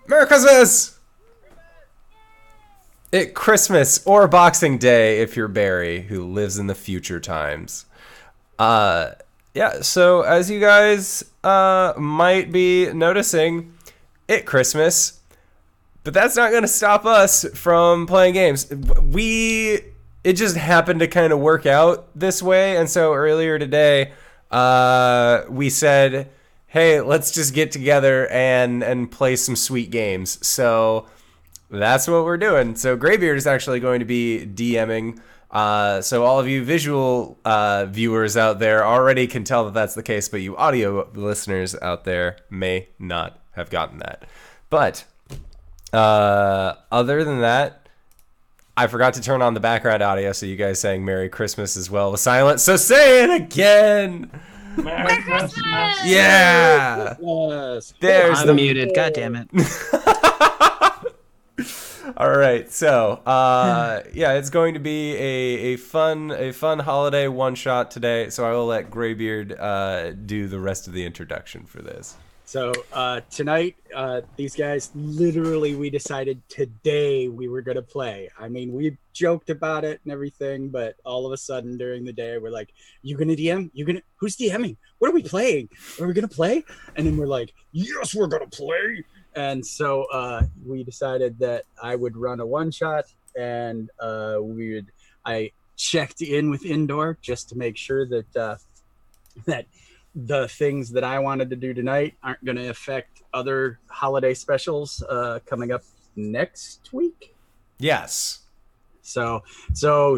Merry Christmas! Christmas or Boxing Day if you're Barry, who lives in the future times. Yeah, so as you guys might be noticing, Christmas, but that's not going to stop us from playing games. It just happened to kind of work out this way, and so earlier today, we said, hey, let's just get together and play some sweet games. So that's what we're doing. So Greybeard is actually going to be DMing. So all of you visual viewers out there already can tell that that's the case, but you audio listeners out there may not have gotten that. But other than that, I forgot to turn on the background audio, so you guys saying Merry Christmas as well was silent. So say it again! Merry Christmas! Yeah! There's I'm muted. God damn it. All right, so yeah, it's going to be a fun holiday one shot today. So I will let Greybeard do the rest of the introduction for this. So tonight, these guys we decided today we were gonna play. I mean, we joked about it and everything, but all of a sudden during the day, we're like, "You gonna DM? Who's DMing? What are we playing? Are we gonna play?" And then we're like, "Yes, we're gonna play." And so we decided that I would run a one shot, and I checked in with Indoor just to make sure that that the things that I wanted to do tonight aren't going to affect other holiday specials coming up next week. Yes. So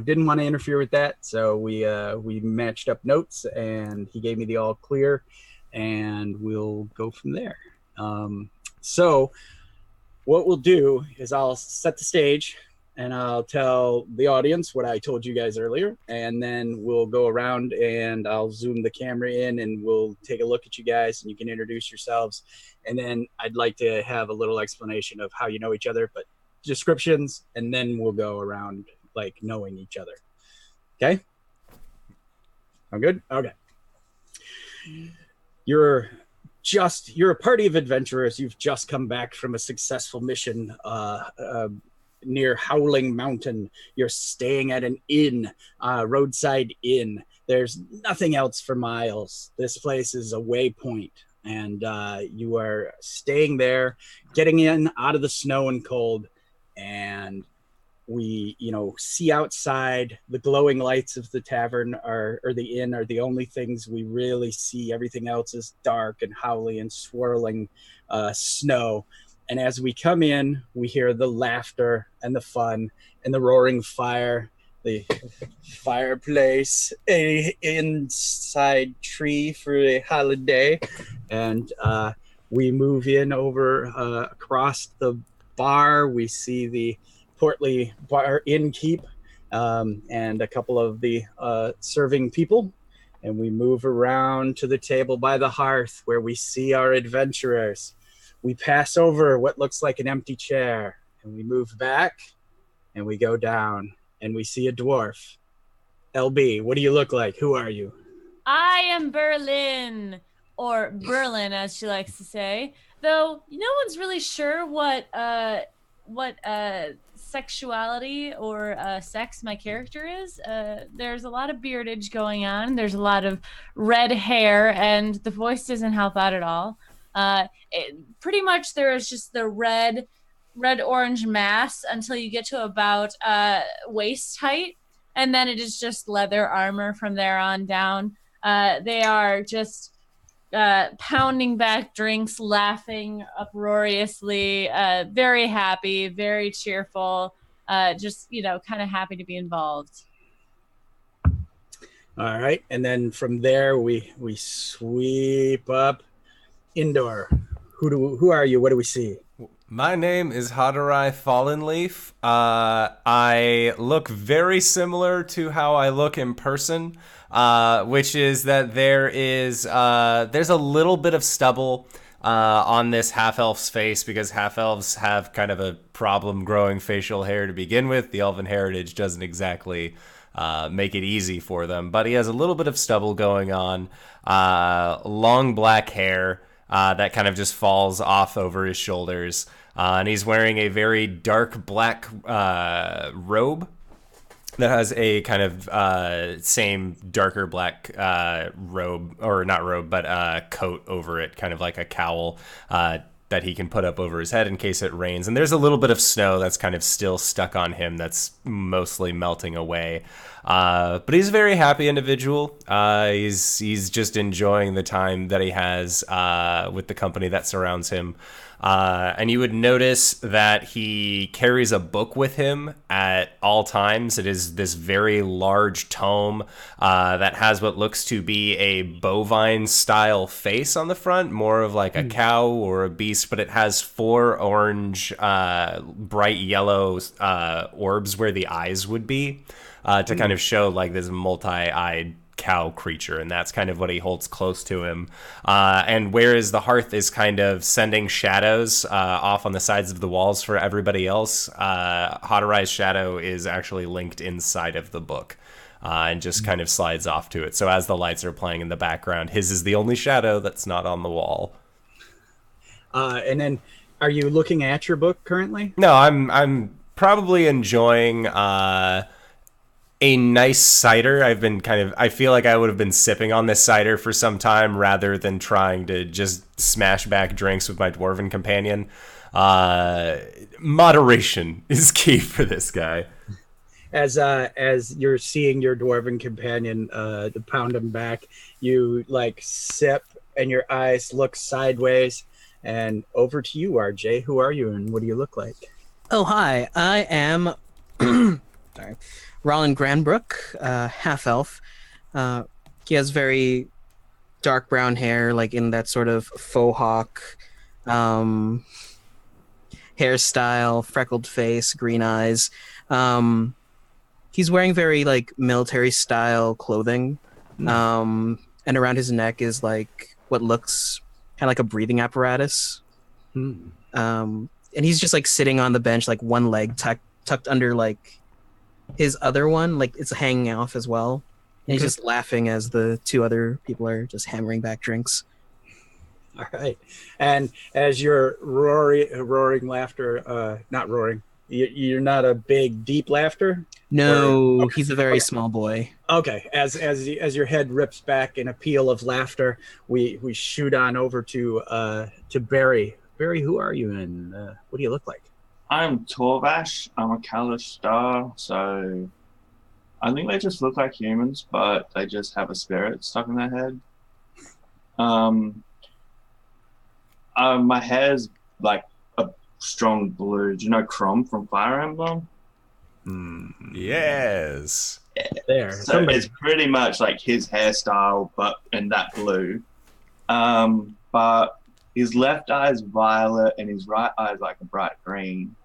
didn't want to interfere with that. So we matched up notes, and he gave me the all clear, and we'll go from there. So what we'll do is I'll set the stage, and I'll tell the audience what I told you guys earlier, and then we'll go around and I'll zoom the camera in, and we'll take a look at you guys, and you can introduce yourselves. And then I'd like to have a little explanation of how you know each other, but descriptions, and then we'll go around like knowing each other. Okay? I'm good? Okay. You're a party of adventurers. You've just come back from a successful mission near Howling Mountain. You're staying at an inn, roadside inn, There's nothing else for miles. This place is a waypoint, and you are staying there, getting in out of the snow and cold, and we see outside. The glowing lights of the tavern or the inn are the only things we really see. Everything else is dark and howling and swirling snow. And as we come in, we hear the laughter and the fun and the roaring fire, the fireplace, a inside tree for a holiday. And we move in over across the bar. We see the portly bar innkeep and a couple of the serving people. And we move around to the table by the hearth where we see our adventurers. We pass over what looks like an empty chair, and we move back, and we go down, and we see a dwarf. LB, what do you look like? Who are you? I am Berlin, or Berlin, as she likes to say. Though no one's really sure what sexuality or sex my character is. There's a lot of beardage going on. There's a lot of red hair, and the voice doesn't help out at all. Pretty much there is just the red orange mass until you get to about waist height, and then it is just leather armor from there on down. They are just pounding back drinks, laughing uproariously, very happy, very cheerful, just kind of happy to be involved. All right, and then from there we sweep up indoor. Who are you? What do we see? My name is Hadarai Fallenleaf. I look very similar to how I look in person, which is that there's a little bit of stubble on this half-elf's face, because half-elves have kind of a problem growing facial hair to begin with. The elven heritage doesn't exactly make it easy for them, but he has a little bit of stubble going on, long black hair that kind of just falls off over his shoulders, and he's wearing a very dark black robe that has a kind of same darker black robe, or not robe, but coat over it, kind of like a cowl that he can put up over his head in case it rains. And there's a little bit of snow that's kind of still stuck on him that's mostly melting away. But he's a very happy individual. He's just enjoying the time that he has with the company that surrounds him. And you would notice that he carries a book with him at all times. It is this very large tome that has what looks to be a bovine-style face on the front, more of like a cow or a beast, but it has 4 orange, bright yellow orbs where the eyes would be, to kind of show like this multi-eyed cow creature, and that's kind of what he holds close to him. And whereas the hearth is kind of sending shadows off on the sides of the walls for everybody else, Hadarai's shadow is actually linked inside of the book, and just kind of slides off to it. So as the lights are playing in the background, his is the only shadow that's not on the wall. And then, are you looking at your book currently? No, I'm probably enjoying a nice cider. I feel like I would have been sipping on this cider for some time rather than trying to just smash back drinks with my dwarven companion. Moderation is key for this guy. As you're seeing your dwarven companion to pound him back, you like sip and your eyes look sideways. And over to you, RJ. Who are you and what do you look like? Oh, hi. I am sorry, Roland Granbrook, half-elf. He has very dark brown hair, like in that sort of faux hawk hairstyle, freckled face, green eyes. He's wearing very like military-style clothing, and around his neck is like what looks kind of like a breathing apparatus. And he's just like sitting on the bench, like one leg tucked under like his other one, like it's hanging off as well. And he's just laughing as the 2 other people are just hammering back drinks. All right. And as your roaring laughter, not roaring, You're not a big, deep laughter? No, Okay. he's a very small boy. Okay, as your head rips back in a peal of laughter, we shoot on over to Barry. Barry, who are you, and what do you look like? I'm Torvash. I'm a Kalish star, so I think they just look like humans, but they just have a spirit stuck in their head. My hair's like a strong blue. Do you know Crom from Fire Emblem? Yes. There. So it's pretty much like his hairstyle, but in that blue. But his left eye is violet, and his right eye is like a bright green.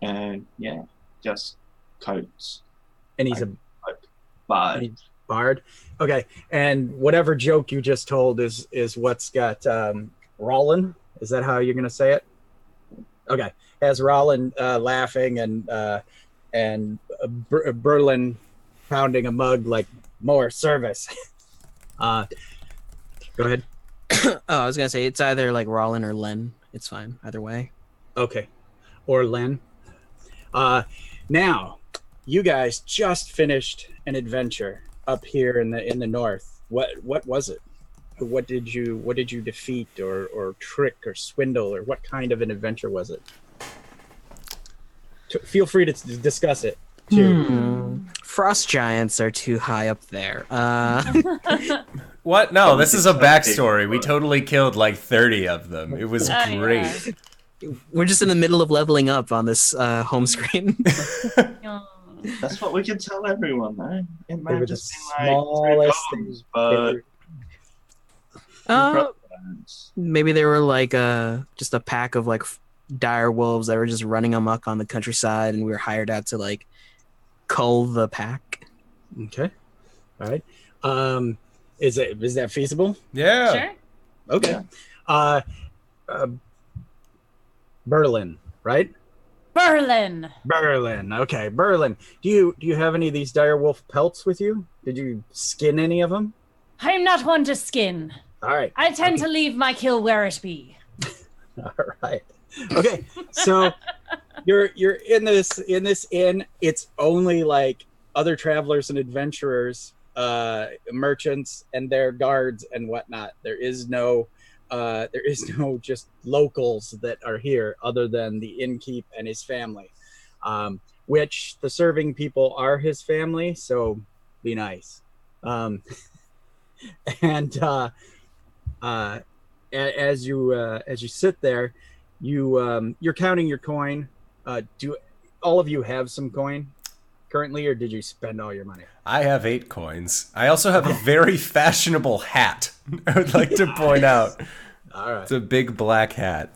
And yeah, just coats. And he's Bard. Bard. Okay, and whatever joke you just told is what's got Rollin. Is that how you're gonna say it? Okay, has Rollin laughing and Berlin pounding a mug like more service. Go ahead. Oh, I was gonna say it's either like Rollin or Len. It's fine either way. Okay, or Len. Now, you guys just finished an adventure up here in the north. What was it? What did you defeat or trick or swindle, or what kind of an adventure was it? Feel free to discuss it too. Frost giants are too high up there. What? No, this is a backstory. We totally killed like 30 of them. It was great. Yeah. We're just in the middle of leveling up on this home screen. That's what we can tell everyone, though. It They were might the just be smallest like things. but Maybe they were like just a pack of like dire wolves that were just running amok on the countryside, and we were hired out to like cull the pack. Okay, all right. Is that feasible? Yeah. Sure. Okay. Berlin, right? Berlin. Berlin. Okay, Berlin. Do you have any of these direwolf pelts with you? Did you skin any of them? I'm not one to skin. All right. I tend to leave my kill where it be. All right. Okay. So you're in this inn. It's only like other travelers and adventurers, merchants and their guards and whatnot. There is no just locals that are here other than the innkeep and his family, which the serving people are his family. So be nice. And as you sit there, you're counting your coin. Do all of you have some coin currently, or did you spend all your money? I have 8 coins. I also have a very fashionable hat. I would like to point out. All right. It's a big black hat.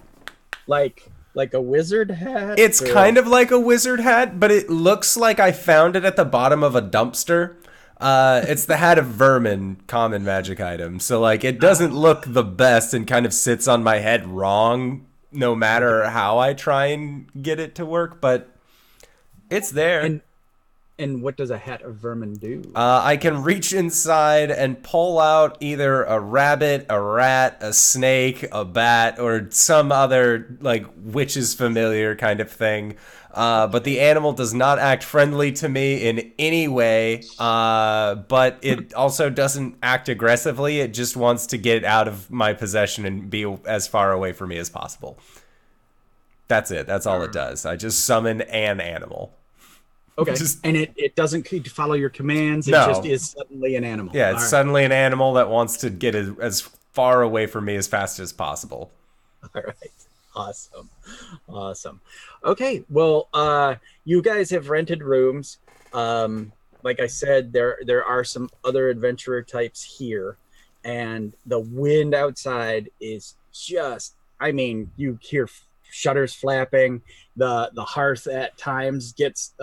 Like a wizard hat? It's kind of like a wizard hat, but it looks like I found it at the bottom of a dumpster. It's the hat of vermin, common magic item. So like it doesn't look the best and kind of sits on my head wrong no matter how I try and get it to work, but it's there. And what does a hat of vermin do? I can reach inside and pull out either a rabbit, a rat, a snake, a bat, or some other like witch's familiar kind of thing. But the animal does not act friendly to me in any way. But it also doesn't act aggressively. It just wants to get out of my possession and be as far away from me as possible. That's it. That's all it does. I just summon an animal. Okay, and it doesn't follow your commands. It just is suddenly an animal. Yeah, it's suddenly an animal that wants to get as far away from me as fast as possible. All right, awesome. Okay, well, you guys have rented rooms. Like I said, there are some other adventurer types here, and the wind outside is just, I mean, you hear shutters flapping. The hearth at times gets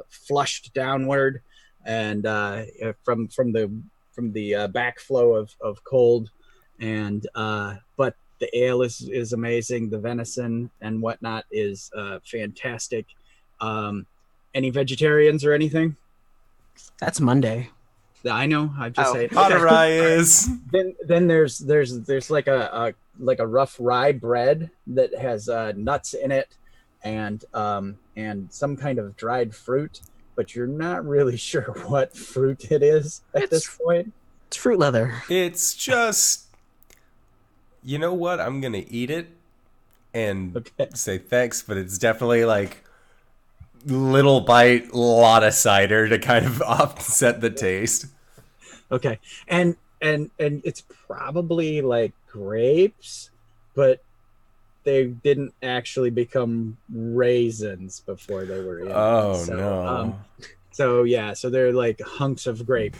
flushed downward, and from the backflow of cold, and but the ale is amazing. The venison and whatnot is fantastic. Any vegetarians or anything? That's Monday. I know. I'm just saying. Poterai is. Then there's like a rough rye bread that has nuts in it, and some kind of dried fruit, but you're not really sure what fruit it is at this point. It's fruit leather. It's just, you know what? I'm gonna eat it and say thanks, but it's definitely like little bite, lot of cider to kind of offset the taste. Okay, and it's probably like grapes, but they didn't actually become raisins before they were in. Oh, so, no. So they're like hunks of grape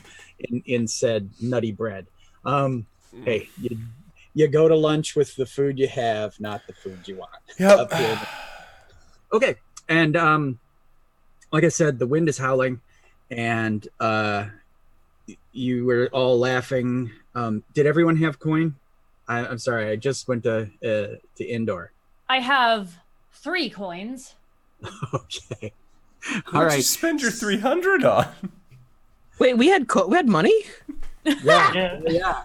in said nutty bread. Hey, you go to lunch with the food you have, not the food you want. Yep. Okay, and like I said, the wind is howling, and you were all laughing. Did everyone have coin? I'm sorry, I just went to indoor. I have 3 coins. Okay. All right. You spend your 300 on? Wait, we had money? Yeah.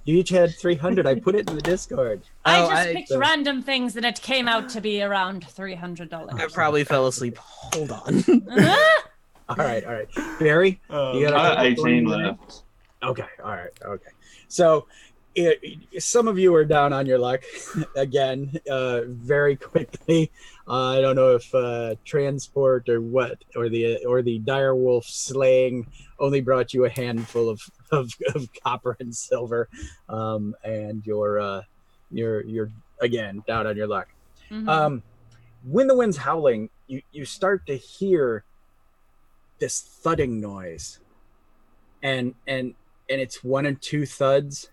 You each had 300. I put it in the Discord. I picked random things and it came out to be around $300. I probably fell asleep. Hold on. All right. Barry, you got 18 left. Okay. All right. Okay. So, some of you are down on your luck again, very quickly. I don't know if transport or what, or the direwolf slaying only brought you a handful of copper and silver, and you're again down on your luck. Mm-hmm. When the wind's howling, you start to hear this thudding noise, and it's 1 and 2 thuds.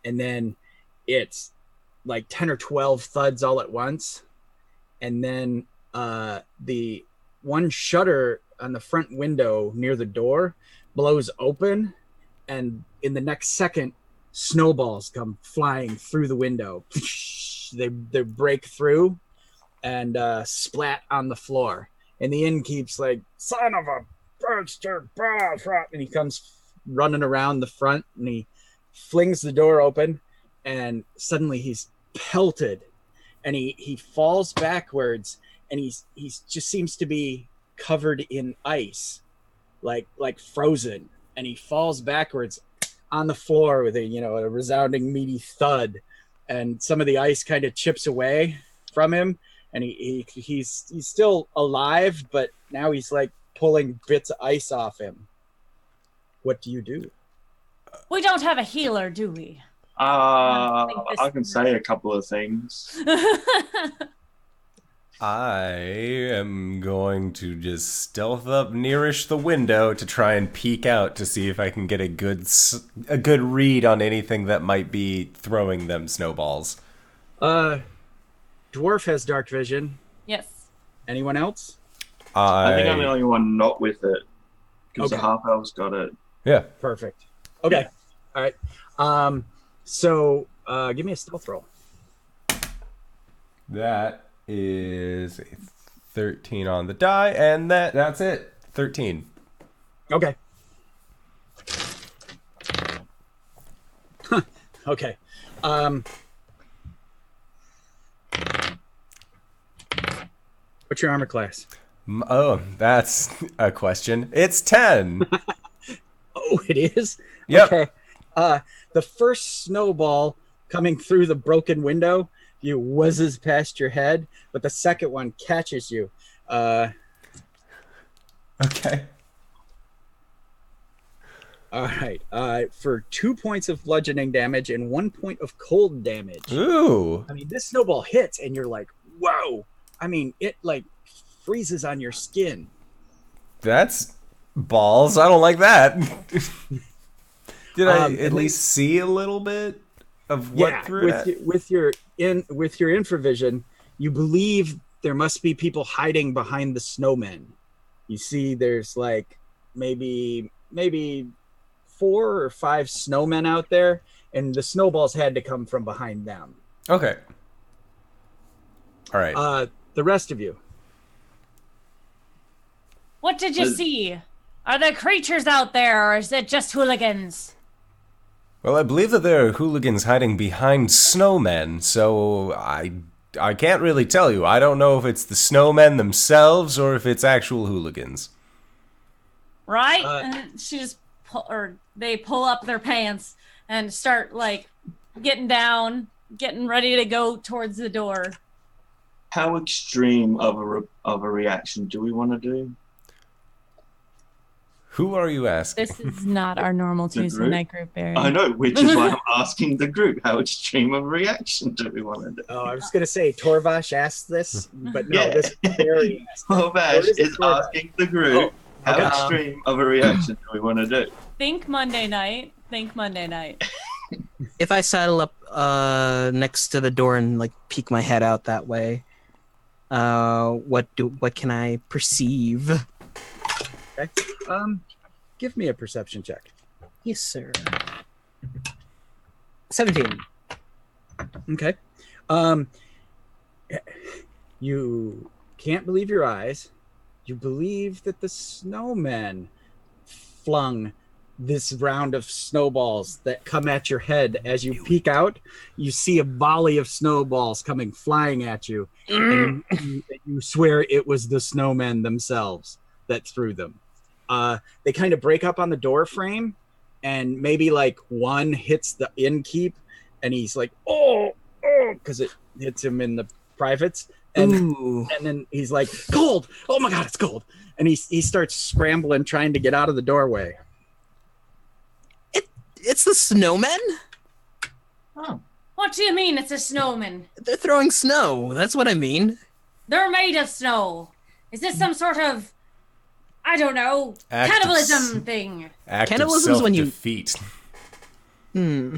And then it's like 10 or 12 thuds all at once. And then the one shutter on the front window near the door blows open. And in the next second, snowballs come flying through the window. They break through and splat on the floor. And the innkeep's like, son of a bitch, and he comes running around the front, and he flings the door open, and suddenly he's pelted, and he falls backwards, and he's just seems to be covered in ice, like frozen, and he falls backwards on the floor with a resounding meaty thud, and some of the ice kind of chips away from him, and he's still alive, but now he's like pulling bits of ice off him. What do you do? We don't have a healer, do we? I can say a couple of things. I am going to just stealth up nearish the window to try and peek out to see if I can get a good read on anything that might be throwing them snowballs. Dwarf has dark vision. Yes. Anyone else? I think I'm the only one not with it, because Okay. the half elves got it. Yeah. Perfect. Okay. All right. So give me a stealth roll. That is a 13 on the die, and that's it. 13. Okay. Okay. What's your armor class? Oh, that's a question. It's 10. Oh, it is? Yep. Okay. The first snowball coming through the broken window, you whizzes past your head, but the second one catches you. Okay. All right. For 2 points of bludgeoning damage and 1 point of cold damage. Ooh. I mean, this snowball hits, and you're like, whoa. I mean, it like freezes on your skin. That's balls. I don't like that. Did I at and least see a little bit of what threw it? With your infravision, you believe there must be people hiding behind the snowmen. You see, there's like maybe 4 or 5 snowmen out there, and the snowballs had to come from behind them. Okay. All right. The rest of you. What did you see? Are there creatures out there, or is it just hooligans? Well, I believe that there are hooligans hiding behind snowmen, so I I can't really tell you. I don't know if it's the snowmen themselves or if it's actual hooligans. Right? And she just they pull up their pants and start like getting down, getting ready to go towards the door. How extreme of a reaction do we want to do? Who are you asking? This is not our normal Tuesday group? night group, Barry. I know, which is why I'm asking the group. How extreme of a reaction do we want to do? Oh, I was gonna say Torvash asked this, but no, Yeah. this is Barry asked. Torvash What is Torvash? asking the group. How okay. extreme of a reaction do we want to do? Think Monday night. If I saddle up next to the door and like peek my head out that way, what can I perceive? Okay. Give me a perception check. Yes, sir. 17. Okay. You can't believe your eyes. You believe that the snowmen flung this round of snowballs that come at your head. As you peek out, you see a volley of snowballs coming flying at you. And you swear it was the snowmen themselves that threw them. They kind of break up on the door frame, and maybe like one hits the innkeep, and he's like, oh, because it hits him in the privates. And then he's like, cold. Oh my God, it's cold. And he starts scrambling, trying to get out of the doorway. It's the snowmen? Oh. What do you mean it's a snowman? They're throwing snow. That's what I mean. They're made of snow. Is this some sort of, I don't know, Act of cannibalism thing? Cannibalism's when you- self-defeat. Hmm.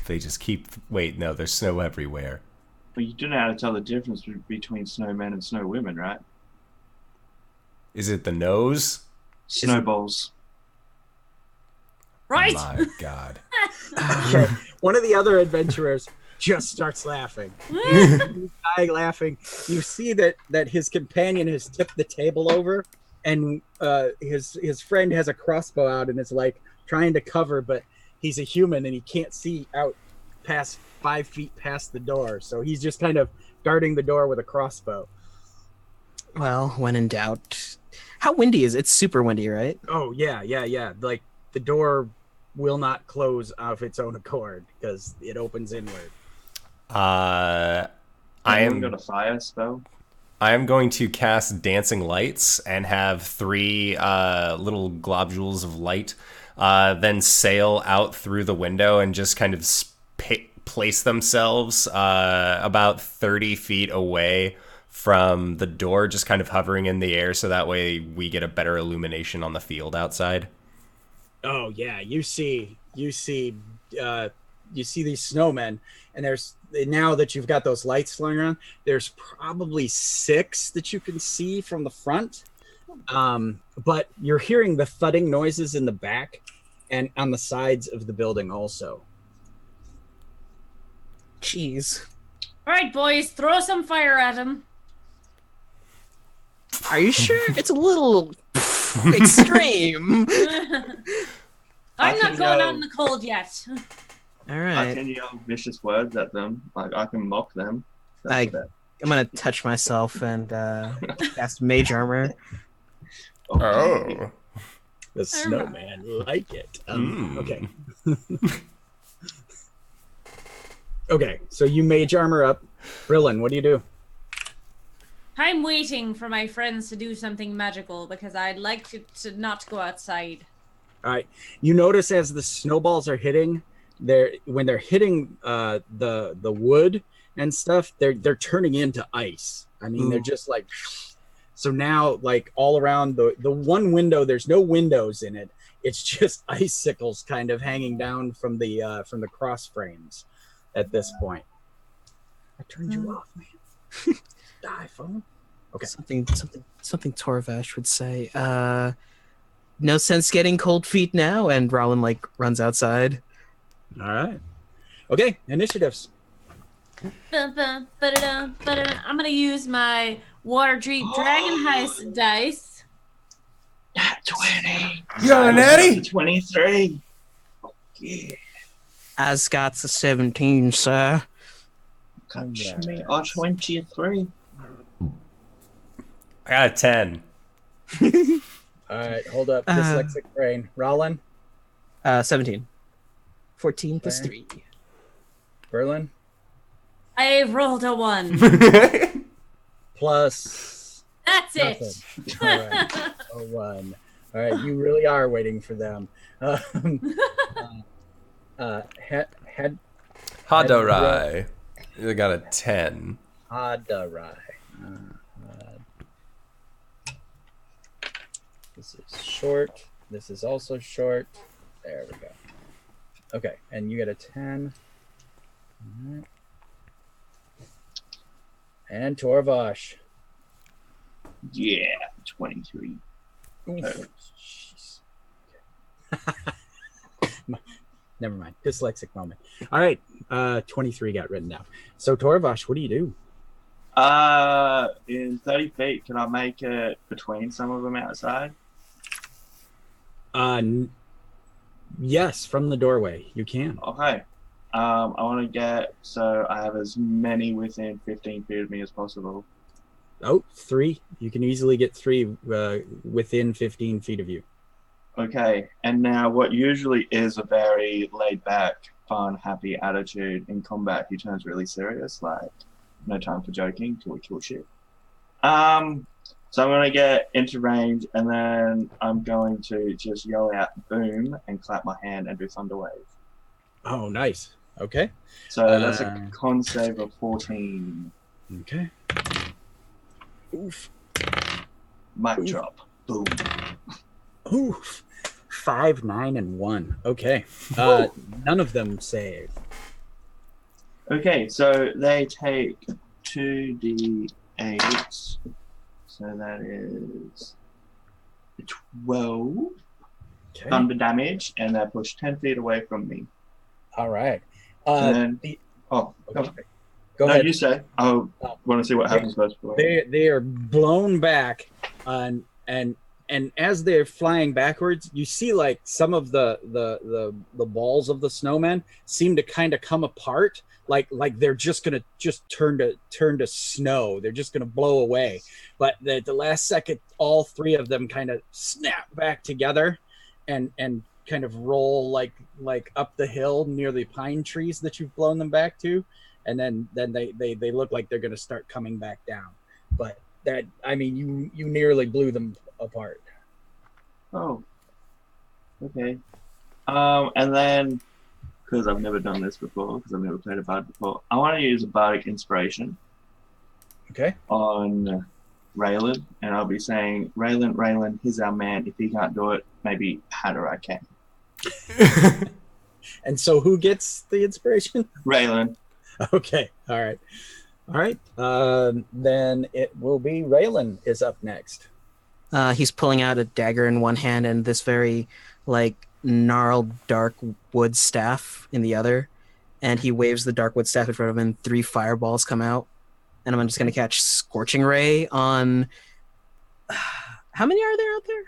They just keep... Wait, no, there's snow everywhere. But you do know how to tell the difference between snowmen and snow women, right? Is it the nose? Snowballs. Right? My God. Okay. One of the other adventurers just starts laughing. He's dying laughing. You see that his companion has tipped the table over, and his friend has a crossbow out and is like trying to cover, but he's a human and he can't see out past 5 feet past the door, so he's just kind of guarding the door with a crossbow. Well, when in doubt. How windy is it? It's super windy, right? Oh yeah. Like the door will not close of its own accord because it opens inward. I Anyone am got a fire spell? I am going to cast Dancing Lights and have 3 little globules of light then sail out through the window and just kind of place themselves about 30 feet away from the door, just kind of hovering in the air so that way we get a better illumination on the field outside. Oh yeah, you see these snowmen, and there's, now that you've got those lights flying around, there's probably 6 that you can see from the front. But you're hearing the thudding noises in the back and on the sides of the building also. Jeez. All right, boys, throw some fire at him. Are you sure? It's a little extreme. I'm not can going go- out in the cold yet. All I right. can yell vicious words at them. Like, I can mock them. I- That's I'm going to touch myself and cast Mage Armor. okay. The snowman like it. Okay. Okay, so you mage armor up. Brillin, what do you do? I'm waiting for my friends to do something magical because I'd like to not go outside. All right. You notice as the snowballs are hitting, when they're hitting the wood and stuff, they're turning into ice. I mean, they're just like, so now like all around the one window, there's no windows in it. It's just icicles kind of hanging down from the cross frames at this point. I turned you off, man. Die, phone. Okay. Something Torvash would say. No sense getting cold feet now, and Rollin like runs outside. All right. Okay, initiatives. I'm gonna use my Waterdeep Dragon Heist dice. 20. You got a natty? 23. Yeah. Ascot's a 17, sir. Catch me on 23. I got a 10. All right, hold up. Dyslexic brain. Rollin, 17. 14 plus Okay. 3. Berlin, I rolled a 1. plus That's nothing. it. All right, a 1. All right, you really are waiting for them. Head Hadorai. I got a 10. Hadarai. This is short. This is also short. There we go. Okay, and you get a 10. All right. And Torvash. Yeah, 23. Oof. Never mind. Dyslexic moment. All right. 23 got written down. So Torvash, what do you do? In 30 feet, can I make it between some of them outside? Yes, from the doorway. You can. Okay. I want to get so I have as many within 15 feet of me as possible. Oh, 3. You can easily get 3 within 15 feet of you. Okay, and now what usually is a very laid-back, fun, happy attitude in combat, he turns really serious, like no time for joking till we kill shit. So I'm gonna get into range, and then I'm going to just yell out "boom" and clap my hand and do thunder wave. Oh, nice. Okay. So that's a con save of 14. Okay. Oof. Mic drop. Boom. Oof. 5, 9, and 1. Okay. None of them save. Okay, so they take 2d8. So that is 12 Okay. thunder damage, and they're pushed 10 feet away from me. All right. And then, Okay. go Go no, ahead. you say. I want to see what happens first. They are blown back, and as they're flying backwards, you see like some of the balls of the snowmen seem to kind of come apart, like they're just gonna turn to snow. They're just gonna blow away. But at the last second, all 3 of them kind of snap back together, and kind of roll like up the hill near the pine trees that you've blown them back to, and then they look like they're gonna start coming back down. But that, I mean, you nearly blew them apart. Oh, okay. And then, because I've never done this before, because I've never played a bard before, I want to use a bardic inspiration. Okay. On Raylan, and I'll be saying, Raylan, he's our man. If he can't do it, maybe Hadorai can. And so who gets the inspiration? Raylan. Okay. All right. Then it will be Raylan is up next. He's pulling out a dagger in one hand and this very, like, gnarled dark wood staff in the other. And he waves the dark wood staff in front of him and 3 fireballs come out. And I'm just going to catch Scorching Ray on... How many are there out there?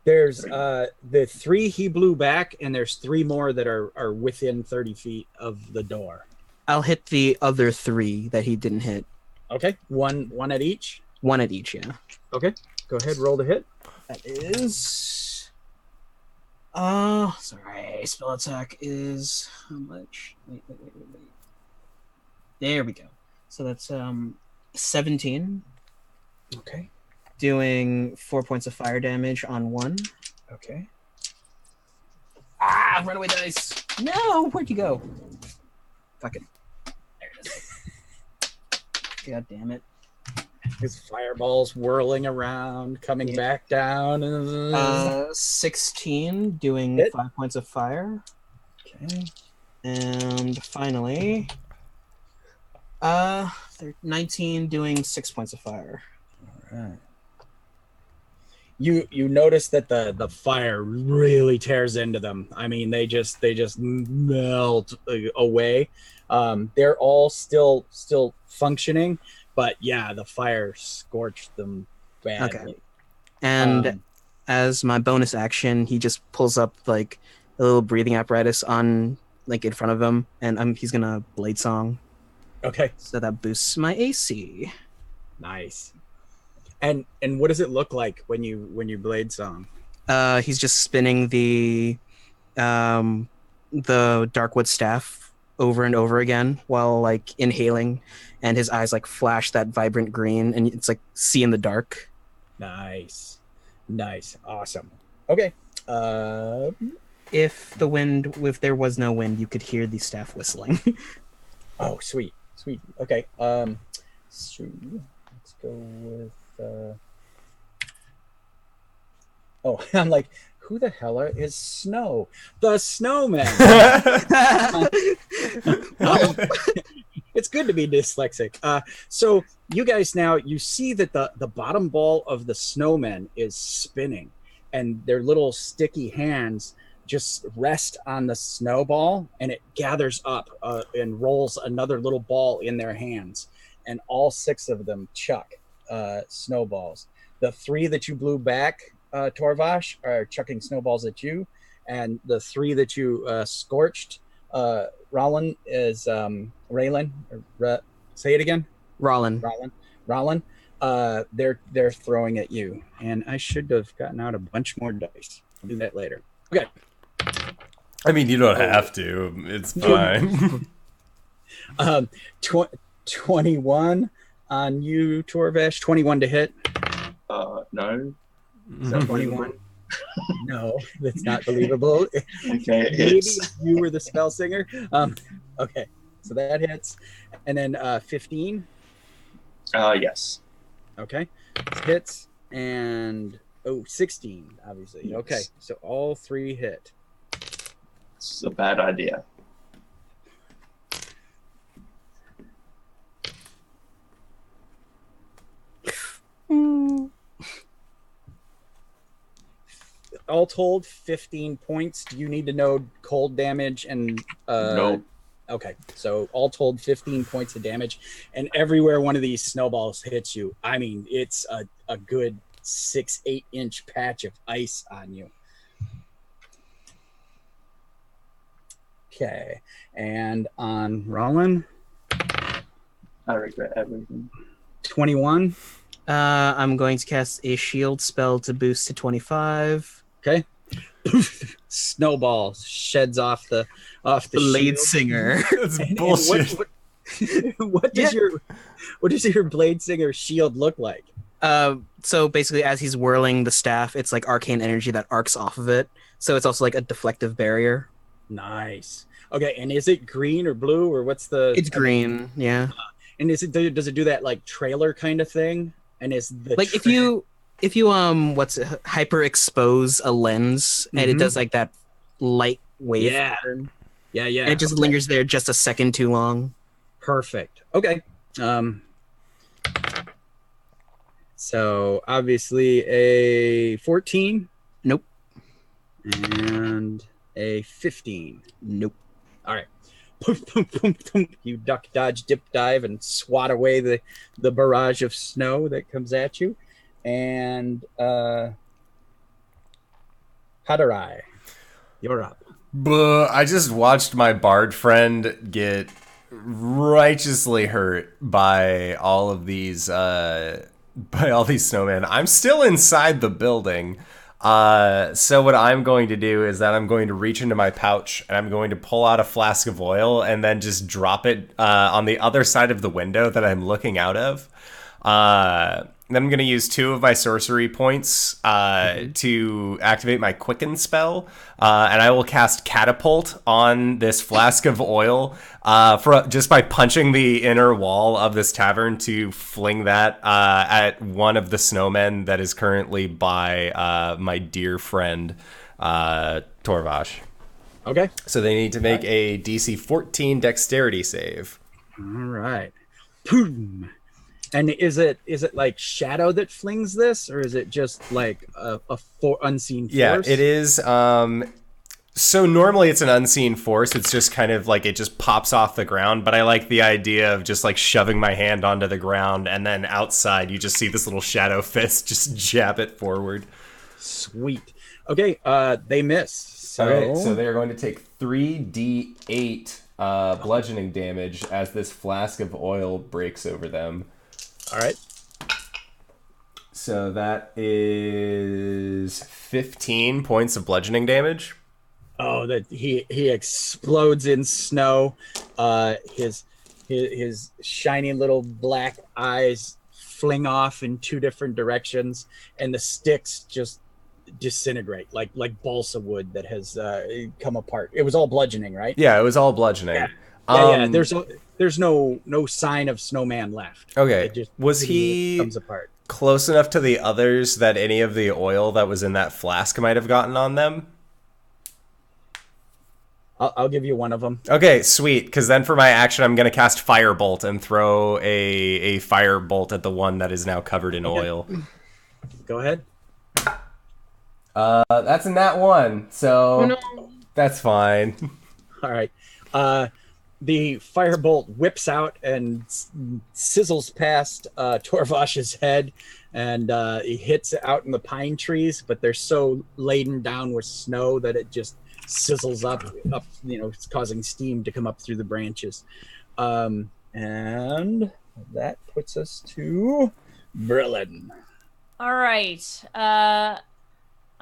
There's the 3 he blew back, and there's 3 more that are within 30 feet of the door. I'll hit the other 3 that he didn't hit. Okay. One at each? 1 at each, yeah. Okay. Go ahead, roll the hit. That is... sorry. Spell attack is... How much? Wait. There we go. So that's 17. Okay. Doing 4 points of fire damage on 1. Okay. Runaway dice. No, where'd you go? Fucking. There it is. God damn it. His fireballs whirling around, coming back down. 16, doing Hit. 5 points of fire. Okay. And finally, 19, doing 6 points of fire. All right. You notice that the fire really tears into them. I mean, they just melt away. They're all still functioning, but yeah, the fire scorched them badly. Okay. And as my bonus action, he just pulls up like a little breathing apparatus on like in front of him, and he's gonna blade song. Okay. So that boosts my AC. Nice. And what does it look like when you blade song? He's just spinning the Darkwood staff over and over again while like inhaling, and his eyes like flash that vibrant green, and it's like see in the dark. Nice. Awesome. Okay. If there was no wind, you could hear the staff whistling. Oh, sweet. Okay. So let's go with. Oh, I'm like, who the hell is Snow? The snowmen. It's good to be dyslexic. So you guys now, you see that the bottom ball of the snowmen is spinning, and their little sticky hands just rest on the snowball, and it gathers up and rolls another little ball in their hands, and all 6 of them chuck snowballs. The 3 that you blew back, Torvash, are chucking snowballs at you, and the 3 that you scorched, Rollin is Raylan. Say it again. Rollin. They're throwing at you, and I should have gotten out a bunch more dice. I'll do that later. Okay. I mean, you don't have to. It's fine. 21 on you, Torvash. 21 to hit. No. Is that 21? No, that's not believable. Okay, Maybe it's you were the spell singer. Okay, so that hits. And then 15. yes. Okay, hits. And 16, obviously. Yes. Okay, so all 3 hit. It's a bad idea. All told, 15 points. Do you need to know cold damage and No. Okay, so all told, 15 points of damage, and everywhere one of these snowballs hits you, I mean, it's a good 6-8 inch patch of ice on you. Okay, and on Rollin, I regret everything. 21. I'm going to cast a shield spell to boost to 25. Okay. Snowball sheds off the Blade shield. Singer. That's And bullshit. what does your Blade Singer shield look like? So basically, as he's whirling the staff, it's like arcane energy that arcs off of it. So it's also like a deflective barrier. Nice. Okay, and is it green or blue or what's the? It's green, yeah. And does it do that like trailer kind of thing? And is the Like if you hyper expose a lens and it does like that light wave Yeah. pattern. Yeah. And it just lingers there just a second too long. Perfect. Okay. So obviously a 14. Nope. And a 15. Nope. All right. You duck, dodge, dip, dive, and swat away the barrage of snow that comes at you. And Hadarai, you're up. I just watched my bard friend get righteously hurt by all of these snowmen. I'm still inside the building. So what I'm going to do is that I'm going to reach into my pouch and I'm going to pull out a flask of oil and then just drop it on the other side of the window that I'm looking out of. Then I'm going to use 2 of my sorcery points to activate my Quicken spell, and I will cast Catapult on this flask of oil just by punching the inner wall of this tavern to fling that at one of the snowmen that is currently by my dear friend Torvash. Okay. So they need to make a DC 14 Dexterity save. All right. Boom. And is it like shadow that flings this, or is it just like a unseen force? Yeah, it is. So normally it's an unseen force. It's just kind of like it just pops off the ground. But I like the idea of just like shoving my hand onto the ground, and then outside you just see this little shadow fist just jab it forward. Sweet. Okay, they miss. Okay, so they are going to take 3d8 bludgeoning damage as this flask of oil breaks over them. All right. So that is 15 points of bludgeoning damage. Oh, that he explodes in snow. His shiny little black eyes fling off in two different directions, and the sticks just disintegrate like balsa wood that has come apart. It was all bludgeoning, right? Yeah, it was all bludgeoning. Yeah. There's no sign of snowman left. Okay. It just was he comes apart. Close enough to the others that any of the oil that was in that flask might have gotten on them? I'll give you one of them. Okay, sweet. Because then for my action, I'm going to cast Firebolt and throw a Firebolt at the one that is now covered in oil. Go ahead. That's a nat 1, so that's fine. All right. The firebolt whips out and sizzles past Torvash's head, and he hits out in the pine trees, but they're so laden down with snow that it just sizzles up, it's causing steam to come up through the branches. And that puts us to Berlin. All right. I'm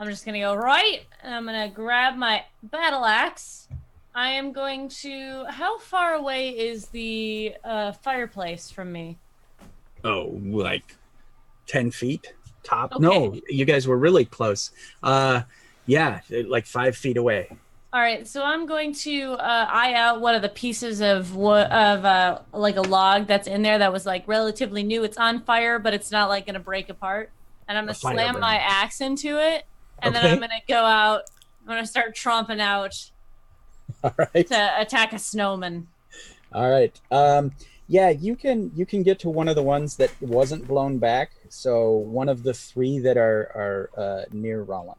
just going to go right, and I'm going to grab my battle axe. I am going to... How far away is the fireplace from me? Oh, like 10 feet top? Okay. No, you guys were really close. Yeah, like 5 feet away. All right, so I'm going to eye out one of the pieces of like a log that's in there that was like relatively new. It's on fire, but it's not like going to break apart. And I'm going to slam my axe into it, and then I'm going to go out. I'm going to start tromping out. All right. To attack a snowman. All right. Yeah, you can get to one of the ones that wasn't blown back. So one of the 3 that are near Rollin.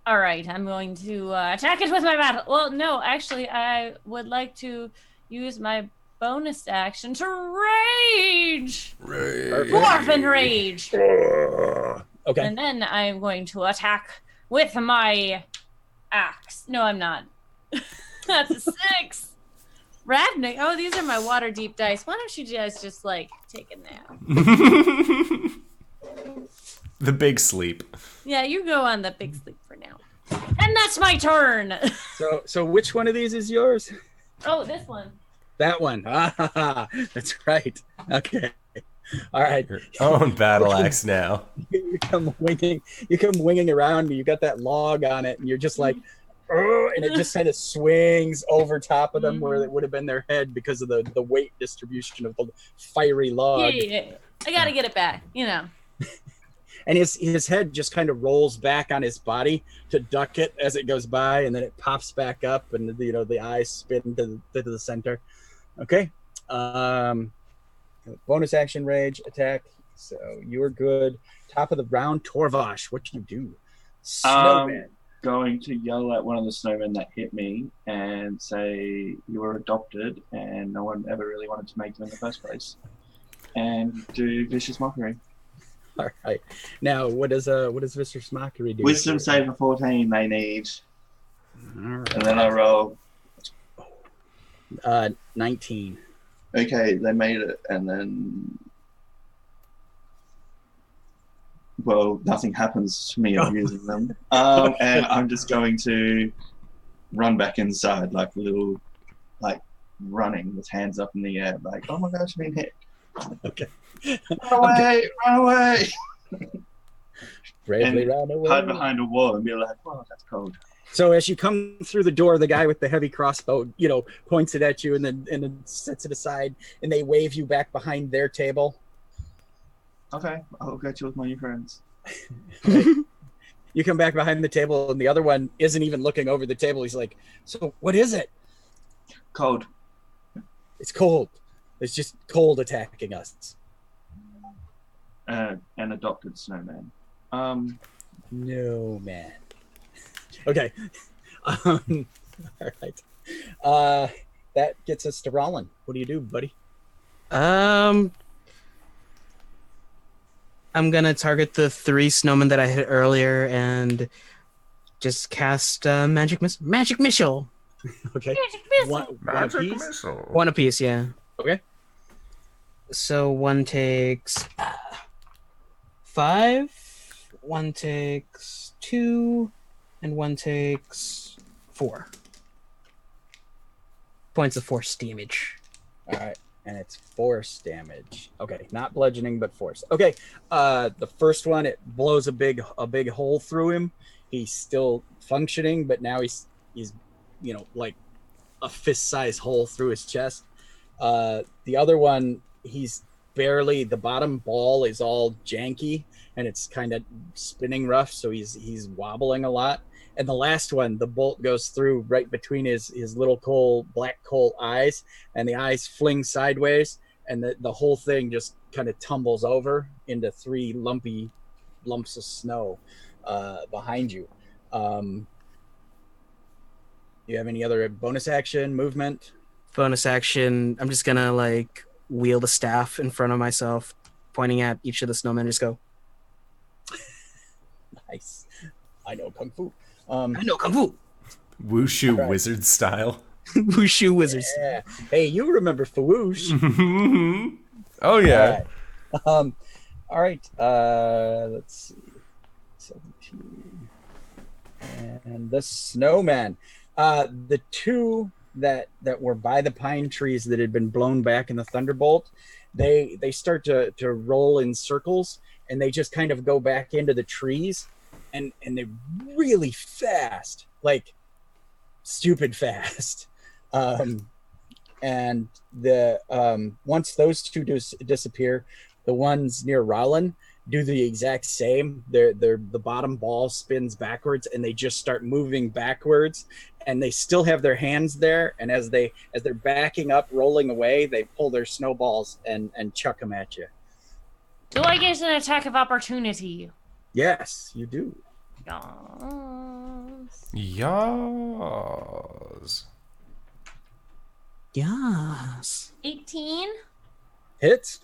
All right, I'm going to attack it with my battle. Well, no, actually, I would like to use my bonus action to rage. Morphin rage. Okay. And then I'm going to attack with my axe. No, I'm not. That's a 6. Radnik. Oh, these are my water deep dice. Why don't you guys just like take a nap? The big sleep. Yeah, you go on the big sleep for now. And that's my turn. So which one of these is yours? Oh, this one. That one. Ah, that's right. Okay. All right. Your own battle axe now. You come winging around. You got that log on it, and you're just like, and it just kind of swings over top of them where it would have been their head because of the weight distribution of the fiery log. Yeah. I gotta get it back, And his head just kind of rolls back on his body to duck it as it goes by, and then it pops back up, and the eyes spin to the center. Okay. Bonus action rage attack. So you're good. Top of the round, Torvash. What do you do? Snowman. Going to yell at one of the snowmen that hit me and say you were adopted and no one ever really wanted to make you in the first place, and do vicious mockery. All right. Now, what does vicious mockery do? Wisdom save of 14 they need. Right. And then I roll 19. Okay, they made it, and then nothing happens to me abusing them. And I'm just going to run back inside like a little, running with hands up in the air, like, oh my gosh, I'm being hit. Okay. Run away! Bravely run away. Hide behind a wall and be like, oh, that's cold. So as you come through the door, the guy with the heavy crossbow, points it at you and then sets it aside, and they wave you back behind their table. Okay, I'll get you with my new friends. Okay. You come back behind the table, and the other one isn't even looking over the table. He's like, so what is it? Cold. It's cold. It's just cold attacking us. An adopted snowman. No, man. Okay. All right. That gets us to Rollin. What do you do, buddy? I'm gonna target the 3 snowmen that I hit earlier, and just cast magic missile. Okay. Magic missile. One apiece? missile. One apiece, yeah. Okay. So one takes 5, one takes 2, and one takes 4 points of force damage. All right. And it's force damage. Okay, not bludgeoning, but force. Okay. The first one, it blows a big hole through him. He's still functioning, but now he's like a fist-sized hole through his chest. The other one, he's barely, the bottom ball is all janky and it's kind of spinning rough, so he's wobbling a lot. And the last one, the bolt goes through right between his little black coal eyes, and the eyes fling sideways, and the whole thing just kind of tumbles over into 3 lumpy lumps of snow behind you. Do you have any other bonus action, movement? Bonus action, I'm just gonna like wield a staff in front of myself, pointing at each of the snowmen, just go, Nice. I know Kung Fu. I know Kung Fu! Wushu Right. wizard style. Wushu wizards. Yeah. Hey, you remember Fawoosh. Oh yeah. All right. Let's see. 17. And the snowman. The 2 that were by the pine trees that had been blown back in the thunderbolt, they start to roll in circles, and they just kind of go back into the trees, and they're really fast, like stupid fast. And the once those 2 disappear, the ones near Rollin do the exact same. The bottom ball spins backwards, and they just start moving backwards, and they still have their hands there, and as they're backing up, rolling away, they pull their snowballs and chuck them at you. Do I get an attack of opportunity? Yes, you do. Yes. Yes. Yes. 18. Hits.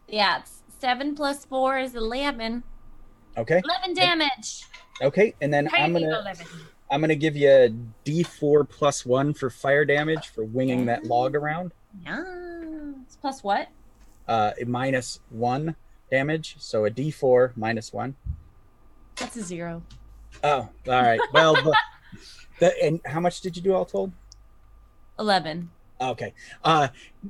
Yeah, it's 7 plus 4 is 11. Okay. 11 damage. Okay, and then I'm Crazy gonna 11. give you a D4 plus 1 for fire damage for winging that log around. Yeah. It's plus what? Minus 1 damage, so a D4 minus 1. That's a 0. Oh, all right. Well, and how much did you do all told? 11. Okay.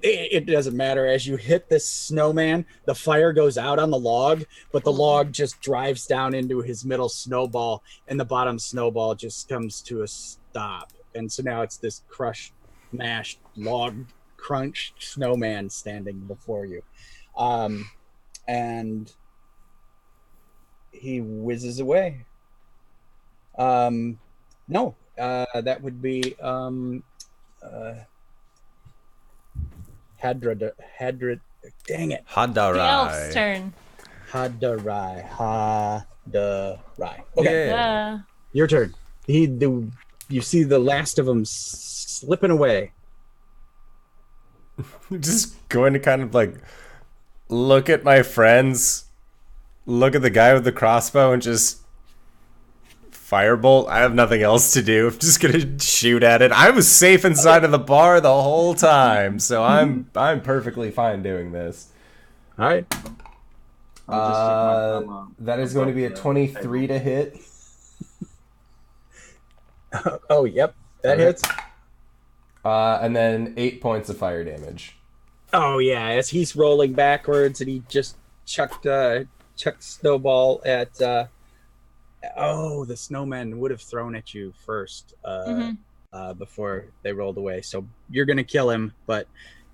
It doesn't matter. As you hit this snowman, the fire goes out on the log, but the log just drives down into his middle snowball, and the bottom snowball just comes to a stop. And so now it's this crushed, mashed, log crunched snowman standing before you. And he whizzes away. No, that would be Hadra, dang it. The elf's Hadarai. turn. Hadarai. Okay, Yeah. your turn. You see the last of them slipping away. Just going to kind of like look at my friends, look at the guy with the crossbow, and just firebolt. I have nothing else to do. I'm just gonna shoot at it. I was safe inside of the bar the whole time, so I'm perfectly fine doing this. All right. I'll just stick my thumb on That is going to be a above the 23 to hit. Oh, yep. That Okay. hits. And then 8 points of fire damage. Oh, yeah. As he's rolling backwards, and he just chucked snowball at... the snowman would have thrown at you first before they rolled away. So you're going to kill him, but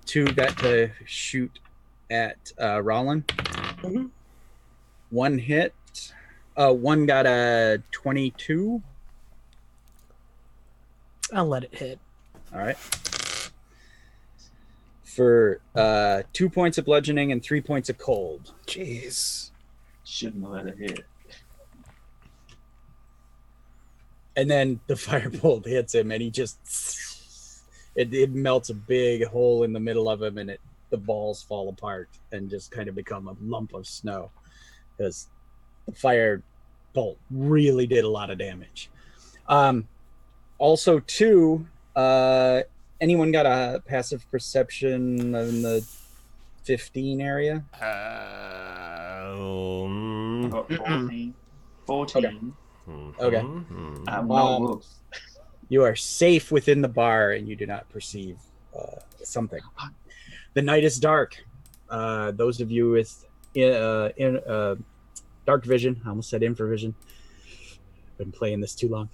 2 got to shoot at Rollin. 1 hit. 1 got a 22. I'll let it hit. All right. For 2 points of bludgeoning and 3 points of cold. Jeez. Shouldn't have let it hit. And then the firebolt hits him, and he just it melts a big hole in the middle of him, and it the balls fall apart and just kind of become a lump of snow, because the fire bolt really did a lot of damage. Also, too, anyone got a passive perception in the 15 area? 14. 14. Okay. I'm no wolf. You are safe within the bar, and you do not perceive something. The night is dark. Those of you with dark vision, I almost said infravision. Been playing this too long.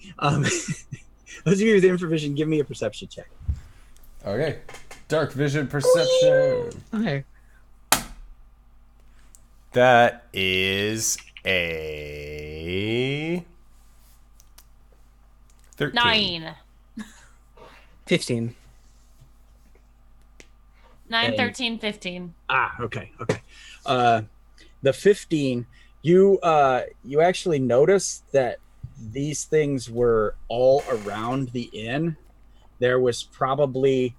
Those of you with infravision, give me a perception check. Okay. Dark vision perception. Okay. That is a 13. 9. 15. 9, 13, 15. Okay. The 15, you actually notice that these things were all around the inn. There was probably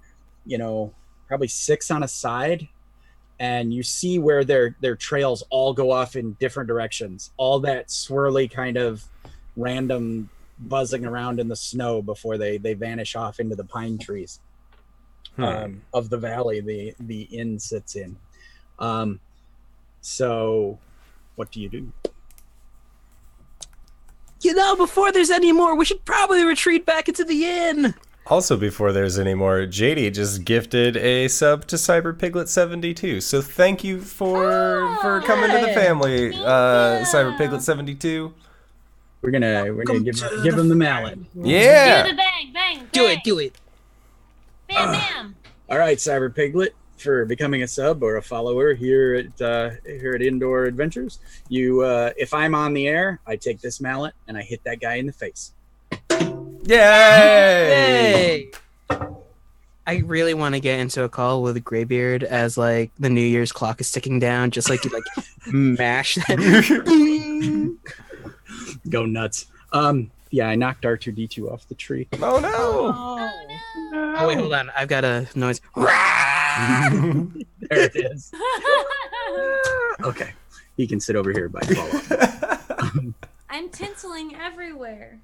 6 on a side, and you see where their trails all go off in different directions. All that swirly kind of random buzzing around in the snow before they vanish off into the pine trees of the valley the inn sits in. So what do you do? Before there's any more, we should probably retreat back into the inn. Also, before there's any more, JD just gifted a sub to Cyber Piglet 72. So thank you for coming to the family, Cyber Piglet 72. We're gonna give him the mallet. Yeah. Do the bang, bang, bang. Do it. Bam, bam. All right, Cyber Piglet, for becoming a sub or a follower here at Indoor Adventures. You, if I'm on the air, I take this mallet and I hit that guy in the face. Yay! Hey! I really want to get into a call with Greybeard as like the New Year's clock is ticking down, just like you like mash that. Go nuts. Yeah, I knocked R2D2 off the tree. Oh no! Oh, no. Oh wait, hold on. I've got a noise. There it is. Okay, he can sit over here by default. I'm tinseling everywhere.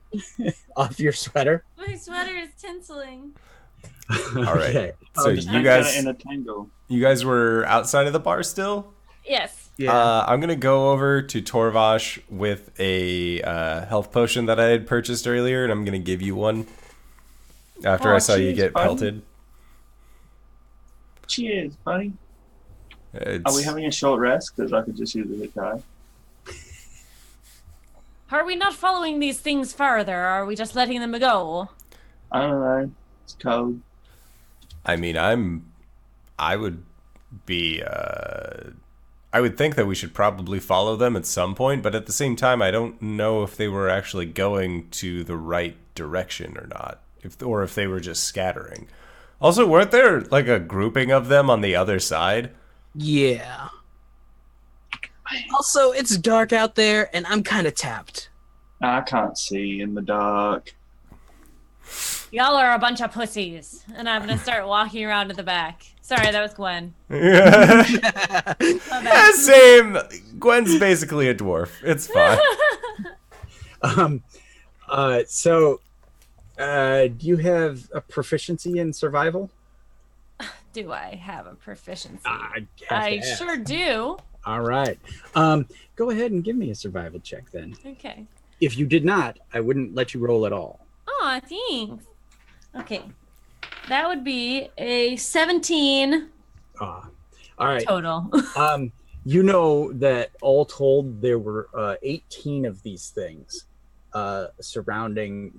Off your sweater. My sweater is tinseling. All right. Okay. So Okay. you guys, in a tangle. you guys were outside of the bar still? Yes. Yeah. I'm gonna go over to Torvash with a health potion that I had purchased earlier, and I'm gonna give you one after I saw you cheers, get buddy. pelted. Cheers, buddy. It's, Are we having a short rest? Because I could just use a hit die. Are we not following these things further? Or are we just letting them go? I don't know. It's cold. I mean, I would be. I would think that we should probably follow them at some point, but at the same time, I don't know if they were actually going to the right direction or not, or if they were just scattering. Also, weren't there like a grouping of them on the other side? Yeah. Also, it's dark out there, and I'm kind of tapped. I can't see in the dark. Y'all are a bunch of pussies. And I'm going to start walking around to the back. Sorry, that was Gwen. Yeah, My bad. same. Gwen's basically a dwarf. It's fine. Do you have a proficiency in survival? Do I have a proficiency? I I sure do. All right. Go ahead and give me a survival check then. Okay. If you did not, I wouldn't let you roll at all. Aw, thanks. Okay. That would be a 17 All right. total. You know that all told, there were 18 of these things surrounding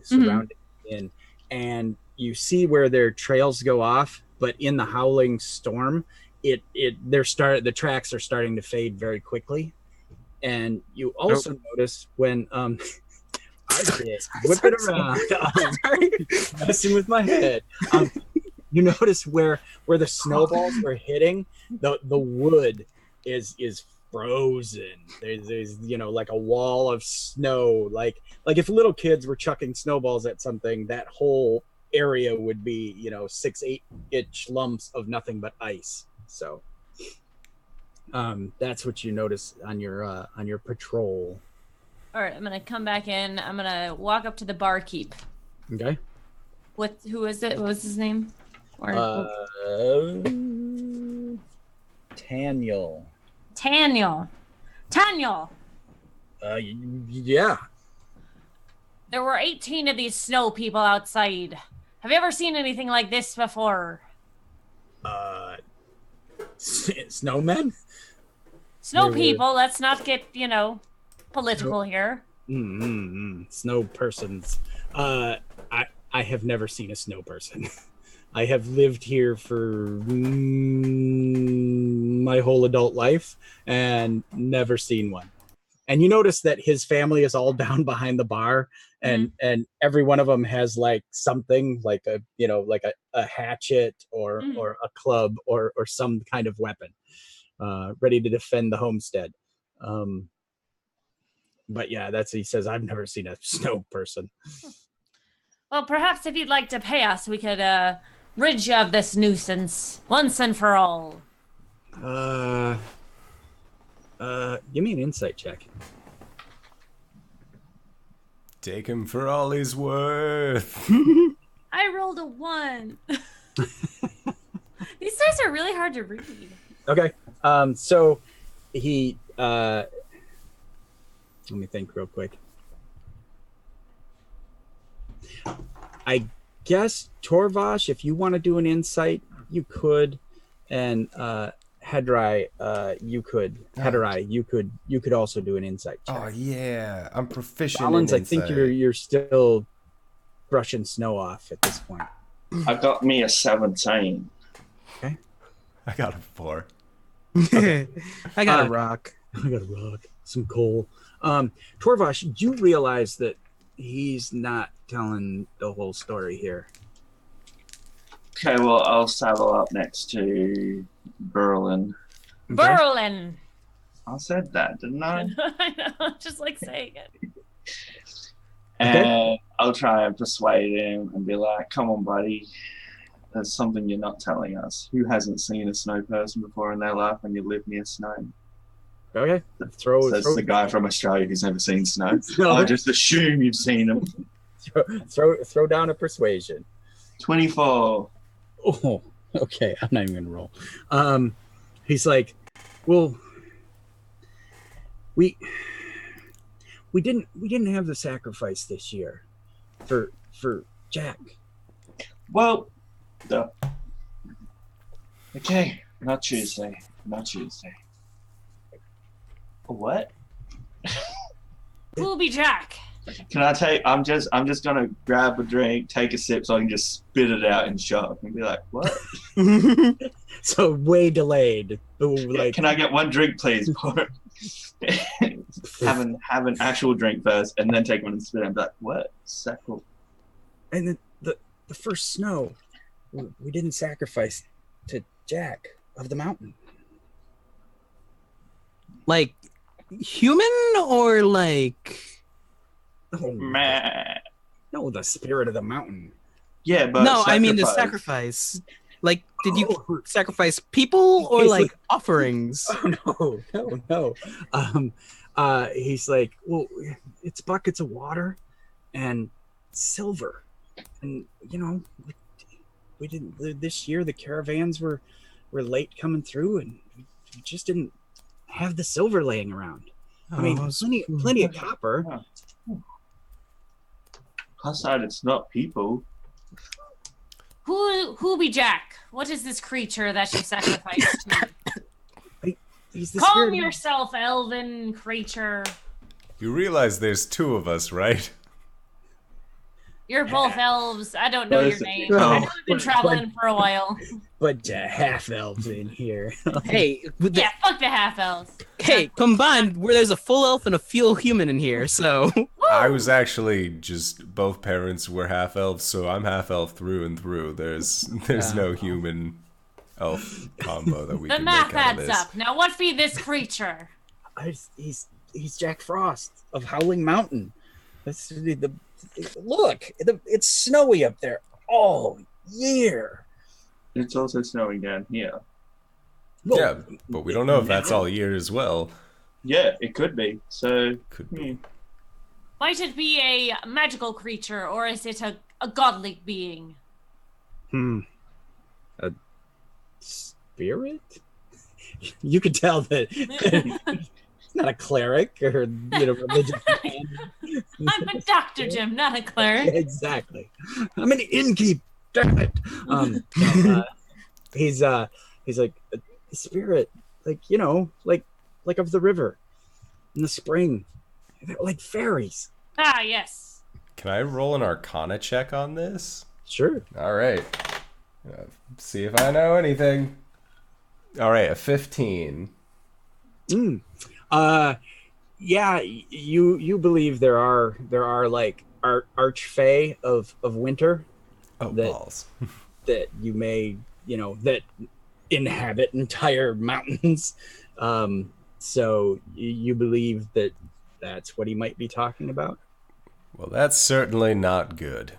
in, and you see where their trails go off, but in the howling storm, the tracks are starting to fade very quickly. And you also notice when I did whip it around, messing with my head. You notice where the snowballs were hitting, the wood is frozen. There's like a wall of snow. Like if little kids were chucking snowballs at something, that whole area would be 6-8 inch lumps of nothing but ice. So that's what you notice on your patrol. All right, I'm gonna come back in. I'm gonna walk up to the barkeep. Okay. Who is it? What was his name? Taniel. Taniel. Yeah. There were 18 of these snow people outside. Have you ever seen anything like this before? Snowmen? Snow people, let's not get, political here. Snow persons. I have never seen a snow person. I have lived here for my whole adult life and never seen one. And you notice that his family is all down behind the bar, and every one of them has like something like a hatchet or a club or some kind of weapon, ready to defend the homestead. But yeah, he says, I've never seen a snow person. Well, perhaps if you'd like to pay us, we could rid you of this nuisance once and for all. Give me an insight check. Take him for all he's worth. I rolled a 1. These dice are really hard to read. Okay. So he let me think real quick. I guess Torvash, if you want to do an insight, you could, and Hedrai, you could. Hedrai, you could also do an insight check. Oh yeah, I'm proficient. Rollins, in I think insight. you're still brushing snow off at this point. I got me a 17. Okay. I got a 4. I got a rock. I got a rock, some coal. Torvash, you realize that he's not telling the whole story here. Okay, well, I'll saddle up next to Berlin. Berlin! I said that, didn't I? I know, just like saying it. And I'll try and persuade him and be like, come on, buddy. There's something you're not telling us. Who hasn't seen a snow person before in their life when you live near snow? Okay. Says Throw the guy from Australia who's never seen snow. No. I just assume you've seen them. throw down a persuasion. 24. Oh, okay. I'm not even gonna roll. He's like, well, we didn't have the sacrifice this year for Jack. Well, okay, not Tuesday. What? Booby Jack! Can I take? I'm just gonna grab a drink, take a sip, so I can just spit it out in shock and be like, "What?" So way delayed. Yeah, can I get one drink, please? have an actual drink first, and then take one and spit it. And be like, "What? Sackle?" And then the first snow, we didn't sacrifice to Jack of the mountain. Like human or like? Oh, Meh. no, the spirit of the mountain. Yeah, but No, I mean the sacrifice. Like, did you sacrifice people or He's like like- offerings? Oh no. He's like, well, it's buckets of water and silver, and we didn't this year. The caravans were late coming through, and we just didn't have the silver laying around. I mean, plenty of copper. Plus side, it's not people. Who be Jack? What is this creature that you sacrificed to? He's the Calm spirit of- yourself, elven creature. You realize there's 2 of us, right? You're both elves. I don't know your name. No. I know I've been traveling for a while. But half elves in here. Hey, Yeah, fuck the half elves. hey, combined, where there's a full elf and a full human in here, so I was actually just both parents were half elves, so I'm half elf through and through. There's no human elf combo that we The can math make out of adds this. up. Now, what be this creature? He's Jack Frost of Howling Mountain. That's look. It's snowy up there all year. It's also snowing down here. Well, Yeah, but we don't know if that's all year as well. Yeah, it could be. So, Could be. Might it be a magical creature, or is it a godly being? A spirit? You could tell that it's not a cleric or religious man. I'm a doctor, Jim, not a cleric. Exactly. I'm an innkeep. Damn it. He's like a spirit, like like of the river in the spring. They're like fairies. Ah, yes. Can I roll an Arcana check on this? Sure. All right. See if I know anything. All right, a 15. Yeah, you believe there are like archfey of winter. Oh, that, balls. that you may that inhabit entire mountains. So you believe that that's what he might be talking about. Well, that's certainly not good.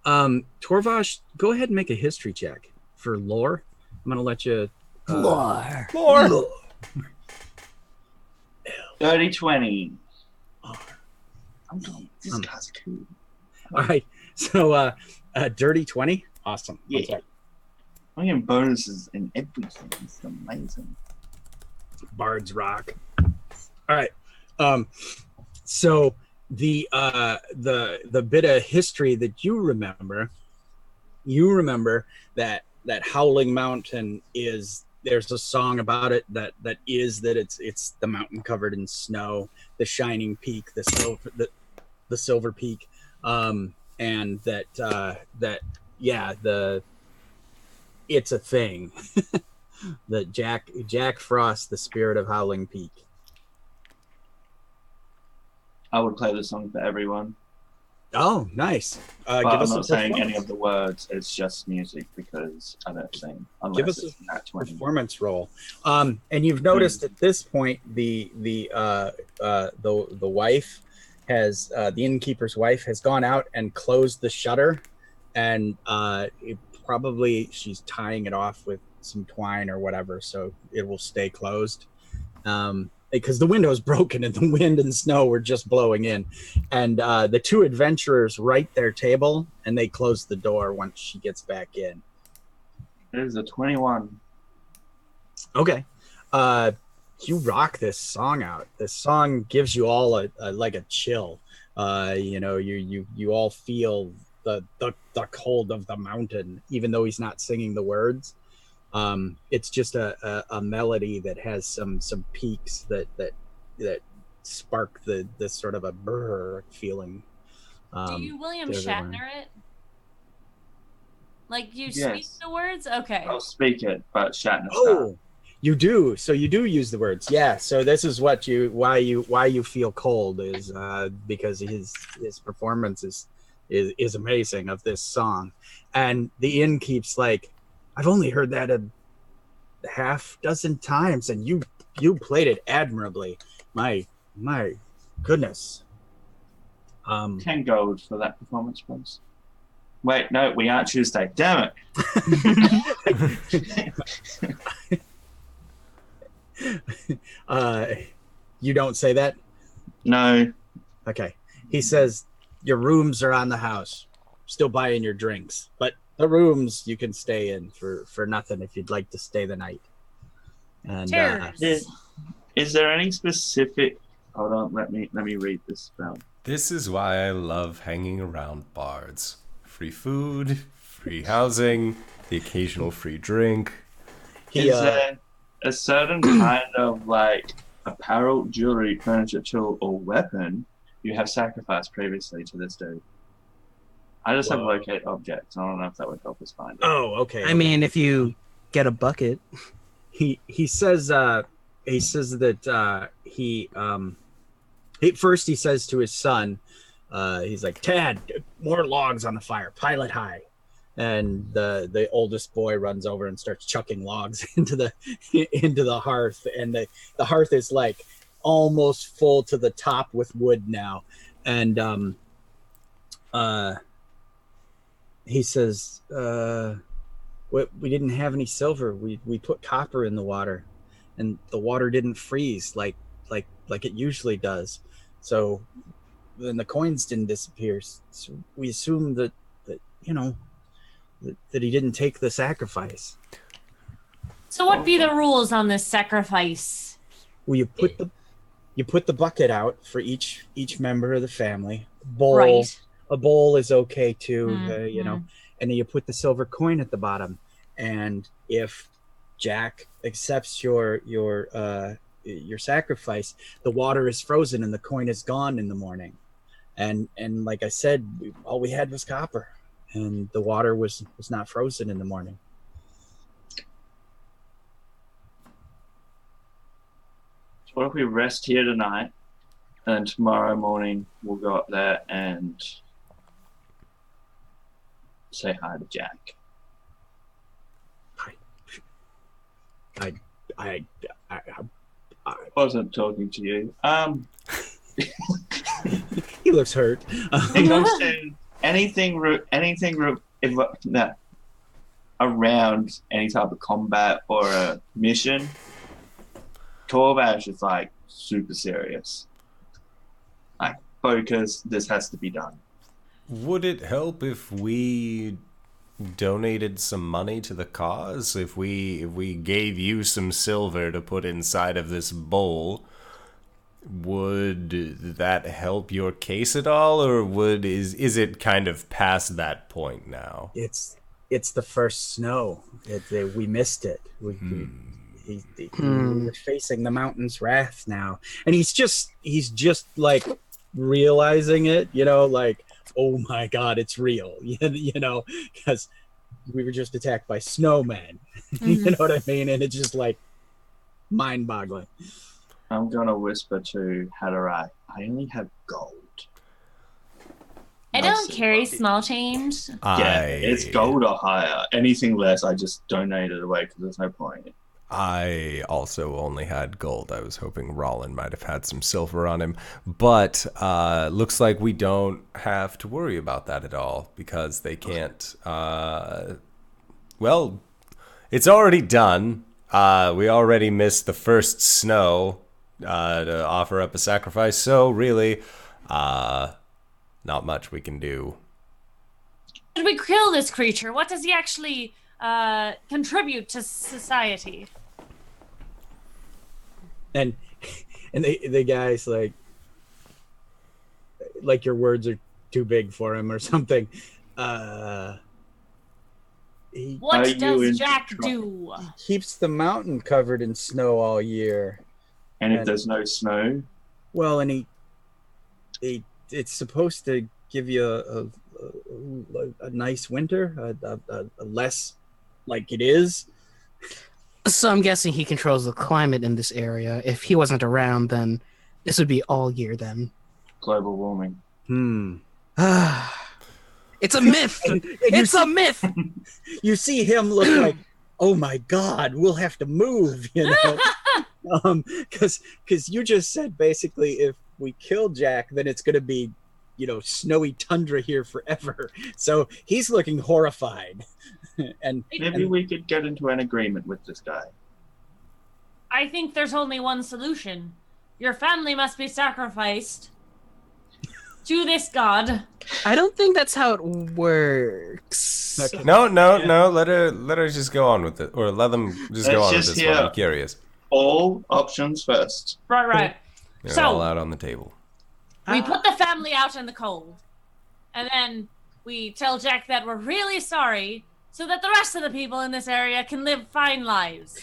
Torvash, go ahead and make a history check for lore. I'm gonna let you. Lore. More. Dirty 20. This guy's cool. All right, so dirty 20. Awesome. Yeah. I'm getting bonuses in everything. It's amazing. Bards rock. All right. So the bit of history that you remember that Howling Mountain is. There's a song about it that it's the mountain covered in snow, the shining peak, the silver peak, and it's a thing. That Jack Frost, the spirit of Howling Peak. I would play the song for everyone. Oh, nice. But give I'm us not a saying any of the words. It's just music because I don't sing. Give us a performance roll. And you've noticed at this point the wife has the innkeeper's wife has gone out and closed the shutter, and she's tying it off with some twine or whatever, so it will stay closed. Because the window's broken and the wind and snow were just blowing in. And the two adventurers right their table, and they close the door once she gets back in. There's a 21. Okay. You rock this song out. This song gives you all a chill. You all feel the cold of the mountain, even though he's not singing the words. It's just a melody that has some peaks that spark the sort of a brr feeling. Do you William Shatner it? Like you speak the words? Okay. I'll speak it, but Shatner. Oh, you do. So you do use the words. Yeah. So this is why you feel cold is because his performance is amazing of this song, and the innkeep's like, I've only heard that a half dozen times, and you played it admirably. My goodness. 10 gold for that performance, please. Wait, no, we aren't Tuesday. Damn it. You don't say that? No. Okay. He says, your rooms are on the house. Still buying your drinks, but the rooms you can stay in for nothing if you'd like to stay the night. And is there any specific? Hold on, let me read this spell. This is why I love hanging around bards. Free food, free housing, the occasional free drink. Is there a certain kind of like apparel, jewelry, furniture, tool, or weapon you have sacrificed previously to this dude? I just have locate objects. I don't know if that would help us find it. Oh, okay. I mean, if you get a bucket. He says that first he says to his son, he's like, Tad, more logs on the fire, pile it high. And the oldest boy runs over and starts chucking logs into the hearth, and the hearth is like almost full to the top with wood now. And he says, we didn't have any silver. We put copper in the water, and the water didn't freeze like it usually does. So then the coins didn't disappear. So we assumed that you know that he didn't take the sacrifice. So what be the rules on this sacrifice? Well, you put the bucket out for each member of the family. Bowl, Right. A bowl is okay too, you know. Mhm. And then you put the silver coin at the bottom. And if Jack accepts your sacrifice, the water is frozen and the coin is gone in the morning. And like I said, all we had was copper, and the water was not frozen in the morning. So what if we rest here tonight, and tomorrow morning we'll go up there and say hi to Jack. I Wasn't talking to you. he looks hurt. It comes to anything around any type of combat or a mission. Torvash is like super serious. Like, focus, this has to be done. Would it help if we donated some money to the cause? If we gave you some silver to put inside of this bowl, would that help your case at all, or is it kind of past that point now? It's the first snow. We missed it. We're facing the mountain's wrath now, and he's just like realizing it, you know, like, oh my God, it's real, you know, because we were just attacked by snowmen. You know what I mean? And it's just like mind-boggling. I'm gonna whisper to Hadarai, I only have gold. I don't carry small change. Yeah, it's gold or higher. Anything less, I just donate it away because there's no point. I also only had gold. I was hoping Rollin might have had some silver on him. But looks like we don't have to worry about that at all because they can't... well, it's already done. We already missed the first snow to offer up a sacrifice. So really, not much we can do. Should we kill this creature? What does he actually contribute to society? And the guy's like your words are too big for him or something. What Are you does in Jack trouble? do? Keeps the mountain covered in snow all year. And if there's no snow? Well, and it's supposed to give you a nice winter, a less like it is. So I'm guessing he controls the climate in this area. If he wasn't around, then this would be all year then. Global warming. It's a myth. It's a myth. You see him look like, oh my God, we'll have to move, you know, because you just said basically if we kill Jack, then it's going to be, you know, snowy tundra here forever. So he's looking horrified. and Maybe we could get into an agreement with this guy. I think there's only one solution. Your family must be sacrificed to this god. I don't think that's how it works. Okay. No. Let her just go on with it, or let them just go on with this one. I'm curious. All options first. Right. They're So- all out on the table. We put the family out in the cold. And then we tell Jack that we're really sorry so that the rest of the people in this area can live fine lives.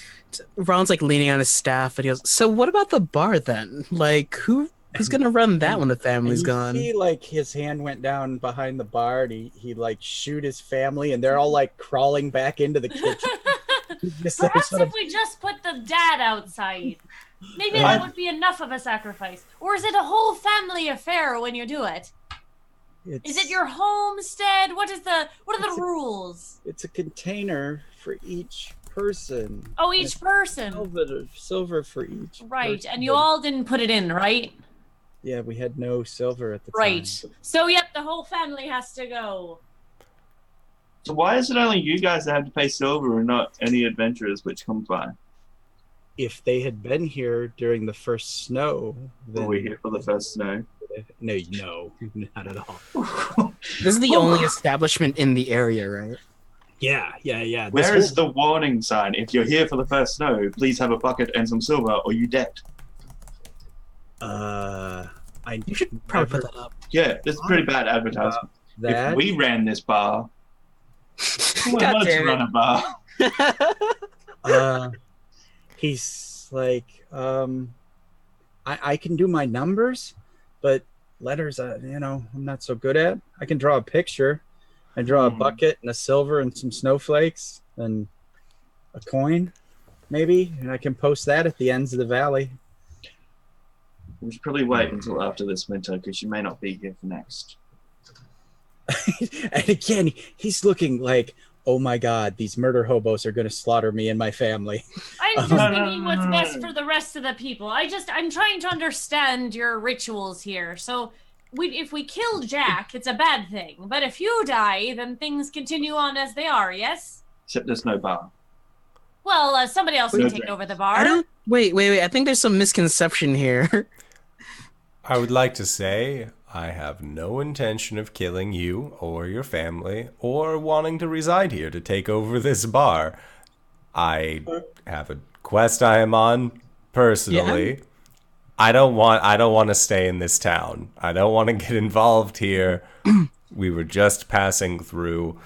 Ron's like leaning on his staff, and he goes, "So what about the bar then? Like, who's gonna run that when the family's gone?" See, like his hand went down behind the bar, and he like shoot his family, and they're all like crawling back into the kitchen. Perhaps if we just put the dad outside, maybe that would be enough of a sacrifice. Or is it a whole family affair when you do it? Is it your homestead? What are the rules? It's a container for each person. Oh, each person. Silver for each. Right, person. and you all didn't put it in, right? Yeah, we had no silver at the time. Right. So, yep, the whole family has to go. So why is it only you guys that have to pay silver and not any adventurers which come by? If they had been here during the first snow, Were then we here for the first snow? no, not at all. This is the only establishment in the area, right? Yeah. This Where whole- is the warning sign? If you're here for the first snow, please have a bucket and some silver, or you dead. You should probably put that up. Yeah, it's pretty bad advertisement. that? If we ran this bar, who would God love to damn run it. a bar? He's like, I can do my numbers, but letters, I'm not so good at. I can draw a picture. I draw a bucket and a silver and some snowflakes and a coin, maybe, and I can post that at the ends of the valley. We should probably wait until after this winter because you may not be here for next. And again, he's looking like, oh my God, these murder hobos are going to slaughter me and my family. I'm just No, thinking what's no. best for the rest of the people. I'm trying to understand your rituals here. So, if we kill Jack, it's a bad thing. But if you die, then things continue on as they are, yes? Except there's no bar. Well, somebody else can No take drink. over the bar. I don't. Wait. I think there's some misconception here. I would like to say I have no intention of killing you or your family or wanting to reside here to take over this bar. I have a quest I am on personally. I don't want to stay in this town. I don't want to get involved here. We were just passing through.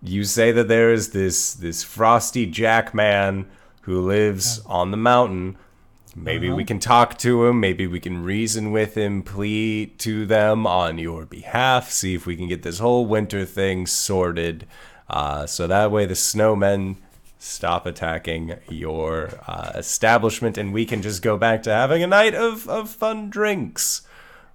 You say that there is this frosty Jack man who lives on the mountain. Maybe we can talk to him. Maybe we can reason with him, plead to them on your behalf, see if we can get this whole winter thing sorted. So that way the snowmen stop attacking your establishment and we can just go back to having a night of fun drinks.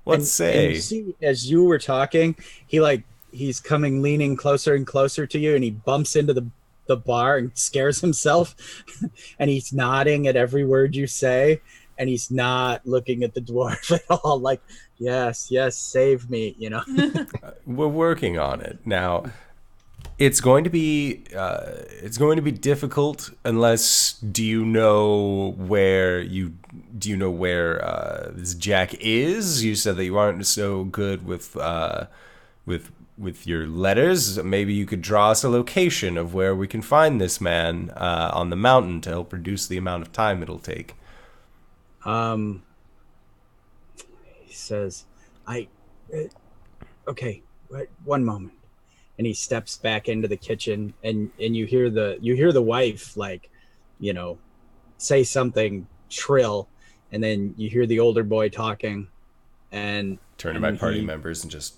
Let's say. And you see, as you were talking, he's coming leaning closer and closer to you, and he bumps into the bar and scares himself. And he's nodding at every word you say, and he's not looking at the dwarf at all, like, yes, save me, We're working on it now. It's going to be difficult unless do you know where this Jack is? You said that you aren't so good with your letters. Maybe you could draw us a location of where we can find this man on the mountain to help reduce the amount of time it'll take. He says, okay, one moment. And he steps back into the kitchen, and you hear the wife, like, say something shrill, and then you hear the older boy talking, and Turn to my party members and just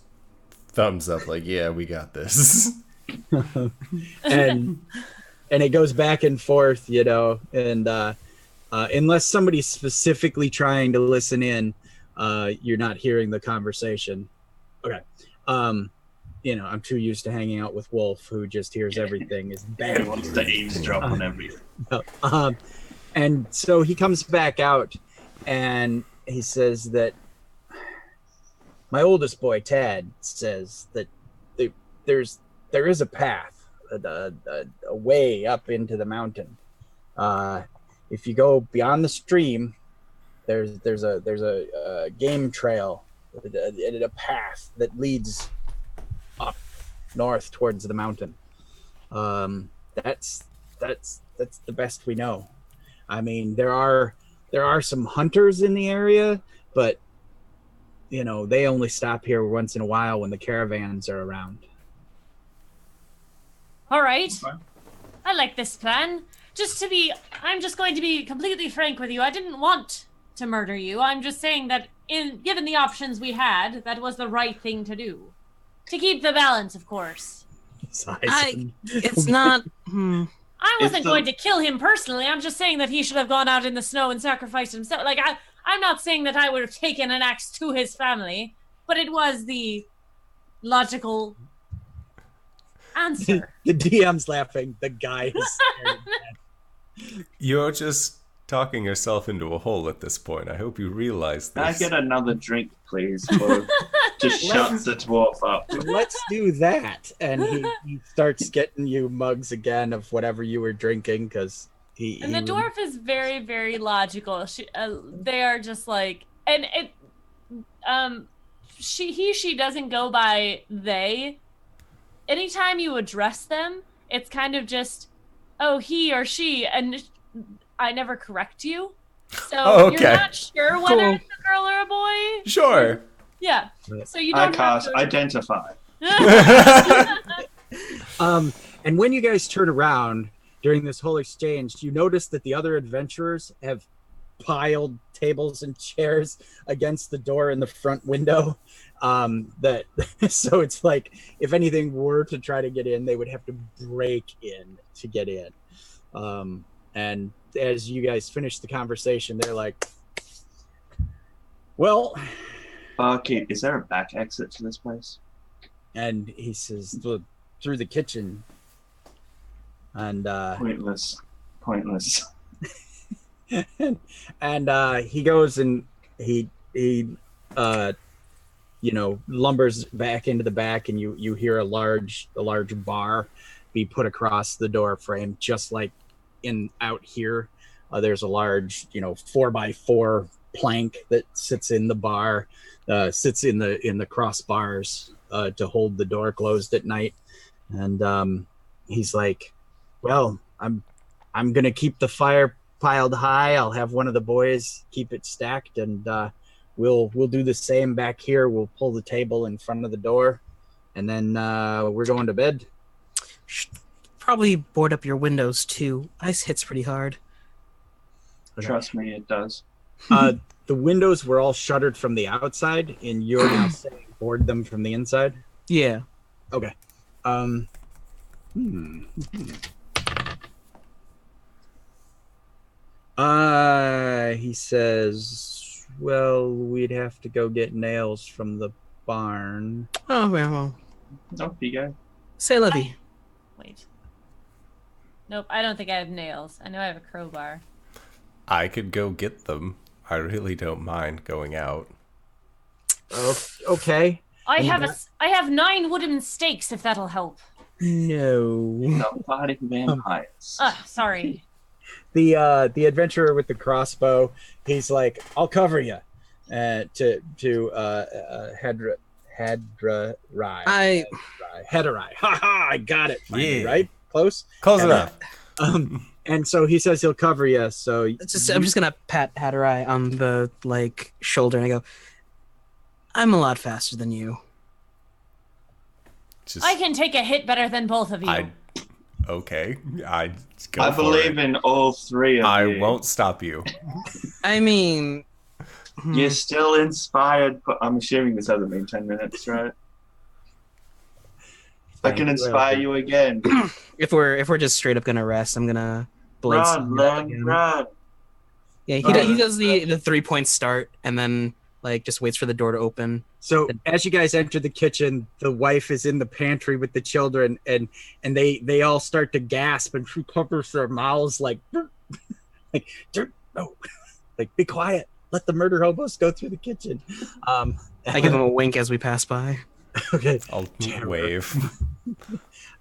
thumbs up, like, yeah, we got this. and it goes back and forth, and unless somebody's specifically trying to listen in, you're not hearing the conversation. Okay. I'm too used to hanging out with Wolf, who just hears everything. Is bad. He wants to eavesdrop on everything. And so he comes back out, and he says that my oldest boy, Tad, says that there is a path, a way up into the mountain. If you go beyond the stream, there's a game trail, a path that leads up north towards the mountain. That's the best we know. I mean, there are some hunters in the area, but they only stop here once in a while when the caravans are around. All right. I like this plan. I'm just going to be completely frank with you. I didn't want to murder you. I'm just saying that given the options we had, that was the right thing to do. To keep the balance, of course. It's not. I wasn't going to kill him personally. I'm just saying that he should have gone out in the snow and sacrificed himself. Like, I'm not saying that I would have taken an axe to his family, but it was the logical answer. The DM's laughing. The guy is scared. You're just talking yourself into a hole at this point. I hope you realize Can I this. get another drink, please? For Just shuts the dwarf up. Let's do that. And he starts getting you mugs again of whatever you were drinking because he. And the dwarf is very, very logical. They are just like, and it, she doesn't go by they. Anytime you address them, it's kind of just, oh, he or she, and I never correct you. So you're not sure whether it's a girl or a boy. Sure. Yeah. So you don't have to identify. And when you guys turn around during this whole exchange, you notice that the other adventurers have piled tables and chairs against the door in the front window. So it's like if anything were to try to get in, they would have to break in to get in. And as you guys finish the conversation, they're like, well, Barkeep, is there a back exit to this place? And he says, through the kitchen. And Pointless. And he goes and he lumbers back into the back, and you hear a large bar be put across the door frame, just like out here. There's a large 4x4 plank that sits in the bar, sits in the crossbars to hold the door closed at night. And he's like, well, I'm gonna keep the fire piled high. I'll have one of the boys keep it stacked, and we'll do the same back here. We'll pull the table in front of the door, and then we're going to bed. Probably board up your windows too. Ice hits pretty hard. Trust me, it does. The windows were all shuttered from the outside, and you're now saying board them from the inside? Yeah. Okay. He says, well, we'd have to go get nails from the barn. Oh, well. Off you go. Say Levy. Wait. Nope, I don't think I have nails. I know I have a crowbar. I could go get them. I really don't mind going out. Okay. I have 9 wooden stakes, if that'll help. No. Not fighting vampires. Sorry. The adventurer with the crossbow, he's like, I'll cover you. To Hedarai. Ha ha! I got it. Finally, Yeah. Right? Close enough. And so he says he'll cover you. So I'm just gonna pat Hadarai on the shoulder, and I go, I'm a lot faster than you. I can take a hit better than both of you. Okay. I believe in all three of you. I won't stop you. I mean, You're still inspired, but I'm assuming this hasn't been 10 minutes, right? I can inspire you again. if we're just straight up gonna rest, I'm gonna blade Run, Len, run. Yeah, he does the 3-point start, and then just waits for the door to open. So as you guys enter the kitchen, the wife is in the pantry with the children, and they all start to gasp, and she covers their mouths no, be quiet. Let the murder hobos go through the kitchen. I give him a wink as we pass by. Okay. I'll wave.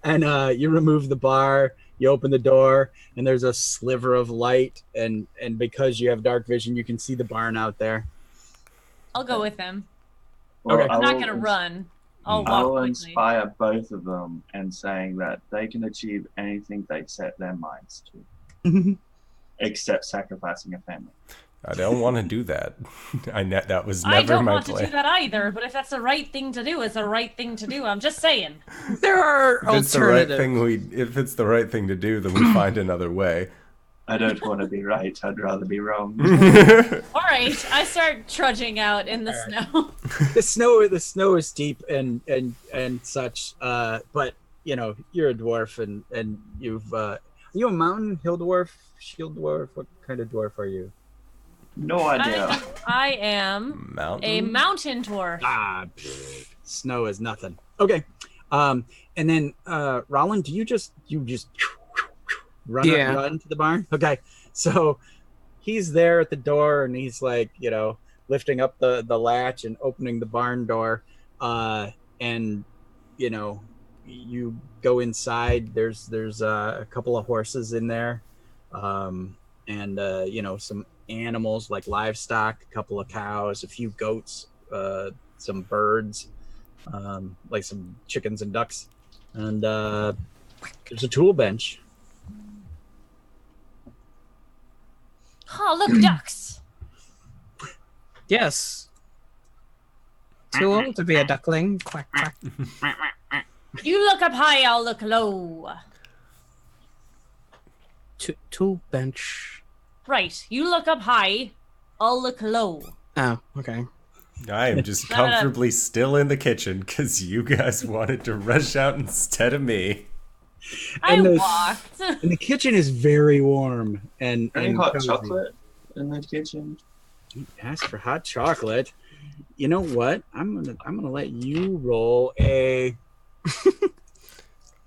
And you remove the bar, you open the door, and there's a sliver of light, and because you have dark vision, you can see the barn out there. I'll go with him. Well, Okay. I'm not going to run. I'll walk I will quickly. inspire both of them and saying that they can achieve anything they set their minds to, except sacrificing a family. I don't want to do that. That was I never don't my want to plan. do that either, but if that's the right thing to do, it's the right thing to do. I'm just saying. There are If it's the right alternatives. if it's the right thing to do, then we find another way. I don't want to be right. I'd rather be wrong. All right, I start trudging out in the snow. The snow is deep and such. But you're a dwarf, and you've are you a mountain, hill dwarf, shield dwarf? What kind of dwarf are you? No idea. I am a mountain dwarf. Snow is nothing. Okay. And then Roland, do you just run to the barn? Okay. So he's there at the door, and he's lifting up the latch and opening the barn door, And you know, you go inside. There's a couple of horses in there, and you know, some animals like livestock, a couple of cows, a few goats, some birds, like some chickens and ducks, and there's a tool bench. Oh, look, ducks. Yes. Too old to be a duckling. Quack, quack. You look up high, I'll look low. Tool bench. Right, you look up high, I'll look low. Oh, okay. I am just comfortably still in the kitchen because you guys wanted to rush out instead of me. I walked. And the kitchen is very warm and hot cozy. chocolate in the kitchen. Ask for hot chocolate. You know what? I'm gonna let you roll a.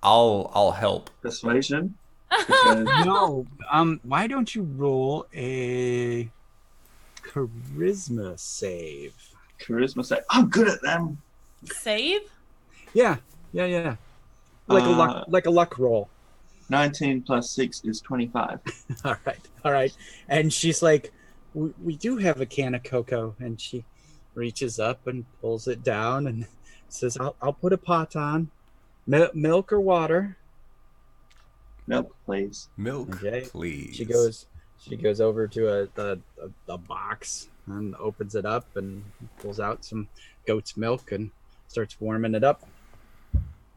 I'll help. Persuasion. Because No. Why don't you roll a charisma save? charisma say, I'm good at them. Save? Yeah. Like a luck roll. 19 plus 6 is 25. All right. And she's like, we do have a can of cocoa, and she reaches up and pulls it down and says, I'll put a pot on. Milk or water? Milk, please. Milk, Okay. please. She goes over to a box and opens it up and pulls out some goat's milk and starts warming it up.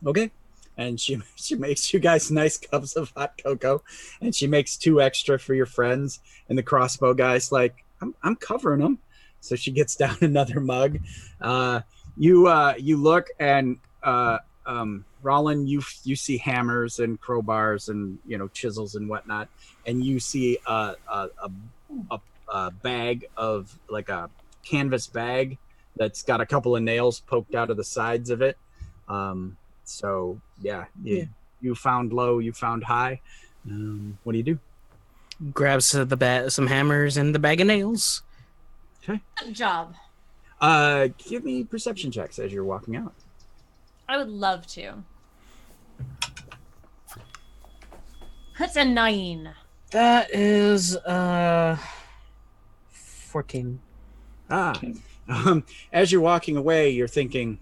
Okay. And she makes you guys nice cups of hot cocoa, and she makes 2 extra for your friends. And the crossbow guy's like, I'm covering them. So she gets down another mug. You look, and Rollin, you see hammers and crowbars and chisels and whatnot, and you see a bag of like a canvas bag that's got a couple of nails poked out of the sides of it. So yeah, you found low, you found high. What do you do? Grabs some hammers and the bag of nails. Okay. Good job. Give me perception checks as you're walking out. I would love to. That's a 9. That is 14. As you're walking away, you're thinking,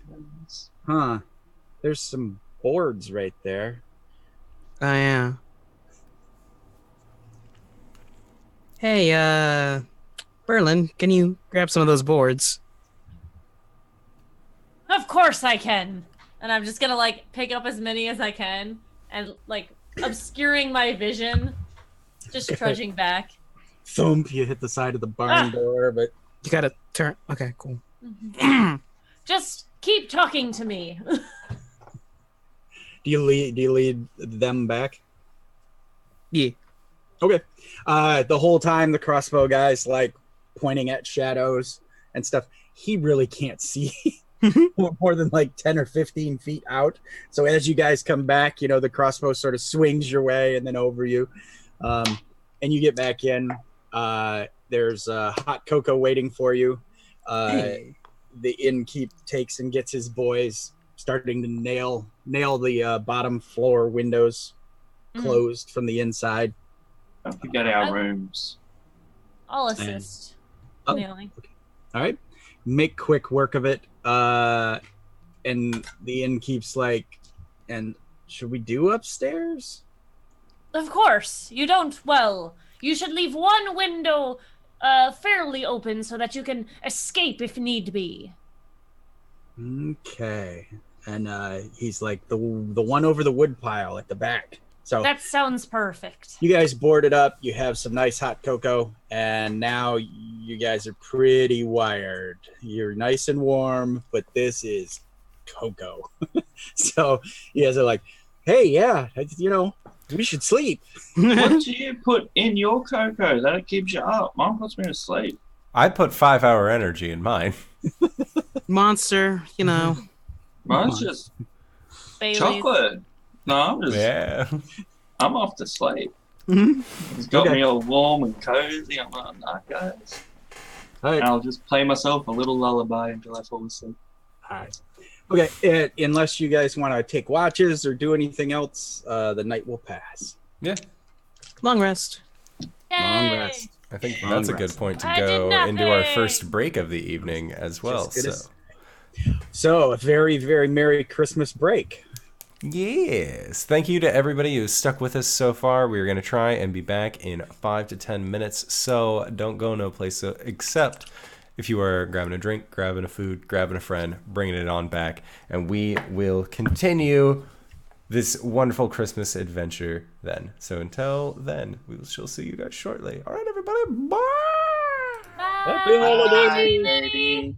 there's some boards right there. Oh yeah. Hey, Berlin, can you grab some of those boards? Of course I can. And I'm just gonna like pick up as many as I can and like obscuring my vision, just trudging back. Thump! You hit the side of the barn door, but You gotta turn. Okay, cool. Just keep talking to me. do you lead them back? Yeah. Okay. The whole time the crossbow guy's like pointing at shadows and stuff. He really can't see more than like 10 or 15 feet out. So as you guys come back, the crossbow sort of swings your way and then over you. And you get back in. There's hot cocoa waiting for you. The innkeep takes and gets his boys starting to nail the bottom floor windows closed from the inside. Don't forget our rooms. I'll assist. Oh. Nailing. All right, make quick work of it. And the innkeep's like, and should we do upstairs? Of course. You should leave one window fairly open so that you can escape if need be. Okay. And he's like the one over the wood pile at the back. So That sounds perfect. you guys board it up. You have some nice hot cocoa, and now you guys are pretty wired. You're nice and warm, but this is cocoa. So you guys are like, hey, yeah, we should sleep. What do you put in your cocoa that it keeps you up? Mine puts me to sleep. I put 5-hour energy in mine. Monster, Mine's just Bailey's. chocolate. No, I'm off to sleep. It's got me all warm and cozy. I'm like, nah, guys. All right. And I'll just play myself a little lullaby until I fall asleep. All right. Okay. Unless you guys want to take watches or do anything else, the night will pass. Yeah, Long rest. Long Yay! rest. I think Long that's a rest. good point to I did go into our nothing. first break of the evening as well. Just gonna So, So a very, very Merry Christmas break. yes, thank you to everybody who's stuck with us so far. We're going to try and be back in 5 to 10 minutes. So don't go no place except if you are grabbing a drink, grabbing a food, grabbing a friend, bringing it on back, and we will continue this wonderful Christmas adventure then. So until then, we shall see you guys shortly. All right, everybody, bye! Happy holidays.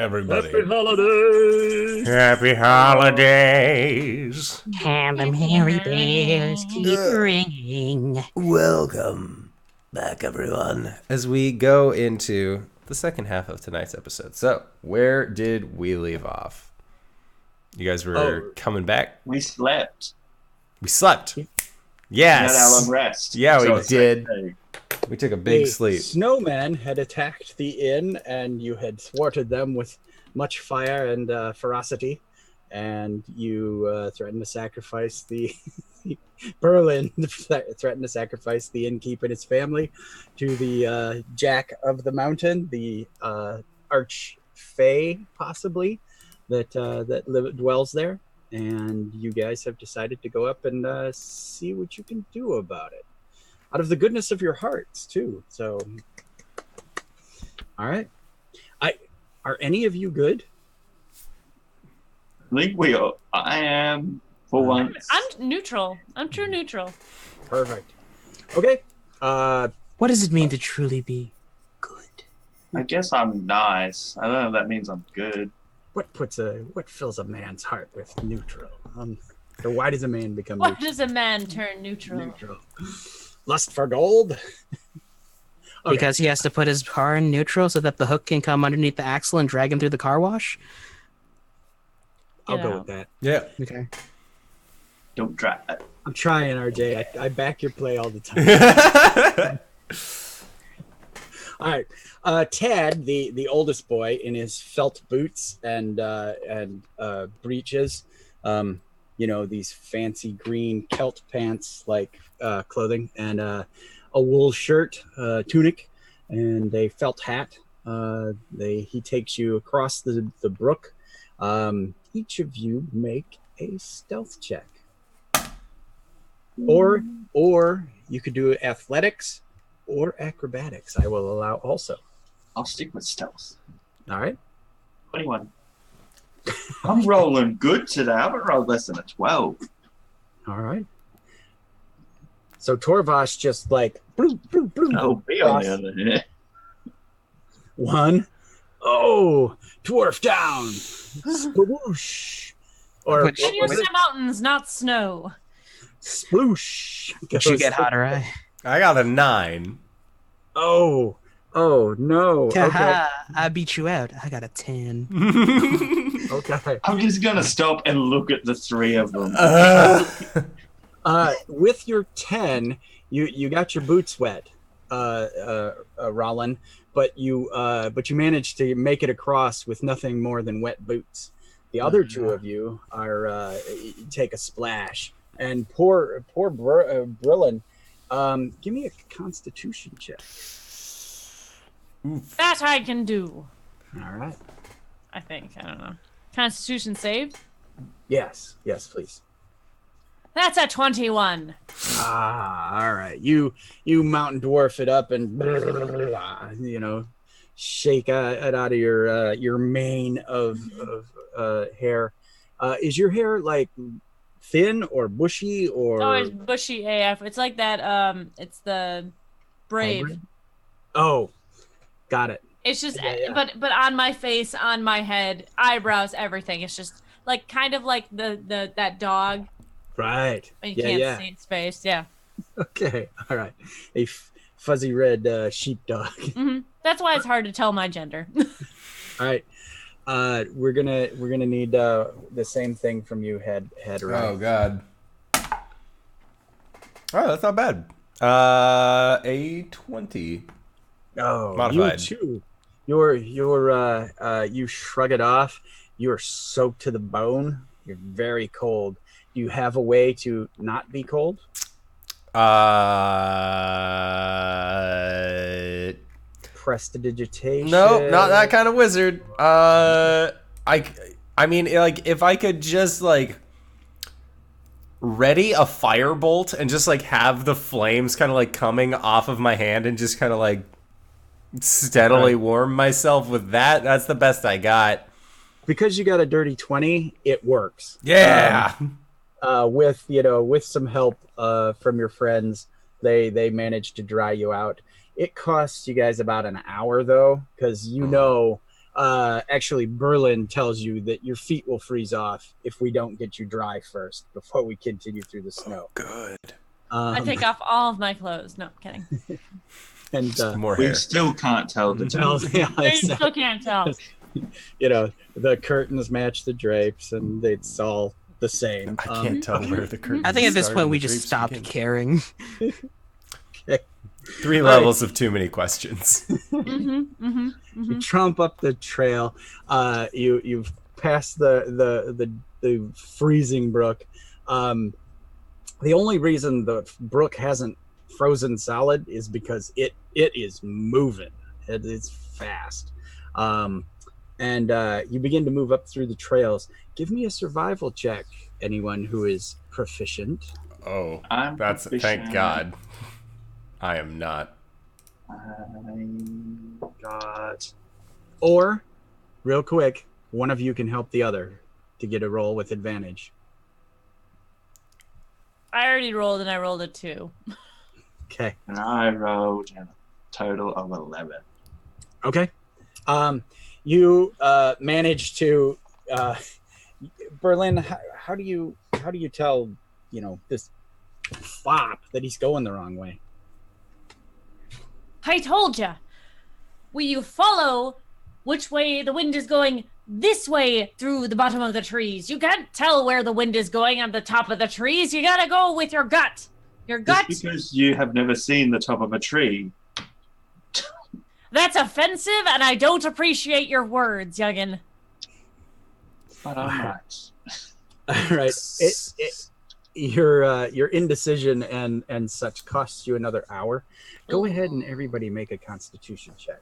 everybody. Happy holidays. Happy holidays. And the merry bells keep ringing. Welcome back, everyone, as we go into the second half of tonight's episode. So, where did we leave off? You guys were coming back? We slept. We slept. We Yes. had our long rest. Yeah, So we it's did. like, We took a big The sleep. snowmen had attacked the inn, and you had thwarted them with much fire and ferocity, and you threatened to sacrifice the Berlin threatened to sacrifice the innkeep and his family to the Jack of the Mountain, the archfey possibly that dwells there, and you guys have decided to go up and see what you can do about it. Out of the goodness of your hearts, too. So, all right. Are any of you good? I think we are. I am for once. I'm neutral. I'm true neutral. Perfect. Okay. What does it mean to truly be good? I guess I'm nice. I don't know if that means I'm good. What fills a man's heart with neutral? Or why does a man become What does a man turn neutral? neutral? Lust for gold? Okay. Because he has to put his car in neutral so that the hook can come underneath the axle and drag him through the car wash? I'll Get go out. with that. Yeah. Okay. Don't try it. I'm trying, RJ. I back your play all the time. All right. Tad, the oldest boy, in his felt boots and breeches, these fancy green Celt pants like clothing, and a wool shirt, tunic, and a felt hat. He takes you across the brook. Each of you make a stealth check, or you could do athletics or acrobatics. I will allow also. I'll stick with stealth. All right. 21. I'm rolling good today. I haven't rolled less than a 12. All right. So Torvash just like bloop, bloop, bloop, Oh, be on the across. other hand. One. Oh, dwarf down. Sploosh. Or Which- And use the mountains, not snow. sploosh. Did you get hotter eye? I got a 9. Oh no. Okay. Haha, I beat you out. I got a 10. Okay. I'm just going to stop and look at the three of them. With your 10, you got your boots wet, Rollin, but you managed to make it across with nothing more than wet boots. The other two of you are take a splash, and poor Brillin, give me a Constitution check. That I can do. All right. I think. I don't know. Constitution saved. Yes, please. That's a 21. All right. You mountain dwarf it up and shake it out of your mane of hair. Is your hair like thin or bushy or? Oh, it's bushy AF. It's like that. It's the brave. Hybrid? Oh, got it. It's just, Yeah. but on my face, on my head, eyebrows, everything. It's just like kind of like that dog. Right. And you can't see its face. Yeah. Okay. All right. A fuzzy red sheepdog. hmm That's why it's hard to tell my gender. All right. We're gonna need the same thing from you, head right. Oh God. Oh, that's not bad. A 20. Oh, Modified. you too. You shrug it off. You're soaked to the bone. You're very cold. Do you have a way to not be cold? Prestidigitation. No, not that kind of wizard. I mean, like, if I could just like ready a firebolt and just like have the flames kind of like coming off of my hand and just kind of like steadily warm myself with that. That's the best I got. Because you got a dirty 20, it works. Yeah. With some help from your friends, they managed to dry you out. It costs you guys about an hour though, because actually, Berlin tells you that your feet will freeze off if we don't get you dry first before we continue through the snow. Good. I take off all of my clothes. No, I'm kidding. And More We hair. still can't tell the difference. yeah, I still can't tell. you know, the curtains match the drapes, and it's all the same. I can't tell where the curtain. I think at this point we just stopped caring. 3 levels of too many questions. You trump up the trail. You've passed the freezing brook. The only reason the brook hasn't frozen solid is because it is moving. It is fast. And you begin to move up through the trails. Give me a survival check, anyone who is proficient. Oh, I'm that's proficient. thank God. I am not. God. Or, real quick, one of you can help the other to get a roll with advantage. I already rolled and I rolled a 2. Okay. And I rolled a total of 11. Okay. You managed to Berlin. How do you tell this fop that he's going the wrong way? I told ya. Will you follow which way the wind is going? This way through the bottom of the trees. You can't tell where the wind is going on the top of the trees. You gotta go with your gut. Your gut. Just because you have never seen the top of a tree. That's offensive, and I don't appreciate your words, youngin. But I might. All right. Your indecision and such costs you another hour. Go ahead and everybody make a Constitution check.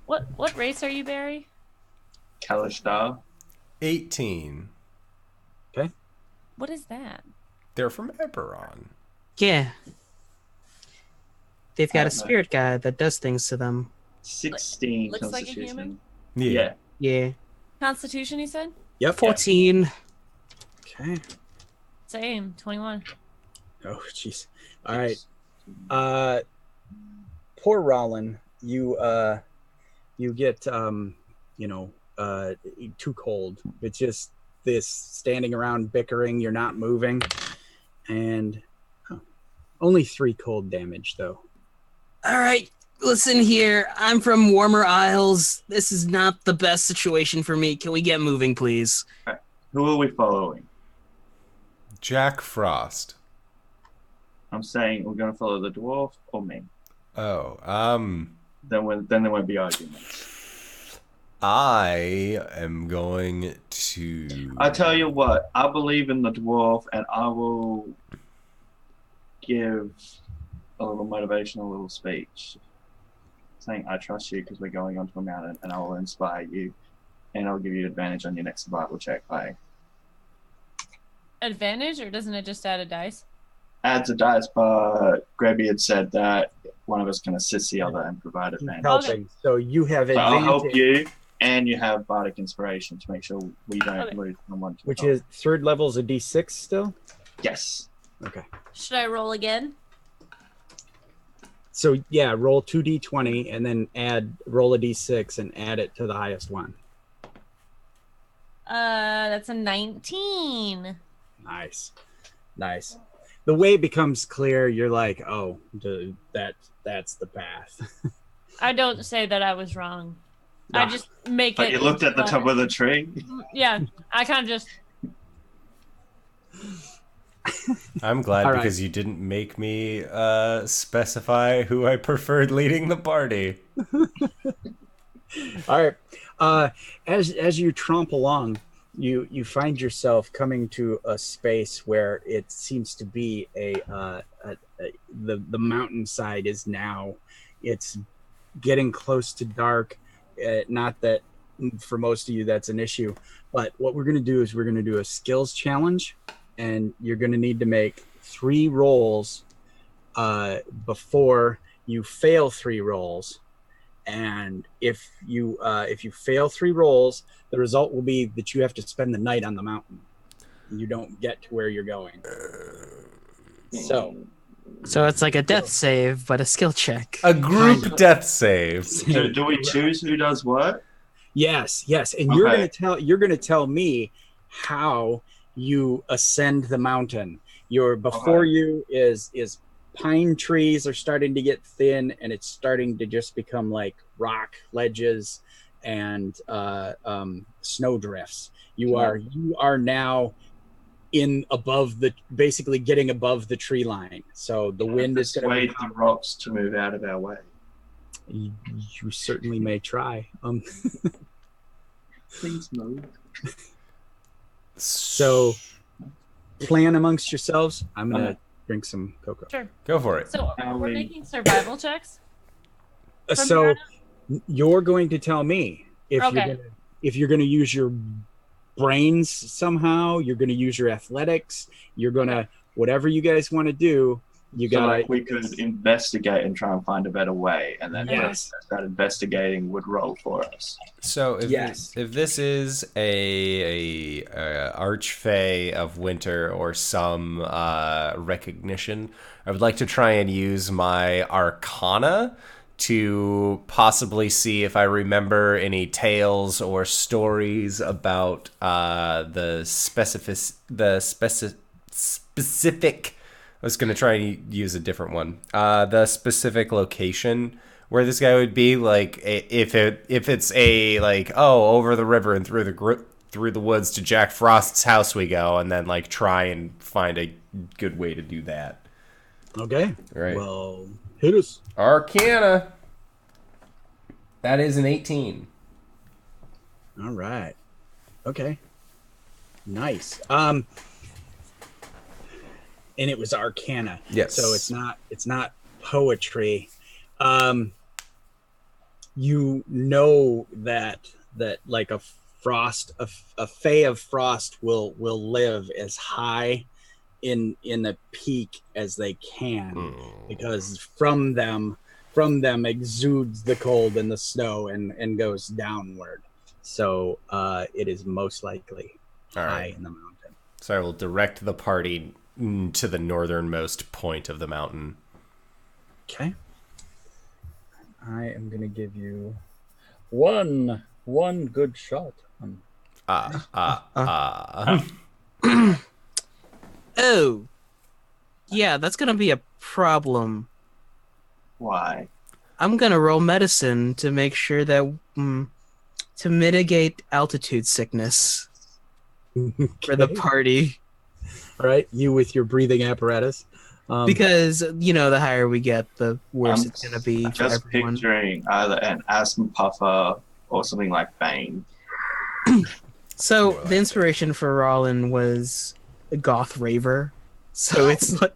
What race are you, Barry? Kalishtar. 18. Okay. What is that? They're from Eberron. Yeah. They've got a I don't know. spirit guide that does things to them. 16 Looks like a Constitution. human? Yeah. Yeah. Constitution, you said? Yep. 14. Okay. Same, 21. Oh, jeez. All right. Poor Rollin, you get too cold. It's just this standing around bickering. You're not moving, and only 3 cold damage though. All right. Listen here. I'm from Warmer Isles. This is not the best situation for me. Can we get moving, please? Who are we following? Jack Frost. I'm saying we're going to follow the dwarf or me. Oh, Then there won't be arguments. I am going to. I tell you what, I believe in the dwarf, and I will give a little motivational little speech saying I trust you because we're going onto a mountain, and I will inspire you, and I'll give you advantage on your next survival check by Advantage, or doesn't it just add a dice? adds a dice, but Greybeard said that one of us can assist the other and provide advantage. Helping. So you have So advantage, I'll help you, and you have bardic inspiration to make sure we don't Okay. lose someone to which the top. is third level's a D6 still. Yes. Okay. Should I roll again? So yeah, roll 2d20 and then roll a d6 and add it to the highest one. That's a 19. Nice. The way becomes clear. You're like, oh, that's the path. I don't say that I was wrong. Nah. I just make But it. you looked at the top of the tree. Yeah, I kind of just. I'm glad All right. because you didn't make me specify who I preferred leading the party. All right. As you tromp along, you find yourself coming to a space where it seems to be the mountainside is now. It's getting close to dark. Not that for most of you that's an issue, but what we're going to do is we're going to do a skills challenge, and you're going to need to make 3 rolls before you fail 3 rolls. And if you fail 3 rolls, the result will be that you have to spend the night on the mountain. You don't get to where you're going. So it's like a death save, but a skill check. A group death save. So do we choose who does what? Yes, and Okay. you're gonna tell me how you ascend the mountain. Before Okay. you is pine trees are starting to get thin, and it's starting to just become like rock ledges and snow drifts. You are now basically getting above the tree line. So the wind is going to persuade the rocks to move out of our way. You certainly may try. Please move. So plan amongst yourselves. I'm gonna drink some cocoa. Sure. Go for it. So How we're we- making survival checks. from So here you're going to tell me if Okay. you're gonna use your brains somehow. You're gonna use your athletics. You're gonna whatever you guys want to do. You So gotta. like we could investigate and try and find a better way, and then Yes. that investigating would roll for us. So if Yes. if this is a archfey of winter or some recognition, I would like to try and use my Arcana to possibly see if I remember any tales or stories about the specific. I was going to try and use a different one. The specific location where this guy would be, like if it's a like over the river and through the woods to Jack Frost's house we go, and then like try and find a good way to do that. Okay. Right. Well, hit us. Arcana. That is an 18. All right. Okay. Nice. And it was Arcana. Yes. So it's not poetry. You know that like a Fae of Frost will live as high in the peak as they can, because from them exudes the cold and the snow and goes downward. So it is most likely high in the mountain. So I will direct the party to the northernmost point of the mountain. Okay. I am gonna give you one good shot. Oh, yeah, that's gonna be a problem. Why? I'm gonna roll medicine to make sure that to mitigate altitude sickness for the party. All right, you with your breathing apparatus. Because the higher we get, the worse it's gonna be for Just everyone. picturing either an asthma puffer or something like Bane. So the inspiration for Rollin was a goth raver. So it's like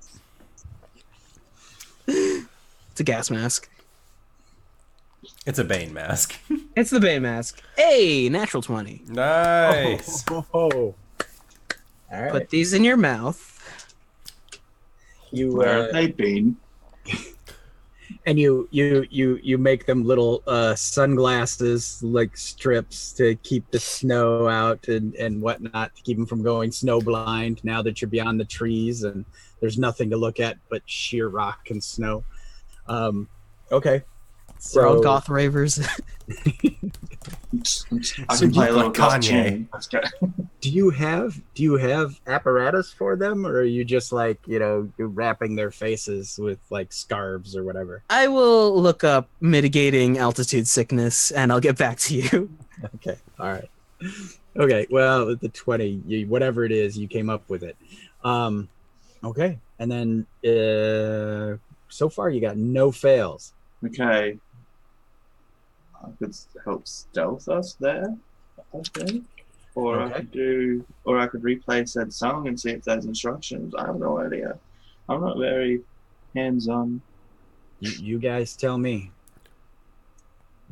it's a gas mask. It's a Bane mask. It's the Bay mask. Hey, natural 20. Nice. Oh. All right. Put these in your mouth. You Where have they been? and you make them little sunglasses, like strips, to keep the snow out and whatnot, to keep them from going snow blind now that you're beyond the trees and there's nothing to look at but sheer rock and snow. Okay. We're all So goth ravers. I So can play a little like goth Kanye. tune. Let's go. do you have apparatus for them, or are you just like, you're wrapping their faces with like scarves or whatever? I will look up mitigating altitude sickness and I'll get back to you. Okay. All right. Okay. Well, the 20, whatever it is, you came up with it. Okay. And then so far you got no fails. Okay. I could help stealth us there, I think. Or Okay. I could replay said song and see if there's instructions. I have no idea. I'm not very hands-on. You guys tell me.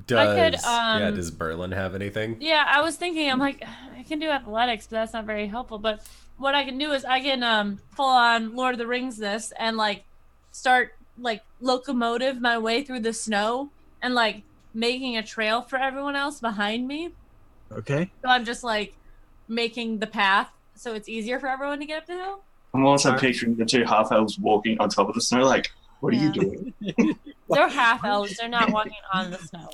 Does Berlin have anything? Yeah, I was thinking, I'm like, I can do athletics, but that's not very helpful. But what I can do is I can full on Lord of the Rings this and like start like locomotive my way through the snow and like making a trail for everyone else behind me. Okay. So I'm just like making the path so it's easier for everyone to get up the hill. I'm also Alright. picturing the two half-elves walking on top of the snow like, what are you doing? They're half elves. They're not walking on the snow.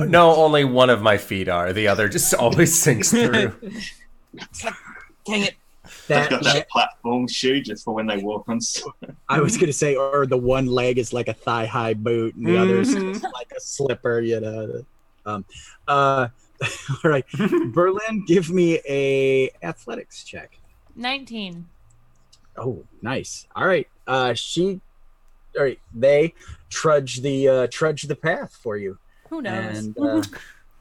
No, only one of my feet are. The other just always sinks through. Dang it. They've got that platform shoe just for when they walk on snow. I was gonna say, or the one leg is like a thigh-high boot, and the other is just like a slipper. You know. All right, Berlin, give me a athletics check. 19. Oh, nice. All right. They trudge the path for you. Who knows? And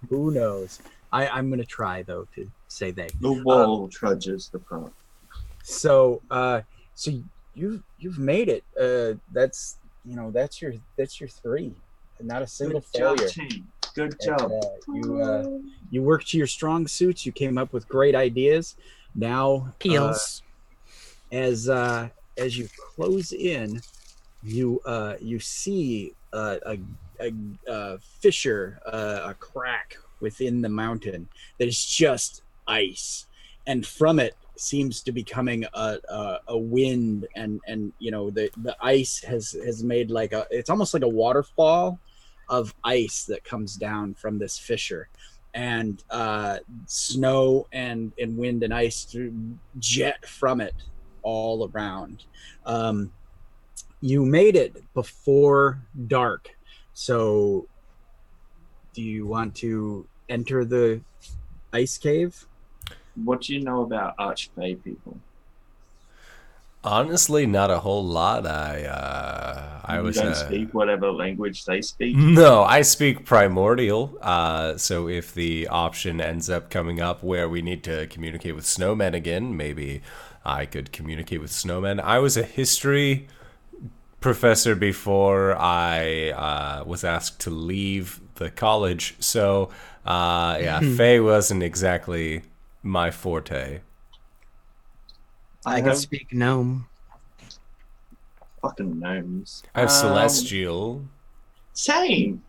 who knows? I'm gonna try though to say they. The wall trudges the path. So you've made it. That's your 3. Not a single failure. Good job, team. Good job. You worked to your strong suits. You came up with great ideas. Now Heels. As you close in, you see a fissure, a crack within the mountain that is just ice, and from it seems to be coming a wind, and the ice has made it's almost like a waterfall of ice that comes down from this fissure, and snow and wind and ice jet from it all around. You made it before dark, so do you want to enter the ice cave? What do you know about Archfey people? Honestly, not a whole lot. I was don't speak whatever language they speak. No, I speak primordial. So if the option ends up coming up where we need to communicate with snowmen again, maybe I could communicate with snowmen. I was a history professor before I was asked to leave the college. So yeah, Fae wasn't exactly my forte. I can speak gnome. Fucking gnomes. I have celestial. Same.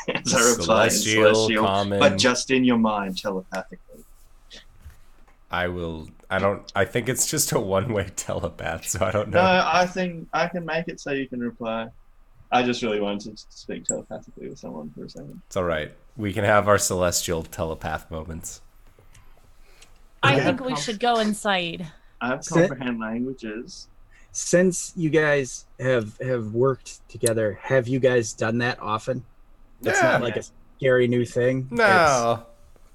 As I reply in celestial, common. but just in your mind, telepathically. I think it's just a one-way telepath, so I don't know. No, I think I can make it so you can reply. I just really wanted to speak telepathically with someone for a second. It's all right. We can have our celestial telepath moments. I think we should go inside. I have comprehend languages. Since you guys have worked together, have you guys done that often? It's not like a scary new thing. No.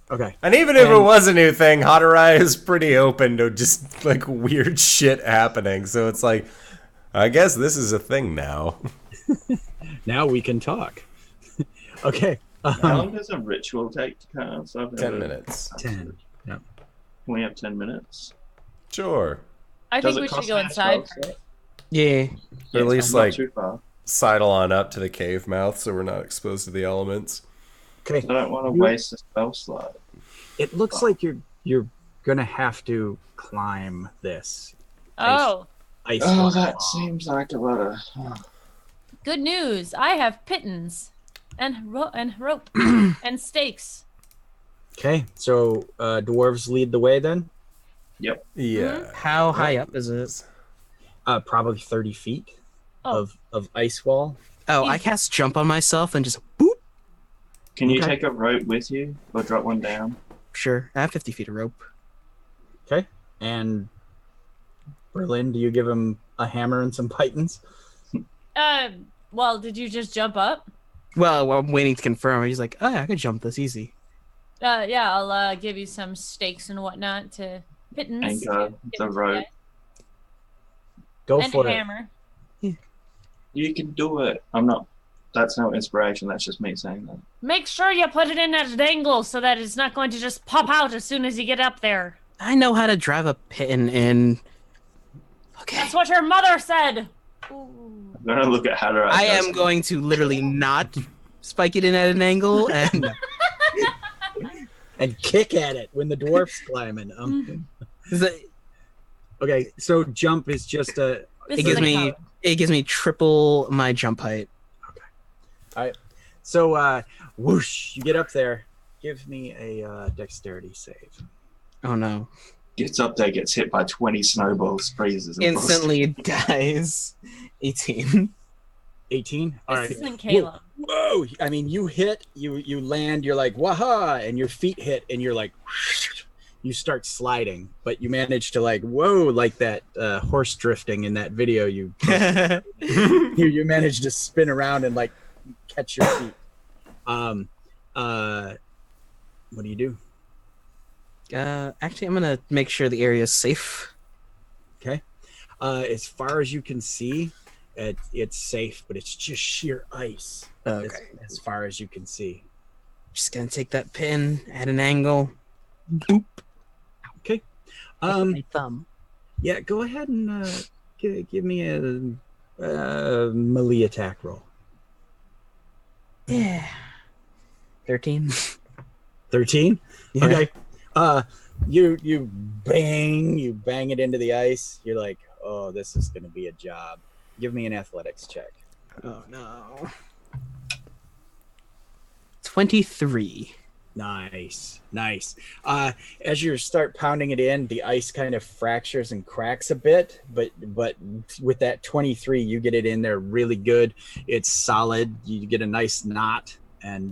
Okay. And even if it was a new thing, Hatarai is pretty open to just like weird shit happening. So it's like, I guess this is a thing now. Now we can talk. Okay. How long does a ritual take to cast? 10 minutes. 10. Yeah. Can we have 10 minutes? Sure. I think we should go inside. Yeah. Or at least like too far. sidle on up to the cave mouth so we're not exposed to the elements. Okay. I don't want to waste a spell slot. It looks like you're gonna have to climb this. Oh. Ice Oh, wall. that seems like a lot of... Good news. I have pittons and rope and stakes. Okay, so dwarves lead the way then. Yep. Yeah. How high up is it? Probably 30 feet of ice wall. Oh, I cast jump on myself and just boop. Can you take a rope with you or drop one down? Sure, I have 50 feet of rope. Okay, and Berlin, do you give him a hammer and some pythons? Well, did you just jump up? Well, I'm waiting to confirm. He's like, oh, yeah, I could jump this easy. Yeah, I'll give you some stakes and whatnot to pittons. Anchor, the rope. Go And for a it. hammer. You can do it. That's no inspiration. That's just me saying that. Make sure you put it in at an angle so that it's not going to just pop out as soon as you get up there. I know how to drive a piton in. Okay. That's what your mother said. I'm going to look at Hatter. I am going to literally not spike it in at an angle and and kick at it when the dwarf's climbing. Okay, so jump is just a. It gives me triple my jump height. Okay. All right. So whoosh, you get up there. Give me a dexterity save. Oh no. Gets up there, gets hit by 20 snowballs, freezes. Instantly dies. 18. 18. All right. This isn't Caleb. Whoa! I mean, you hit, you land, you're like waha, and your feet hit, and you're like, you start sliding, but you manage to like like that horse drifting in that video. You manage to spin around and like catch your feet. What do you do? Actually, I'm gonna make sure the area is safe. Okay. As far as you can see, it's safe, but it's just sheer ice. Okay. As far as you can see. Just gonna take that pin at an angle. Boop. Okay. My thumb. Yeah, go ahead and give me a melee attack roll. Yeah. 13. 13? Yeah. Okay. You bang it into the ice. You're like, oh, this is gonna be a job. Give me an athletics check. Oh no. 23. Nice. As you start pounding it in, the ice kind of fractures and cracks a bit, but with that 23, you get it in there really good. It's solid. You get a nice knot and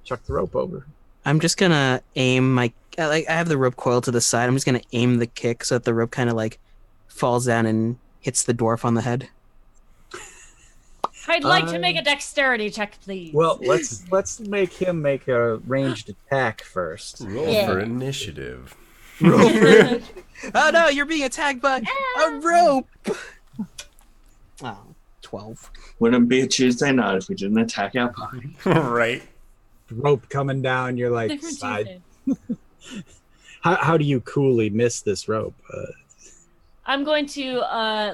chuck the rope over. I'm just gonna aim I have the rope coiled to the side. I'm just gonna aim the kick so that the rope kind of like falls down and hits the dwarf on the head. I'd like to make a dexterity check, please. Well, let's make him make a ranged attack first. Roll for initiative. Oh no, you're being attacked by a rope. Oh, 12. Wouldn't be a Tuesday night if we didn't attack our party. Right. Rope coming down, you're like, Different side. Tuesday. How do you coolly miss this rope? I'm going to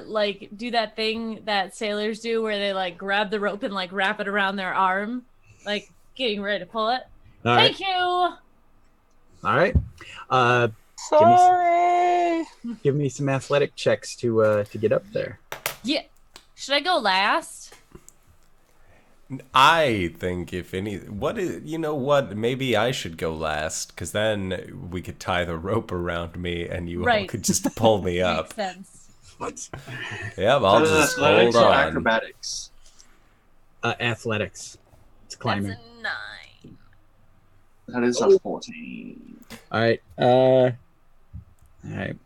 like do that thing that sailors do where they like grab the rope and like wrap it around their arm, like getting ready to pull it. Thank you. All right. Sorry. Give me some athletic checks to get up there. Yeah. Should I go last? I think maybe I should go last, because then we could tie the rope around me and you all could just pull me up. Makes sense. What? Yep, I'll just Athletics hold or on. acrobatics? Athletics. It's climbing. That's a 9. That is a 14. All right. All right.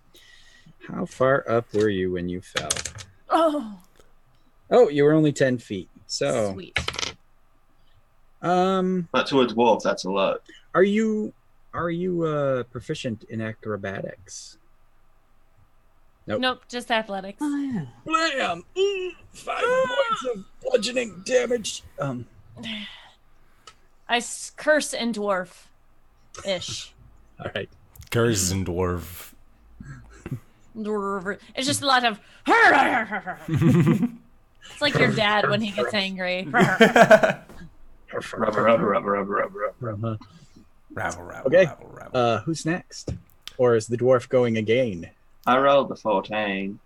How far up were you when you fell? Oh, you were only 10 feet. So, sweet. But to a dwarf, that's a lot. Are you proficient in acrobatics? Nope, just athletics. Oh, yeah. Blam! 5 points of bludgeoning damage. I curse in dwarf ish. All right. Gerson dwarf. It's just a lot of it's like your dad when he gets angry. Rubber. Okay. Who's next? Or is the dwarf going again? I rolled the 14.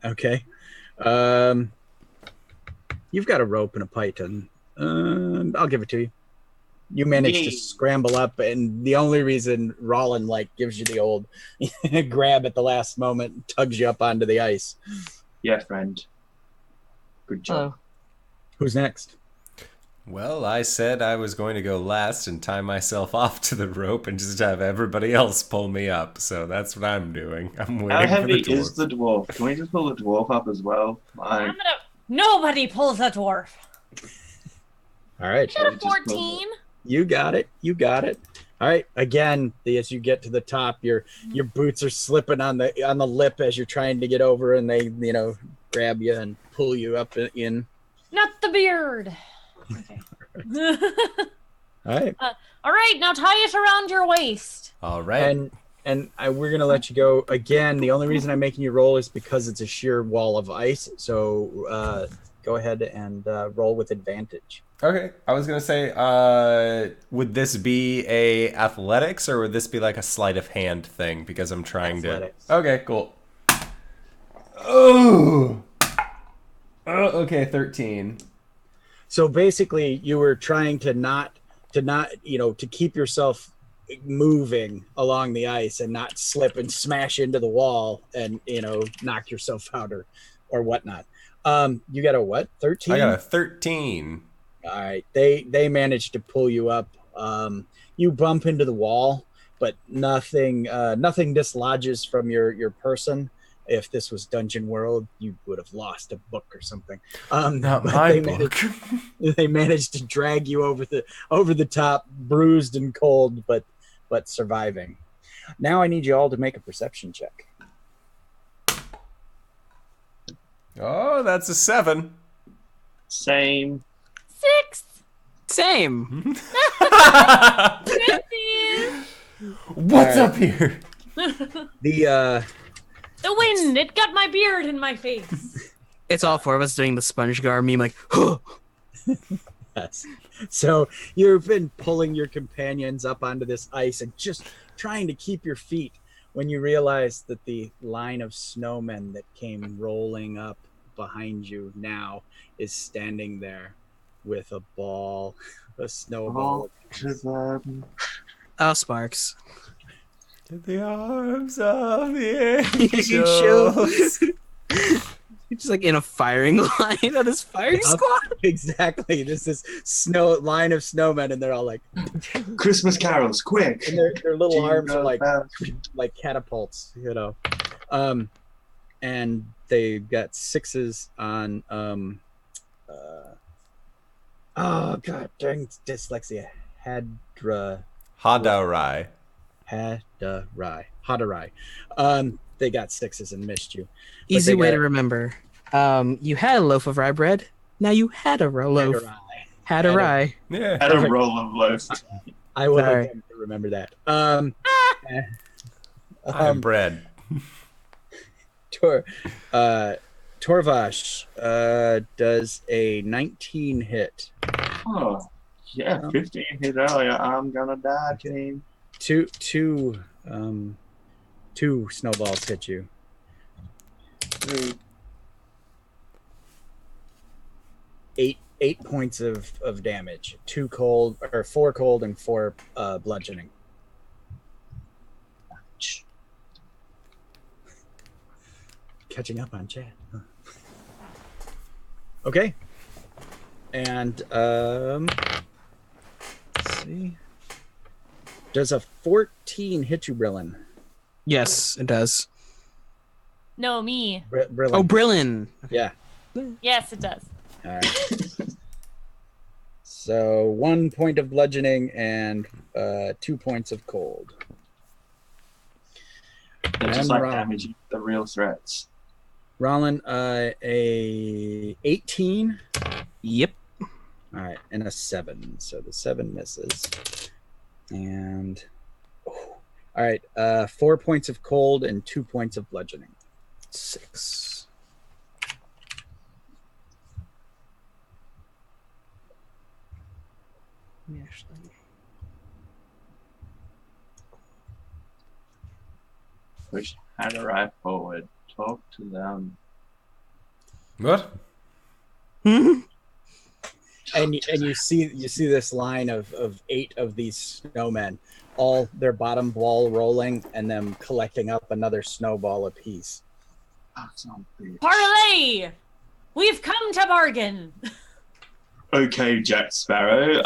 Okay. You've got a rope and a python. I'll give it to you. You managed to scramble up, and the only reason Rollin gives you the old grab at the last moment, tugs you up onto the ice. Yeah, friend. Good job. Who's next? Well, I said I was going to go last and tie myself off to the rope and just have everybody else pull me up. So that's what I'm doing. I'm waiting How heavy for the dwarf. is the dwarf? Can we just pull the dwarf up as well? Nobody pulls a dwarf. All right. Got a 14. You got it. All right. Again, as you get to the top, your boots are slipping on the lip as you're trying to get over, and they grab you and pull you up in. Not the beard. Okay. All right. All right. Now tie it around your waist. All right. And we're gonna let you go again. The only reason I'm making you roll is because it's a sheer wall of ice. So go ahead and roll with advantage. Okay, I was gonna say, would this be a athletics or would this be like a sleight of hand thing? Because I'm trying Athletics. to. Okay, cool. Oh, okay, 13. So basically, you were trying to to keep yourself moving along the ice and not slip and smash into the wall and knock yourself out or whatnot. You got a what? 13? I got a 13. All right. They managed to pull you up. You bump into the wall, but nothing dislodges from your person. If this was Dungeon World, you would have lost a book or something. Not but my book. They managed to drag you over the top, bruised and cold, but surviving. Now I need you all to make a perception check. Oh, that's a 7. Same. 6. Same. What's up here? The wind, it got my beard in my face. It's all four of us doing the SpongeGar meme, like, huh. Yes. So you've been pulling your companions up onto this ice and just trying to keep your feet when you realize that the line of snowmen that came rolling up behind you now is standing there with a snowball. Oh, Sparks. To the arms of the Angels. angels. He's just like in a firing line of this firing squad. Exactly. There's this line of snowmen, and they're all like Christmas carols, quick! And their little arms are like Jingle catapults, you know. And they got 6s on oh god dang dyslexia. Hadarai. Hadarai. They got 6s and missed you. But Easy they way got to remember. You had a loaf of rye bread. Now you had a loaf. Had a rye. Yeah. Had a roll of loaf. I would Sorry. have to remember that. I'm bread. Torvash does a 19 hit. Oh, yeah, 15 hit earlier. I'm gonna die, team. Two snowballs hit you. 8 points of damage. 4 cold and 4 bludgeoning. Catching up on chat. Huh. Okay. And let's see. Does a 14 hit you, Brillin? Yes, it does. No, me. Brillin. Oh, Brillin. Yeah. Yes, it does. All right. So 1 point of bludgeoning and 2 points of cold. They're just And like Rollin. damaging the real threats. Rollin, a 18. Yep. All right, and a 7. So the 7 misses. And all right, 4 points of cold and 2 points of bludgeoning. 6. Push Hadarai forward. Talk to them. What? And you see this line of 8 of these snowmen, all their bottom ball rolling and them collecting up another snowball apiece. Oh, son of a bitch. Parlay! We've come to bargain. Okay, Jack Sparrow.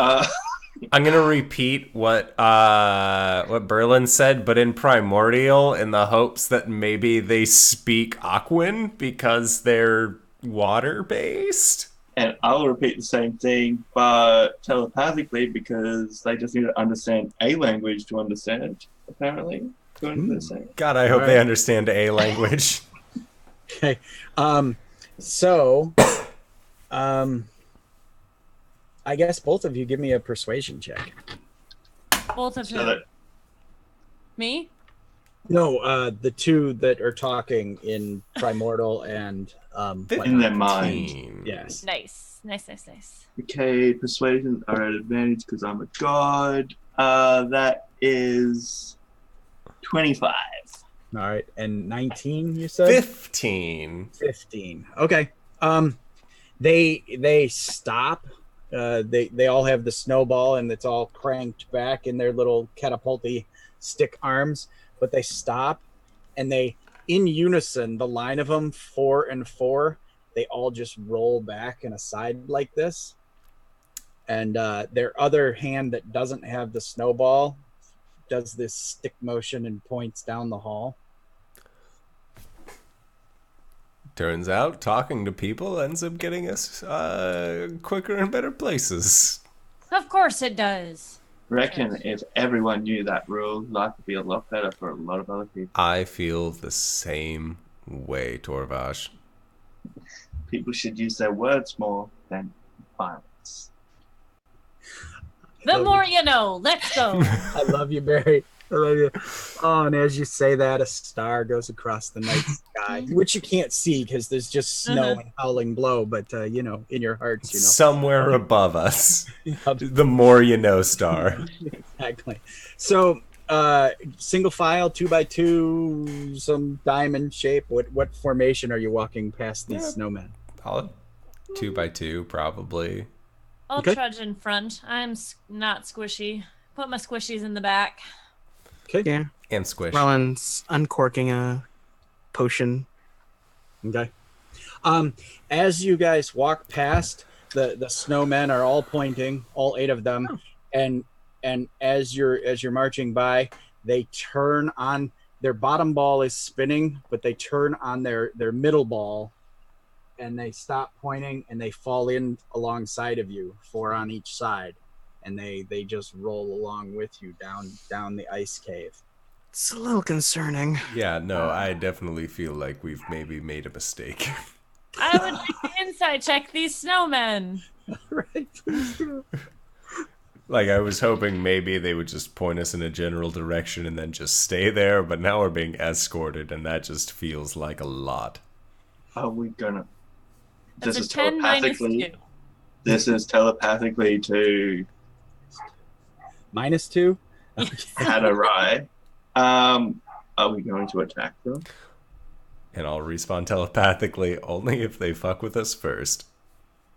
I'm gonna repeat what Berlin said, but in Primordial, in the hopes that maybe they speak Aquan because they're water-based. And I'll repeat the same thing, but telepathically, because they just need to understand a language to understand it, apparently. God, I hope they understand a language. Okay. So I guess both of you give me a persuasion check. Both of So them. that Me? No, the two that are talking in Primordial and in their mind. 15. yes. Nice. Okay, persuasion are at advantage because I'm a god. That is 25. All right, and 19 you said? 15. 15. Okay. They stop. They all have the snowball and it's all cranked back in their little catapulty stick arms, but they stop and they in unison, the line of them 4 and 4, they all just roll back and aside like this. And their other hand that doesn't have the snowball does this stick motion and points down the hall. Turns out talking to people ends up getting us quicker and better places. Of course it does. Reckon if everyone knew that rule, life would be a lot better for a lot of other people. I feel the same way, Torvash. People should use their words more than violence. The more you know. Let's go. I love you, Barry. I love you. Oh, and as you say that, a star goes across the night sky, which you can't see because there's just snow and howling blow. But you know, in your hearts, you know, somewhere above us. The more you know, star. Exactly. So, single file, 2x2, some diamond shape. What formation are you walking past these snowmen? I'll 2x2, probably. I'll Okay. trudge in front. I'm not squishy. Put my squishies in the back. Okay. Yeah. And squish. Roland's uncorking a potion. Okay. As you guys walk past, the snowmen are all pointing, all 8 of them, and as you're marching by, they turn on their bottom ball is spinning, but they turn on their middle ball, and they stop pointing and they fall in alongside of you, 4 on each side, and they just roll along with you down the ice cave. It's a little concerning. Yeah, no, I definitely feel like we've maybe made a mistake. I would like to insight check these snowmen. Right. Please do. Like, I was hoping maybe they would just point us in a general direction and then just stay there, but now we're being escorted, and that just feels like a lot. Are we gonna... That's This a is 10 minus 2. telepathically... This is telepathically to -2. Hadarai. Are we going to attack them? And I'll respawn telepathically only if they fuck with us first.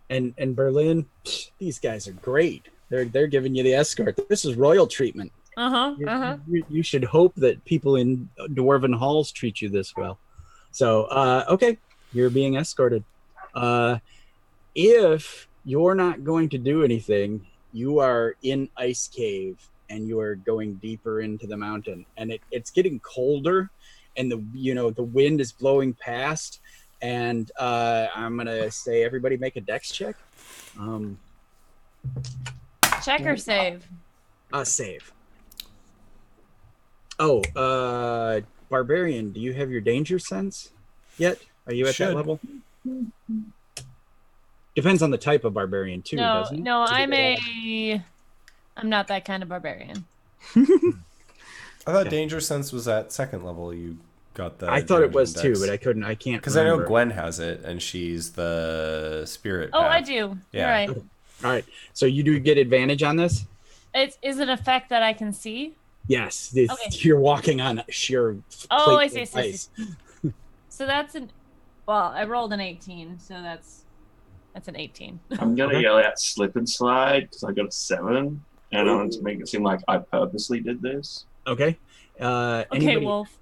And Berlin, these guys are great. They're giving you the escort. This is royal treatment. You should hope that people in dwarven halls treat you this well. So, okay, you're being escorted. If you're not going to do anything, you are in Ice Cave and you are going deeper into the mountain, and it's getting colder, and the wind is blowing past, and I'm gonna say everybody make a dex check. Check or save? Save. Oh, Barbarian, do you have your danger sense yet? Are you at that level? Depends on the type of barbarian too, No, doesn't it? no, I'm not that kind of barbarian. I thought Danger Sense was at second level. You got the. I thought it was Dungeon too, Dex. but I can't. Because I know remember. Gwen has it, and she's the spirit. Oh, path. I do. Yeah. You're right. All right, so you do get advantage on this. Is it an effect that I can see? Yes, Okay. you're walking on sheer. Oh, I plate see. of ice. So that's well, I rolled an 18, so that's an 18. I'm gonna Okay. yell out slip and slide because I got a 7, and I want to make it seem like I purposely did this. Okay. Okay, Anybody, Wolf.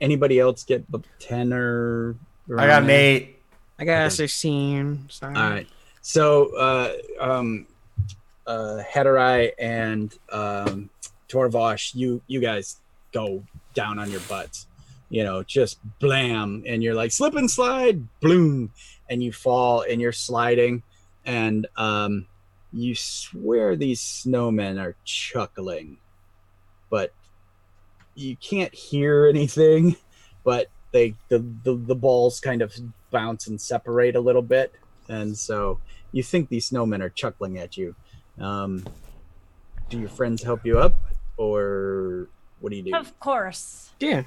anybody else get the 10 or? I got an 8. I got Okay. a 16. Sorry. All right. So, Hadarai and Torvash, you guys go down on your butts, just blam, and you're like slip and slide, bloom, and you fall and you're sliding, and you swear these snowmen are chuckling, but you can't hear anything, but the balls kind of bounce and separate a little bit, and so you think these snowmen are chuckling at you. Do your friends help you up, or what do you do? Of course. Yeah.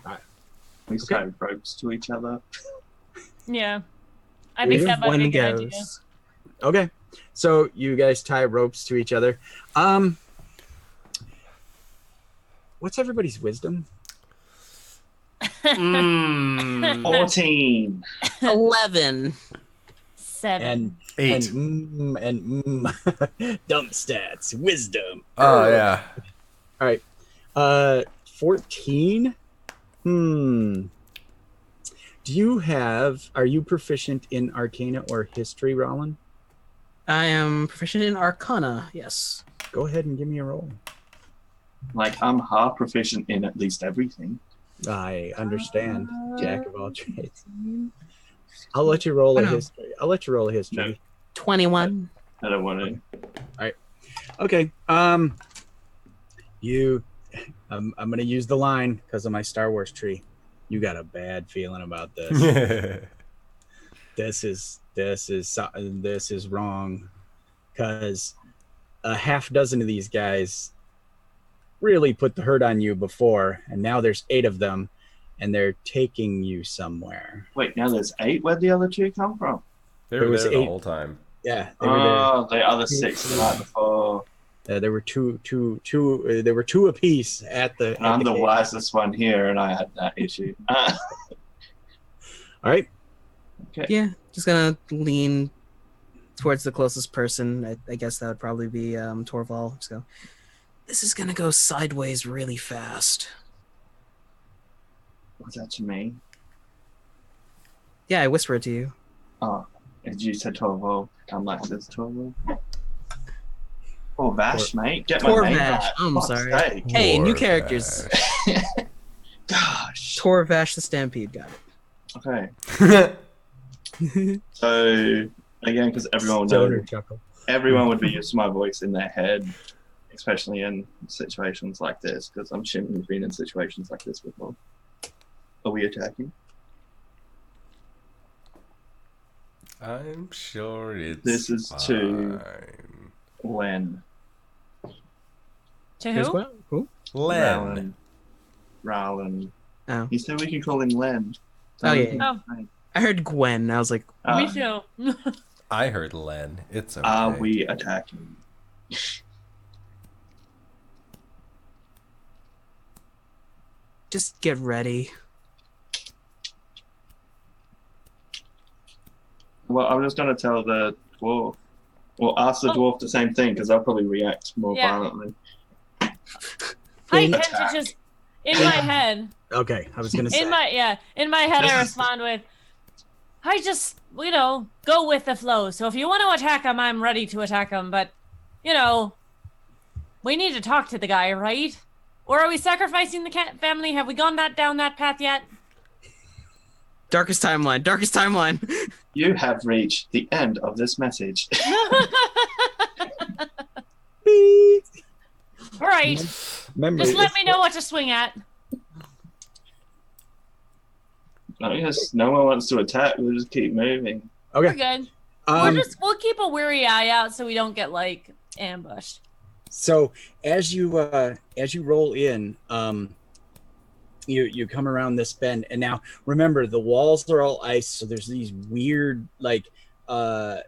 We Okay. tie ropes to each other. Yeah. I think that might One be a good idea. goes. Okay, so you guys tie ropes to each other. What's everybody's wisdom? 14. 11. 7. 8. And dump stats, wisdom. Oh yeah. All right. 14. Do Are you proficient in Arcana or History, Roland? I am proficient in Arcana. Yes. Go ahead and give me a roll. Like, I'm half proficient in at least everything. I understand, Jack of all trades. I'll let you roll a history. No. 21. I don't want to. Okay. I'm gonna use the line because of my Star Wars tree. You got a bad feeling about this. This is wrong, because a half dozen of these guys really put the hurt on you before, and now there's 8 of them, and they're taking you somewhere. Wait, now there's 8? Where'd the other 2 come from? They were was there the 8. whole time. Yeah, they were there. The other 6 the night before. There were two. There were 2 apiece at the. And I'm the wisest one here, and I had that issue. All right. Okay. Yeah, just gonna lean towards the closest person. I guess that would probably be Torval. Just go. This is gonna go sideways really fast. What's that to me? Yeah, I whisper it to you. Oh, as you said 12. I'm like, this 12. Oh, Vash, mate. Get my name Torvash. right. I'm Fuck's sorry. sake. Hey, new Torvash. characters. Gosh. Torvash the Stampede guy. Okay. So, again, because everyone would Stoner know, chuckle. everyone would be used to my voice in their head, especially in situations like this, because I'm assuming you've been in situations like this before. Are we attacking? I'm sure it's This is fine. to Len. To Who's who? what? Who? Len. Rowland. Oh. He said we can call him Len. Oh, yeah. Oh. I heard Gwen. I was like, Me too. I heard Len. It's okay. Are we attacking? just get ready. Well, I'm just going to tell the dwarf. Or ask the dwarf the same thing, because they'll probably react more violently. I tend to Attack. just, in my head, Okay, I was gonna say. in my head, I respond with, I just, go with the flow. So if you want to attack him, I'm ready to attack him. But, we need to talk to the guy, right? Or are we sacrificing the cat family? Have we gone down that path yet? Darkest timeline. Darkest timeline. You have reached the end of this message. All right. Remember, Just let me know what to swing at. I guess no one wants to attack. We'll just keep moving. We're Okay. good. We'll keep a weary eye out so we don't get ambushed. So as you roll in, you come around this bend, and now remember the walls are all ice, so there's these weird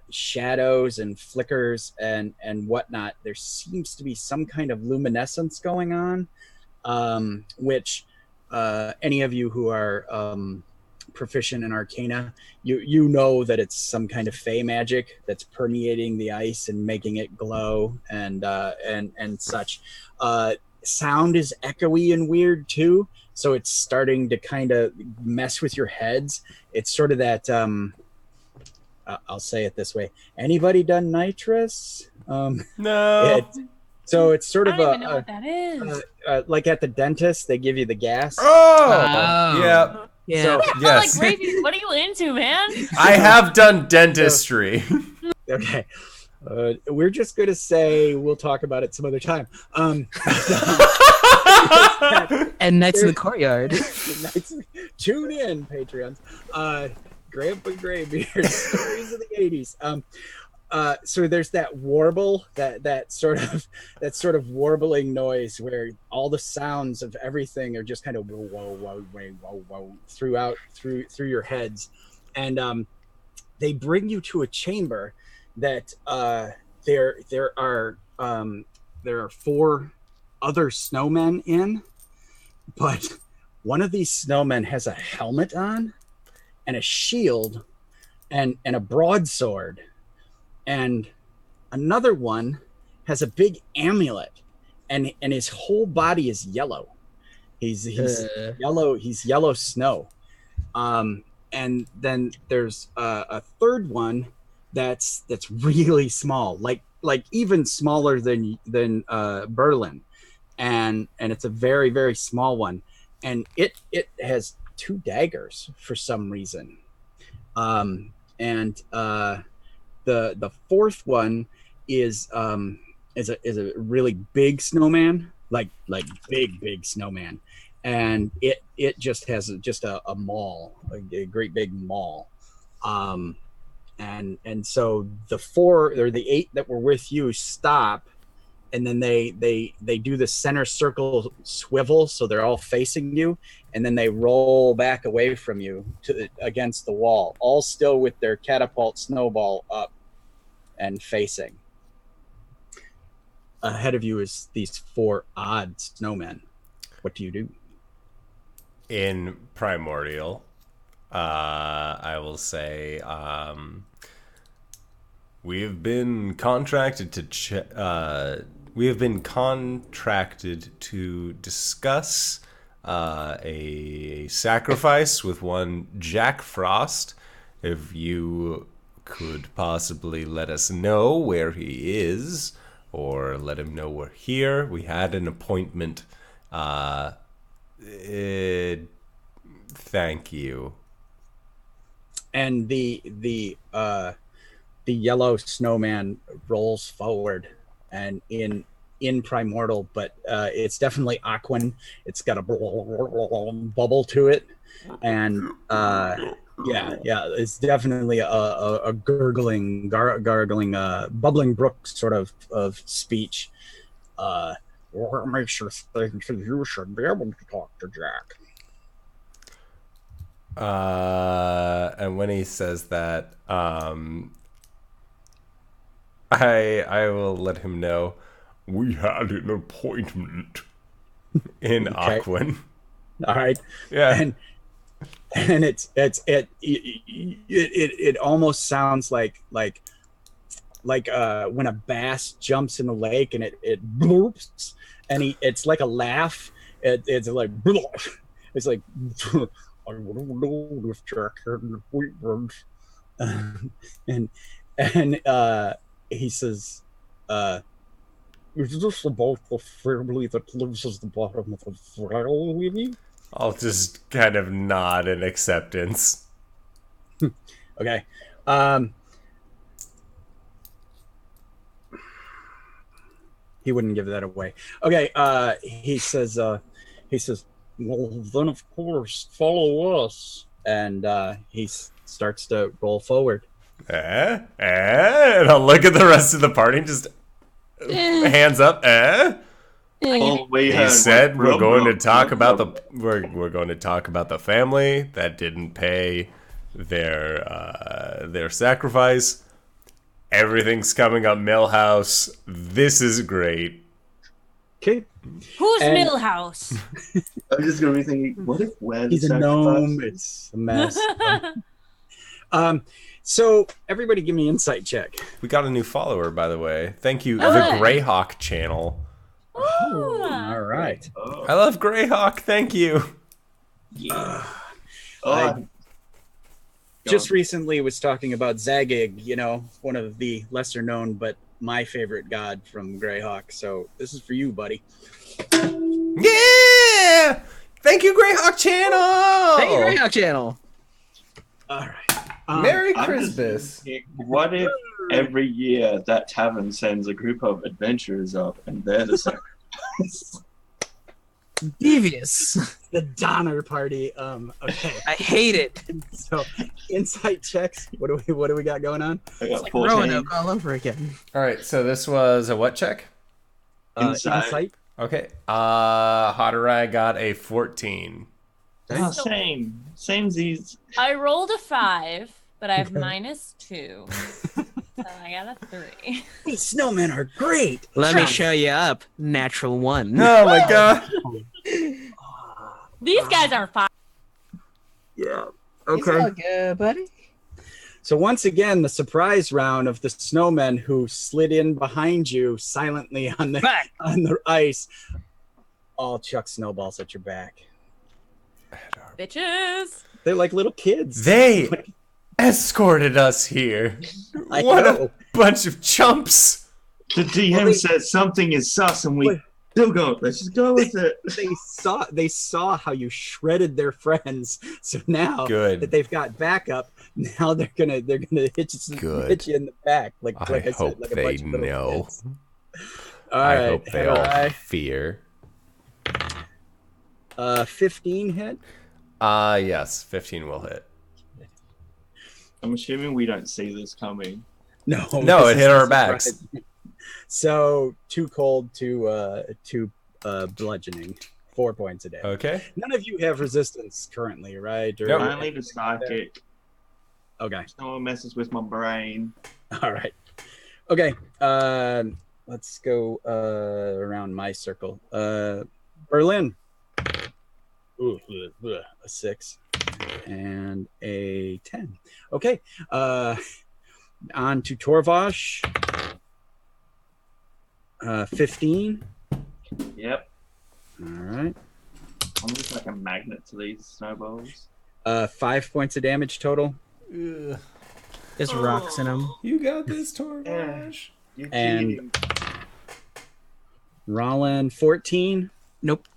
shadows and flickers and whatnot. There seems to be some kind of luminescence going on, which any of you who are proficient in Arcana, you know that it's some kind of fey magic that's permeating the ice and making it glow and such. Sound is echoey and weird too, so it's starting to kind of mess with your heads. It's sort of that I'll say it this way. Anybody done nitrous? No. So it's sort I of don't even know what that is. like at the dentist, they give you the gas. Oh! Yeah. Yeah. So, Yes. Like, Greybeard, what are you into, man? I have done dentistry. okay. We're just going to say we'll talk about it some other time. And Nights in the Courtyard. Tune in, Patreons. Grandpa Greybeard, stories of the 80s. So there's that warble, that sort of warbling noise where all the sounds of everything are just kind of whoa through your heads, and they bring you to a chamber that there are 4 other snowmen in, but one of these snowmen has a helmet on and a shield and a broadsword. And another one has a big amulet, and his whole body is yellow. He's yellow. He's yellow snow. and then there's a third one that's really small, like even smaller than Berlin, and it's a very, very small one, and it has 2 daggers for some reason, and the fourth one is a really big snowman, like big snowman, and it just has a maul, a great big maul, and so the 4 or the 8 that were with you stop, and then they do the center circle swivel, so they're all facing you, and then they roll back away from you against the wall, all still with their catapult snowball up and facing. Ahead of you is these 4 odd snowmen. What do you do? In Primordial, I will say we have been contracted to discuss a sacrifice with one Jack Frost. If you could possibly let us know where he is, or let him know we're here. We had an appointment. Thank you. And the yellow snowman rolls forward, and in Primordial, but it's definitely Aquan. It's got a bubble to it, and yeah, it's definitely a gurgling, bubbling brook sort of speech. What makes you think you should be able to talk to Jack? And when he says that, I will let him know we had an appointment in Aquan. All right. Yeah. And it almost sounds like when a bass jumps in the lake and it bloops, and it's like a laugh. It's like it's like I don't know if Jack had an appointment, and he says, "Is this about the family that lives at the bottom of the valley?" I'll just kind of nod in acceptance. Okay. He wouldn't give that away. Okay. He says, well, then of course follow us. And he starts to roll forward. And I'll look at the rest of the party and just hands up. All we He heard said was we're going to blub, talk blub, about we're going to talk about the family that didn't pay their sacrifice. Everything's coming up Millhouse. This is great. Okay. Who's And- Millhouse? I'm just gonna be thinking, what if we're the He's a sacrifice? gnome. It's a mess. So everybody give me insight check. We got a new follower, by the way. Thank you, Oh, the good. Greyhawk channel. All right. Oh, I love Greyhawk. Thank you. oh, Just recently was talking about Zagig, one of the lesser known, but my favorite god from Greyhawk. So this is for you, buddy. Yeah! Thank you, Greyhawk channel. Hey, Greyhawk channel. All right. Merry I'm just Christmas. thinking, what if every year that tavern sends a group of adventurers up and they're the sacrifice? Devious. The Donner Party. Okay. I hate it. So insight checks. What do we got going on? I got Like 14. Roanoke all over again. All right, so this was a what check? Insight. Okay. Hotarai got a 14. Oh, same Z's. I rolled a 5, but I have -2. So I got a 3. These snowmen are great. Let me show you up. Natural 1. Oh my god. These guys are fine. Yeah. It's all good, buddy. So once again, the surprise round of the snowmen who slid in behind you silently on the Back. ice, all chuck snowballs at your back. bitches. They're like little kids. They escorted us here. I What know. a bunch of chumps. The DM said something is sus, and we still go. Let's just go with it. They saw how you shredded their friends. So now Good. that they've got backup, now they're gonna hit you in the back. Like I I hope said, like a they bunch of little know. kids. All I right, hope they all Head fear. 15 hit. Yes, 15 will hit. I'm assuming we don't see this coming. No, No, this it hit is our a backs. surprise. So 2 cold to bludgeoning, 4 points a day. Okay. None of you have resistance currently, right? Or Nope. I need a psychic. Okay. Someone messes with my brain. All right. Okay. Let's go around my circle. Berlin. Ooh, a 6 and a 10. Okay. On to Torvash. 15. Yep. All right. I'm just like a magnet to these snowballs. 5 points of damage total. Ugh. There's rocks in them. You got this, Torvash. You're And- cheating. Rollin 14 Nope.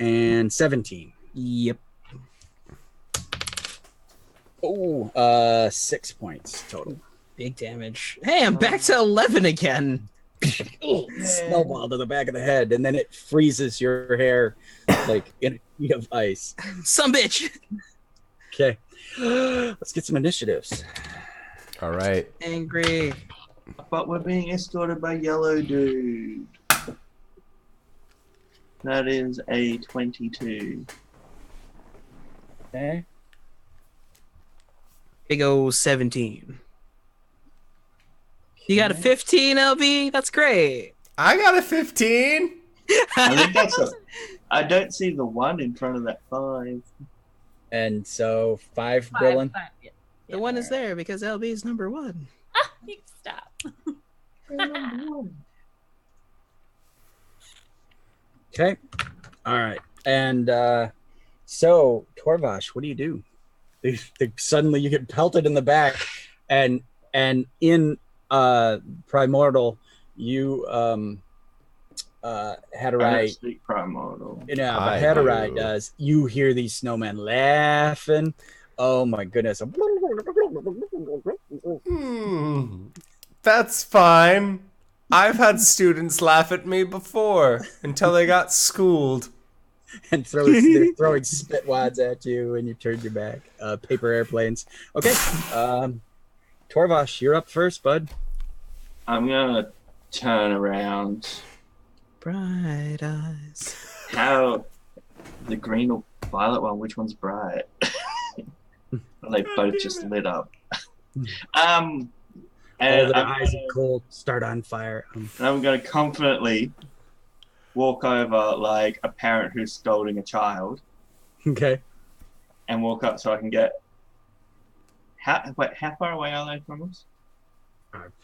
and 17. Yep. Oh, 6 points total. Big damage. Hey, I'm back to 11 again. Snowball to the back of the head, and then it freezes your hair like in a sheet of ice. Some bitch. Okay, let's get some initiatives. All right. Angry. But we're being escorted by Yellow Dude. That is a 22. Okay. Big O 17. You got a 15, LB? That's great. I got a 15. I think that's a. I don't see the 1 in front of that 5. And so 5 Five, Brillin. five, yeah. The one is there because LB is number 1. You can stop. Okay. All right. And so Torvash, what do? Suddenly you get pelted in the back, and in Primordial, you had a I don't right. speak primordial. You know, I but Heterai do. does. You hear these snowmen laughing. Oh my goodness. That's fine. I've had students laugh at me before until they got schooled. And they're throwing spit wads at you, and you turned your back. Paper airplanes. Okay. Torvash, you're up first, bud. I'm gonna turn around. Bright eyes. How the green or violet one? Which one's bright? They both just lit up. All And their I'm eyes gonna- of coal start on fire. And I'm going to confidently walk over like a parent who's scolding a child Okay. and walk up so I can get. How far away are they from us?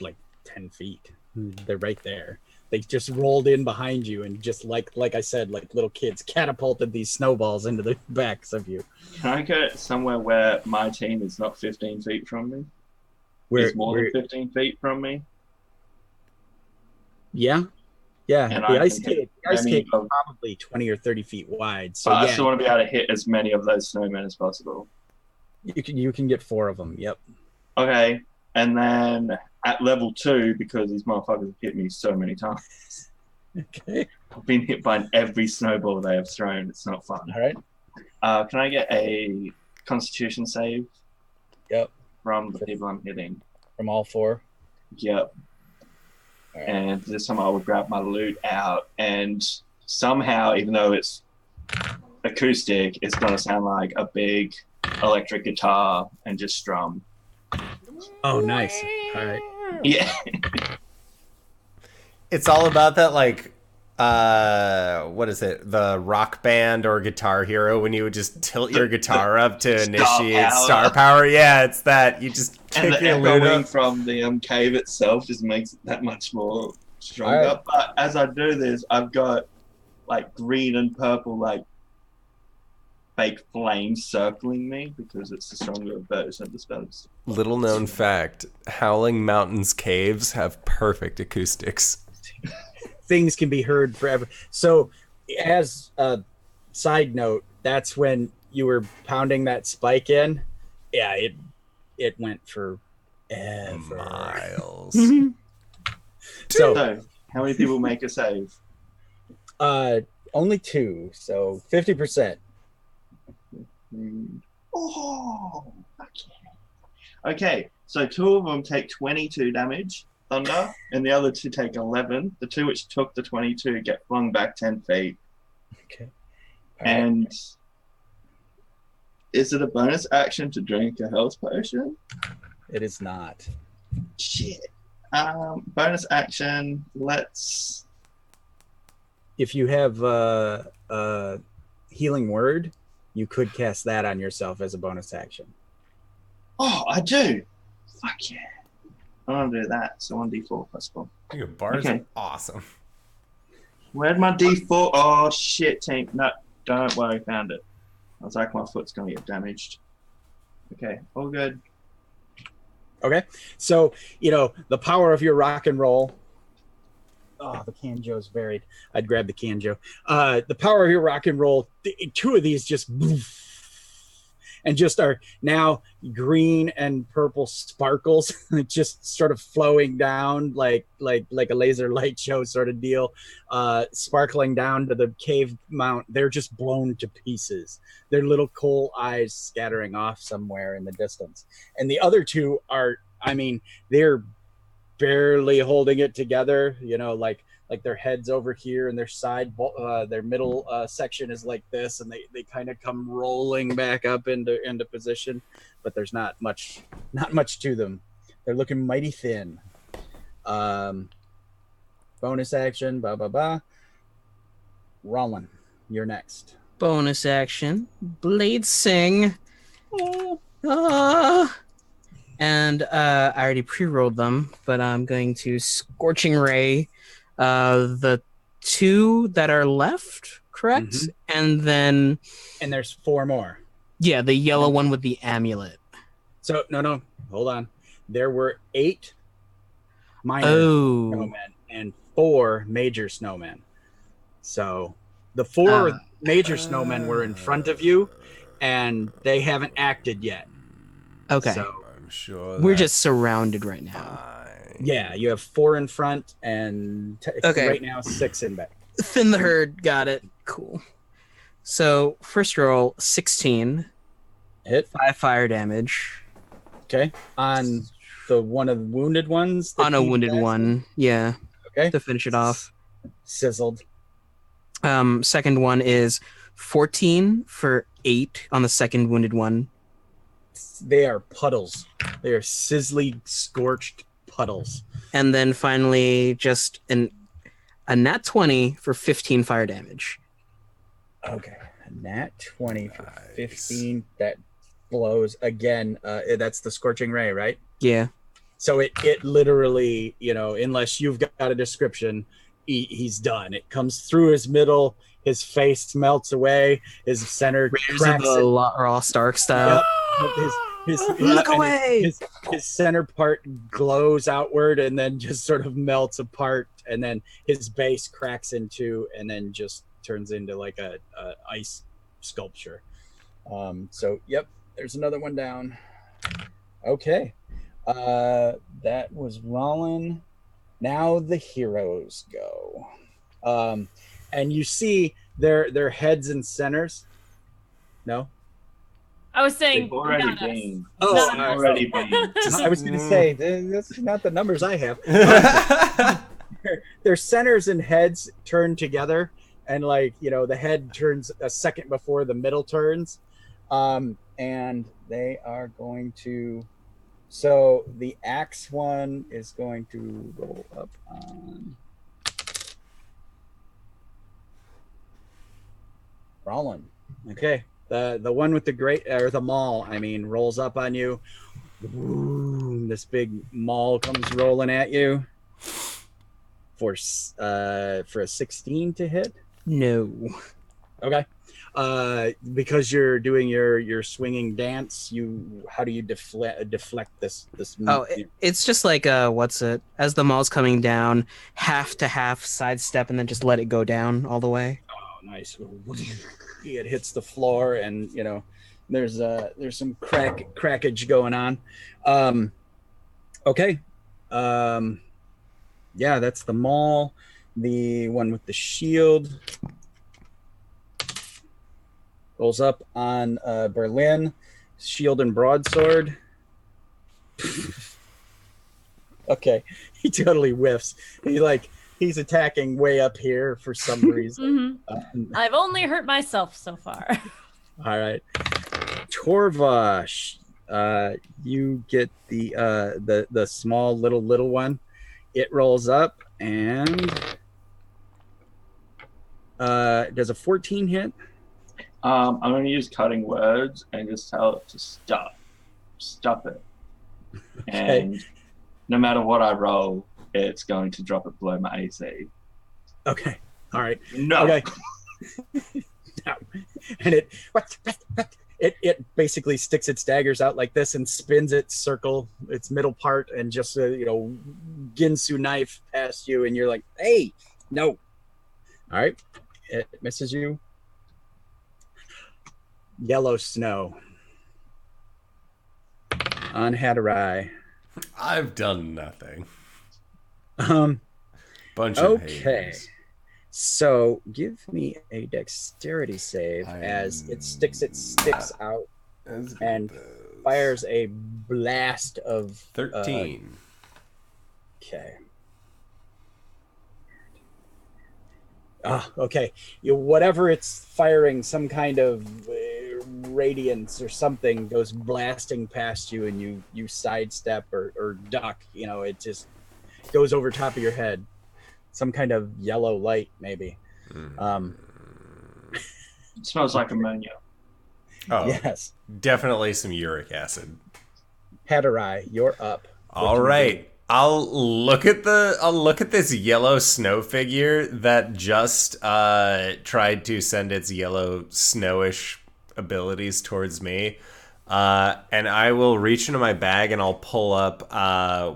Like 10 feet. They're right there. They just rolled in behind you and just like I said, like little kids catapulted these snowballs into the backs of you. Can I get somewhere where my team is not 15 feet from me? It's more than 15 feet from me? Yeah. And The I ice can hit cave is any of- probably 20 or 30 feet wide. So But I yeah, still want to be able to hit as many of those snowmen as possible. you can get 4 of them. Yep. Okay, and then at level 2, because these motherfuckers have hit me so many times, Okay. I've been hit by every snowball they have thrown. It's not fun. All right. Can I get a Constitution save? Yep. From the people I'm hitting. From all 4. Yep. All right. And this time I would grab my loot out, and somehow, even though it's acoustic, it's gonna sound like a big electric guitar and just strum. Oh, nice. All right. Yeah. It's all about that, like, what is it? The Rock Band or Guitar Hero, when you would just tilt your guitar up to initiate power. star power. Yeah, it's that. You just And kick the your loot echoing up. from the cave itself just makes it that much more stronger. Alright. But as I do this, I've got like green and purple like fake flames circling me because it's the stronger version of the spells. Little known fact: Howling Mountains caves have perfect acoustics. Things can be heard forever. So, as a side note, that's when you were pounding that spike in. Yeah, it went for ever. Miles. So, how many people make a save? Only 2, so 50%. Oh, okay. So 2 of them take 22 damage, thunder, and the other 2 take 11. The 2 which took the 22 get flung back 10 feet. Okay. And is it a bonus action to drink a health potion? It is not. Shit. Bonus action. Let's. If you have healing word, you could cast that on yourself as a bonus action. Oh, I do. Fuck yeah. I'm gonna do that. So 1d4 plus 4. Your bars Okay. are awesome. Where'd my d4? Oh shit, team. No, don't worry, found it. I was like, my foot's gonna get damaged. Okay, all good. Okay, so the power of your rock and roll. Oh, the Kanjo's varied. I'd grab the Kanjo. The power of your rock and roll. 2 of these just and just are now green and purple sparkles, just sort of flowing down like a laser light show sort of deal, sparkling down to the cave mount. They're just blown to pieces. Their little coal eyes scattering off somewhere in the distance. And the other 2 are, they're barely holding it together, like their heads over here and their side, their middle section is like this, and they kind of come rolling back up into position, but there's not much to them. They're looking mighty thin. Bonus action, Rollin, you're next. Bonus action, Blade Sing. And I already pre-rolled them, but I'm going to Scorching Ray the 2 that are left, correct? Mm-hmm. And there's 4 more. Yeah, the yellow one with the amulet. So no, hold on. There were 8 minor snowmen and 4 major snowmen. So the 4 major snowmen were in front of you, and they haven't acted yet. Okay. So I'm sure we're just surrounded right now. fine. Yeah, you have 4 in front and Okay. right now 6 in back. Thin the herd, got it. Cool. So first roll, 16. Hit. 5 fire damage. Okay. On the one of the wounded ones? On a wounded one, yeah. Okay. To finish it off. Sizzled. Second one is 14 for 8 on the second wounded one. They are puddles. They are sizzly, scorched puddles. And then finally, just a nat 20 for 15 fire damage. Okay. A nat 20 for 15. That blows again. That's the Scorching Ray, right? Yeah. So it literally, unless you've got a description, he's done. It comes through his middle. His face melts away. His center Raiders of cracks. the Raw Stark style. Yep. Look away! His center part glows outward and then just sort of melts apart, and then his base cracks in 2 and then just turns into like a ice sculpture. So yep, there's another one down. Okay, that was Rollin. Now the heroes go, and you see their heads and centers. No. I was saying, They've already not us. been. Oh, Not all us. right. Already been. I was going to say that's not the numbers I have. Their centers and heads turn together, and the head turns a second before the middle turns, and they are going to. So the axe one is going to roll up on Rollin. Okay. The one with the maul, rolls up on you. Ooh, this big maul comes rolling at you for a 16 to hit. No. Okay. Because you're doing your swinging dance, how do you deflect this? Oh, it's just like what's it? As the mall's coming down, half to half sidestep, and then just let it go down all the way. Oh, nice. It hits the floor, and there's some crackage going on. Okay. Yeah, that's the mall. The one with the shield rolls up on Berlin. Shield and broadsword. Okay, he totally whiffs. He's attacking way up here for some reason. I've only hurt myself so far. All right, Torvash, you get the small little one. It rolls up and does a 14 hit? I'm going to use cutting words and just tell it to stop it. Okay. And no matter what I roll, it's going to drop it below my AC. Okay. All right. No. Okay. No. And it basically sticks its daggers out like this and spins its circle, its middle part, and just Ginsu knife past you, and you're like, hey, no. All right. It misses you. Yellow snow on Hatterai. I've done nothing. Bunch of Okay. haters. So give me a dexterity save as it sticks out and fires a blast of 13. Okay. Okay. Whatever it's firing, some kind of radiance or something goes blasting past you, and you sidestep or duck. It just goes over top of your head. Some kind of yellow light, maybe. It smells like ammonia. Oh, yes. Definitely some uric acid. Hatterai, you're up. All right. I'll look at this yellow snow figure that just tried to send its yellow snowish abilities towards me. And I will reach into my bag and I'll pull up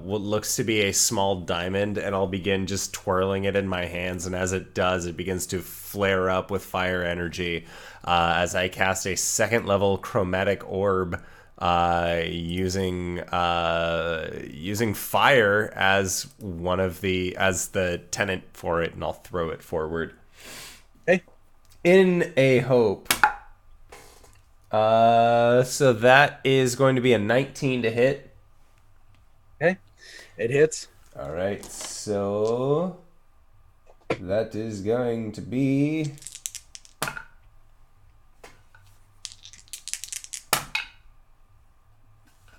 what looks to be a small diamond, and I'll begin just twirling it in my hands. And as it does, it begins to flare up with fire energy as I cast a 2nd level chromatic orb using fire as the tenant for it, and I'll throw it forward. Okay. In a hope. So that is going to be a 19 to hit. Okay. It hits. All right. So that is going to be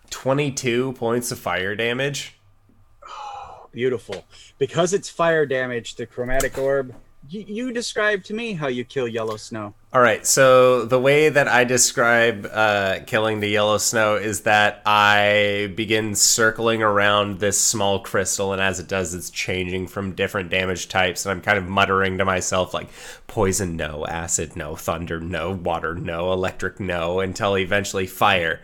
22 points of fire damage. Oh, beautiful. Because it's fire damage, the chromatic orb, you describe to me how you kill yellow snow. All right, so the way that I describe killing the yellow snow is that I begin circling around this small crystal, and as it does, it's changing from different damage types, and I'm kind of muttering to myself, like, poison, no, acid, no, thunder, no, water, no, electric, no, until eventually fire.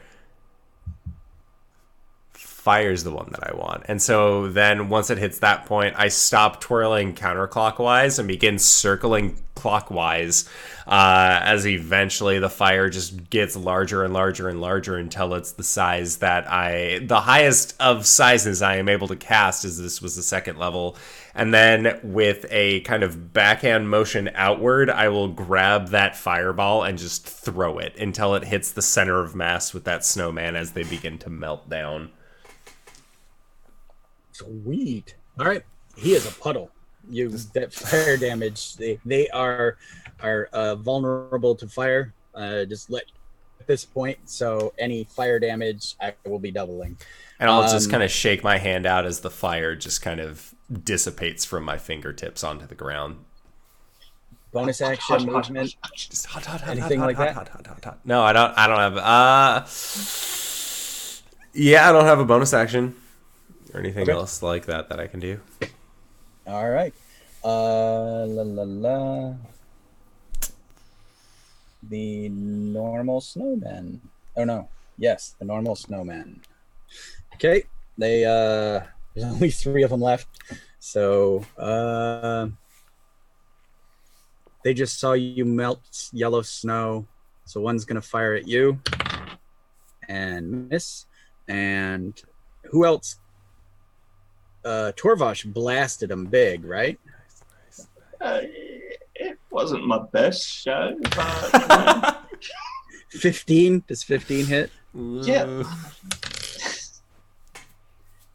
Fire's the one that I want. And so then once it hits that point, I stop twirling counterclockwise and begin circling clockwise as eventually the fire just gets larger and larger and larger until it's the size that the highest of sizes I am able to cast, as this was the 2nd level. And then with a kind of backhand motion outward, I will grab that fireball and just throw it until it hits the center of mass with that snowman as they begin to melt down. Sweet. All right. He is a puddle. That fire damage. They are vulnerable to fire. Just at this point. So any fire damage, I will be doubling. And I'll just kind of shake my hand out as the fire just kind of dissipates from my fingertips onto the ground. Bonus action movement. Just hot, anything like that? Hot. No, I don't have. Yeah, I don't have a bonus action. Or anything else like that I can do. All right. the normal snowmen. Oh no, yes, the normal snowmen. Okay, there's only 3 of them left, so they just saw you melt yellow snow, so one's gonna fire at you and miss. And who else? Torvash blasted him big, right? It wasn't my best show, but 15. Does 15 hit? yeah.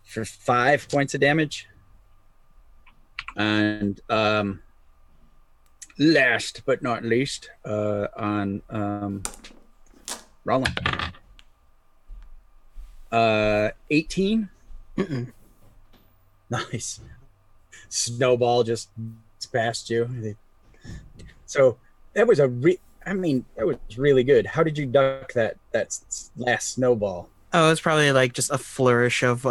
For 5 points of damage. And last but not least, on Roland. 18. Nice. Snowball just past you. So that was that was really good. How did you duck that last snowball? Oh, it's probably like just a flourish of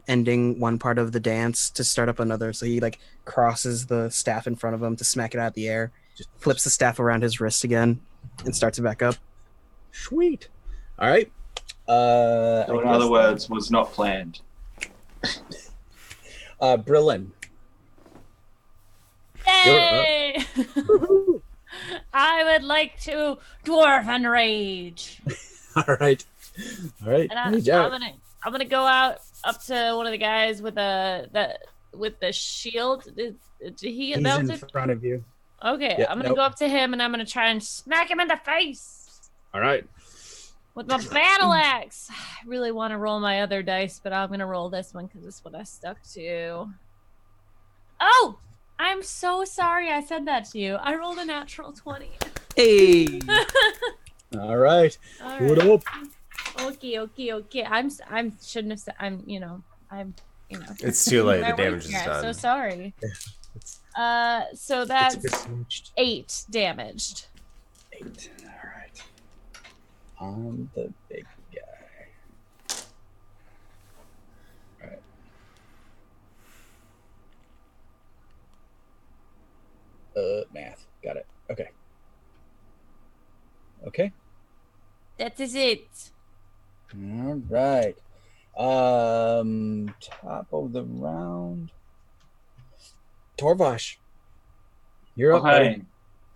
ending one part of the dance to start up another. So he like crosses the staff in front of him to smack it out of the air, just flips the staff around his wrist again, and starts it back up. Sweet. All right. So in other words, was not planned. Brillin. Yay! I would like to dwarf and rage. All right. And I'm gonna go out up to one of the guys with the shield. Did he get He's melted? in front of you. Okay, Yeah, I'm gonna go up to him and I'm gonna try and smack him in the face All right. with my battle axe. I really want to roll my other dice, but I'm gonna roll this one because it's what I stuck to. Oh, I'm so sorry I said that to you. I rolled a natural 20. Hey! All right. All What right. up? Okay. I'm shouldn't have said. It's too late. My The damage words is here. I'm done. so sorry. So It's that's besieged. 8 damaged. 8. All right. On the big guy. All right. Math. Got it. Okay. Okay. That is it. All right. Top of the round. Torvash. You're up, buddy. Okay.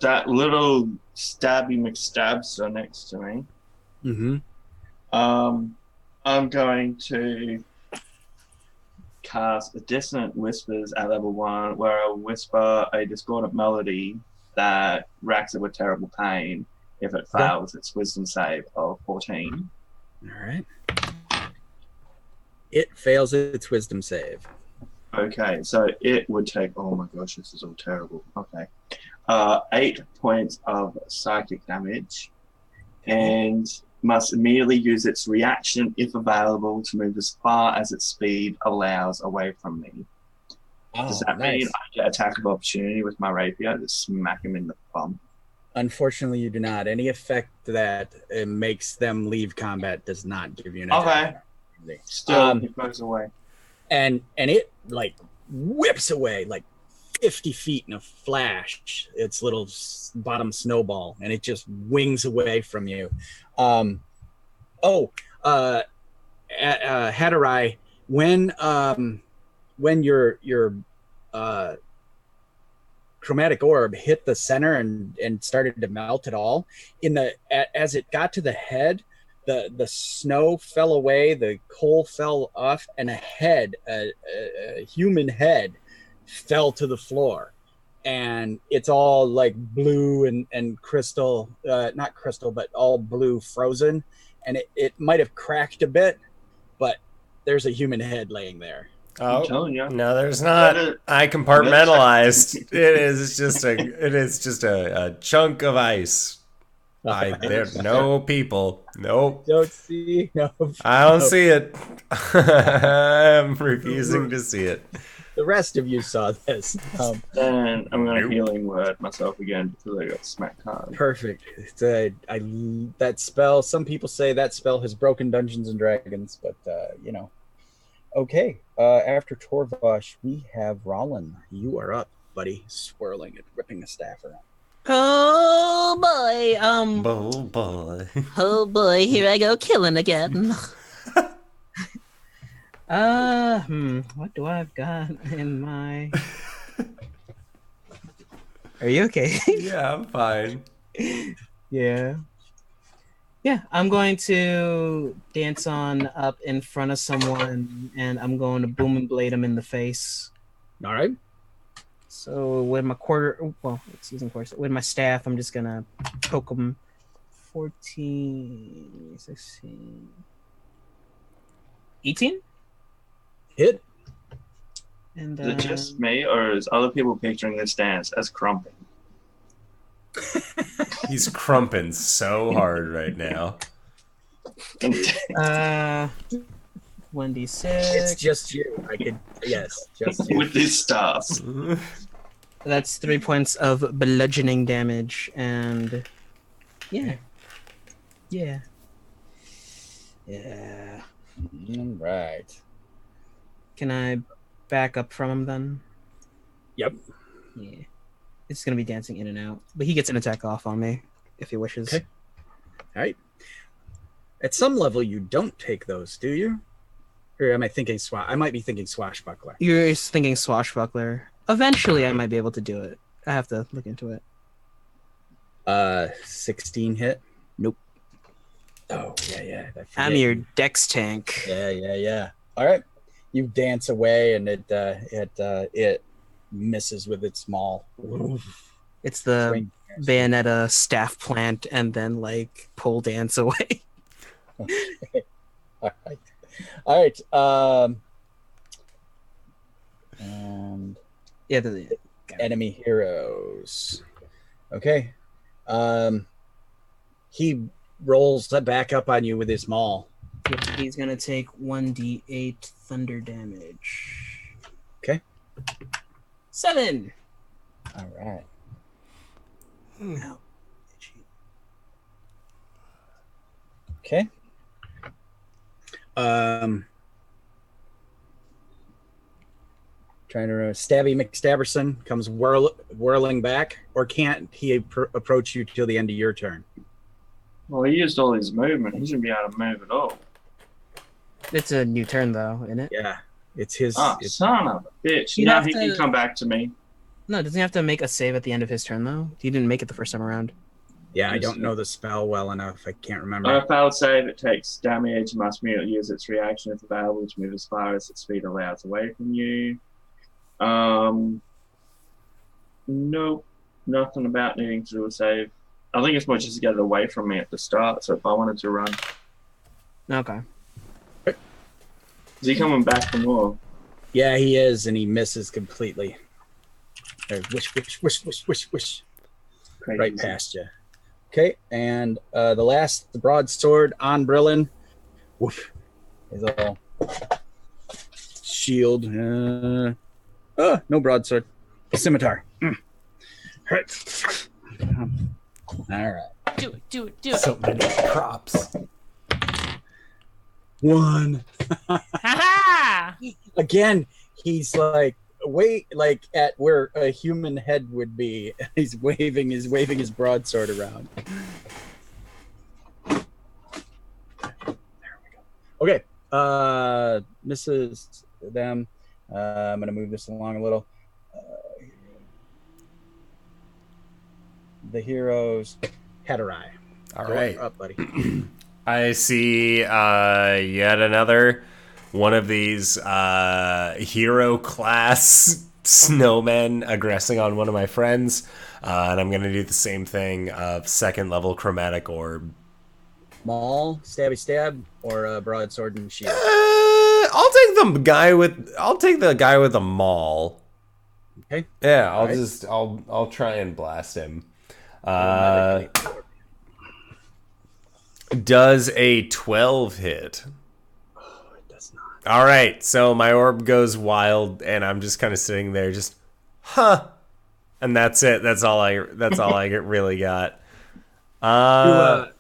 That little stabby McStabster next to me. Mm-hmm. I'm going to cast a Dissonant Whispers at level 1, where I whisper a discordant melody that racks it with terrible pain if it fails its wisdom save of 14. All right. It fails its wisdom save. Okay, so it would take, oh my gosh, this is all terrible. Okay. 8 points of psychic damage and must immediately use its reaction, if available, to move as far as its speed allows away from me. Does that mean I get attack of opportunity with my rapier to smack him in the bum? Unfortunately, you do not. Any effect that makes them leave combat does not give you an attack. Okay. Still, it goes away. And it like whips away like 50 feet in a flash, its little bottom snowball, and it just wings away from you. Hadarai, when your chromatic orb hit the center and started to melt it all, as it got to the head, the snow fell away, the coal fell off, and a human head fell to the floor, and it's all like blue and crystal, not crystal, but all blue frozen, and it might have cracked a bit, but there's a human head laying there. Oh telling you. no, there's not. I compartmentalized. It is just a chunk of ice. There's no people. Nope. Don't see. No. I don't see it. I'm refusing to see it. The rest of you saw this. And I'm going to healing word myself again because I got smacked hard. Perfect. That spell. Some people say that spell has broken Dungeons and Dragons, but Okay. After Torvash, we have Rollin. You are up, buddy, swirling and ripping the staff around. Oh boy. Oh boy. Oh boy. Here I go killing again. What do I've got in my? Are you okay? Yeah, I'm fine. Yeah. Yeah, I'm going to dance on up in front of someone, and I'm going to boom and blade him in the face. All right. So with my with my staff, I'm just gonna poke him. 14, 16, 18? Hit. And Is it just me, or is other people picturing this dance as crumping? He's crumping so hard right now. 1d6. It's just you. Yes, just you. With these stuff. That's 3 points of bludgeoning damage, and yeah. All right. Can I back up from him then? Yep. Yeah. It's gonna be dancing in and out, but he gets an attack off on me if he wishes. Okay. All right. At some level, you don't take those, do you? Or am I thinking I might be thinking swashbuckler. You're thinking swashbuckler. Eventually, I might be able to do it. I have to look into it. 16 hit. Nope. Oh yeah. I'm your dex tank. Yeah. All right. You dance away, and it misses with its maul. It's the Bayonetta staff plant, and then like pole dance away. All right. And Yeah, enemy heroes. Okay. He rolls that back up on you with his maul. he's gonna take 1d8 thunder damage. Okay. 7. All right. Ow. Okay. Trying to Stabby McStabberson comes whirling back, or can't he approach you till the end of your turn? Well, he used all his movement. He shouldn't be able to move at all. It's a new turn though, isn't it? Yeah, it's his. Oh, son of a bitch. You'd Now have he to- can come back to me. No, doesn't he have to make a save at the end of his turn though? He didn't make it the first time around. Yeah, I don't know the spell well enough. I can't remember. On a failed save, it takes damage. You must immediately use its reaction if available to move as far as its speed allows away from you. Nope. Nothing about needing to do a save. I think it's more just to get it away from me at the start, so if I wanted to run. Okay. Is he coming back for more? Yeah, he is, and he misses completely. There, wish. Crazy. Right past you. Okay, and the broadsword on Brillin. Woof. His little shield. No broadsword. Scimitar. Right. All right. Do it. So many props. 1. Ha Again, he's like at where a human head would be. He's waving his broadsword around. There we go. Okay. Misses them. I'm gonna move this along a little. The heroes, Heteri. All Go right. up, buddy. I see yet another one of these hero class snowmen aggressing on one of my friends. And I'm going to do the same thing of second level chromatic orb. Maul, stabby stab, or broadsword and shield. I'll take the guy with the maul. Okay. Yeah, Alright. I'll try and blast him. Does a 12 hit? Oh, it does not. All right, so my orb goes wild, and I'm just kind of sitting there, just, and that's it. That's all I really got. To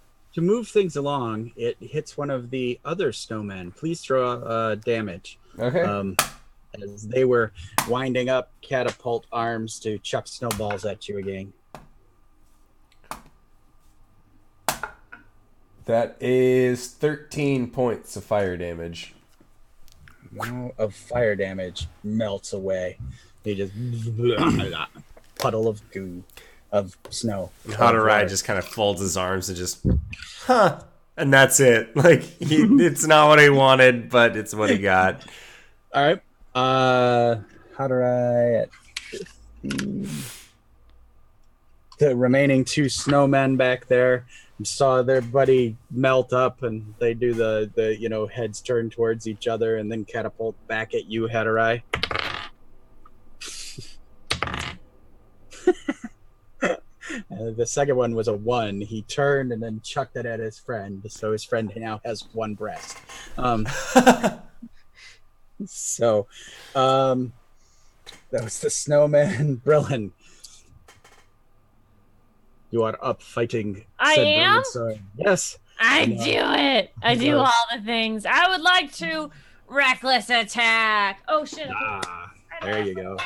move things along, it hits one of the other snowmen. Please throw damage. Okay. As they were winding up catapult arms to chuck snowballs at you again. That is 13 points of fire damage. Of fire damage melts away. He just puddle of goo, of snow. Hadarai just kind of folds his arms and just, and that's it. Like, it's not what he wanted, but it's what he got. All right. Hadarai at 15. The remaining 2 snowmen back there saw their buddy melt up, and they do the heads turn towards each other and then catapult back at you, Hadarai. The second one was a 1. He turned and then chucked it at his friend, so his friend now has 1 breast. So, that was the snowman. Brillin, you are up fighting. I am? Yes. I do it. I do all the things. I would like to reckless attack. Oh, shit. There you go.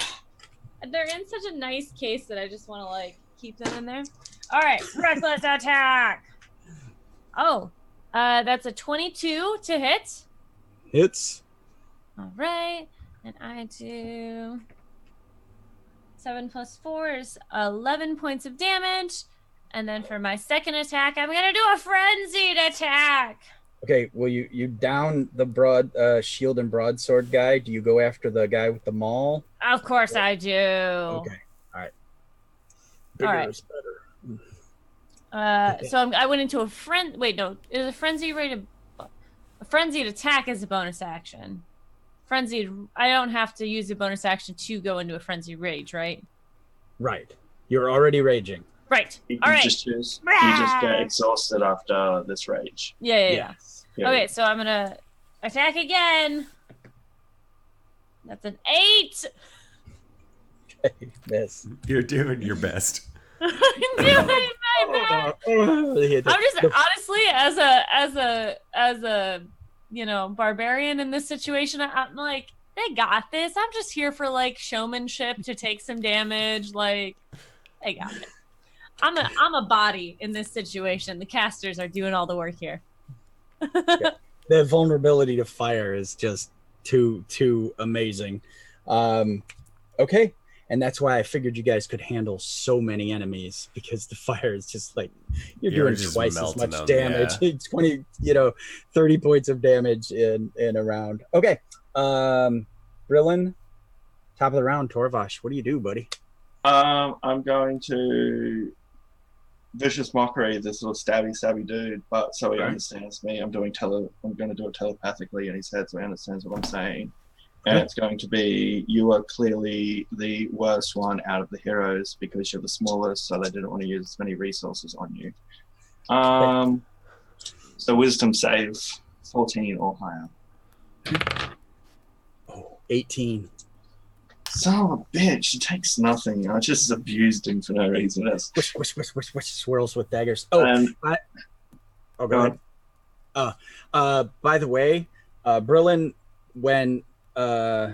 They're in such a nice case that I just want to, keep them in there. All right. Reckless attack. Oh, that's a 22 to hit. Hits. All right. And I do 7 plus 4 is 11 points of damage. And then for my second attack, I'm going to do a frenzied attack. Okay, well, you down the broad shield and broadsword guy. Do you go after the guy with the maul? Of course I do. Okay, all right. Bigger All right. is better. So I went into a Wait, no. Is a frenzy rate a frenzied attack is a bonus action. Frenzied, I don't have to use a bonus action to go into a frenzied rage, right? Right. You're already raging. Right. You All right. just get exhausted after this rage. Yeah. Okay, so I'm gonna attack again. That's an 8. Okay, miss. You're doing your best. I'm doing my best. I'm just honestly, as a barbarian in this situation, I'm like, they got this. I'm just here for showmanship to take some damage. They got it. I'm a body in this situation. The casters are doing all the work here. Yeah. The vulnerability to fire is just too amazing. Okay, and that's why I figured you guys could handle so many enemies, because the fire is just you're doing twice as much damage. Yeah. 20, 30 points of damage in a round. Okay, Brillin, top of the round. Torvash, what do you do, buddy? I'm going to vicious mockery this little stabby dude, but so he understands me. I'm going to do it telepathically in his head, so he understands what I'm saying. And it's going to be, you are clearly the worst one out of the heroes because you're the smallest, so they didn't want to use as many resources on you. So wisdom save 14 or higher. 18. Son of a bitch, it takes nothing. I just abused him for no reason. Wish, swirls with daggers. Go ahead. By the way, Brillin, when that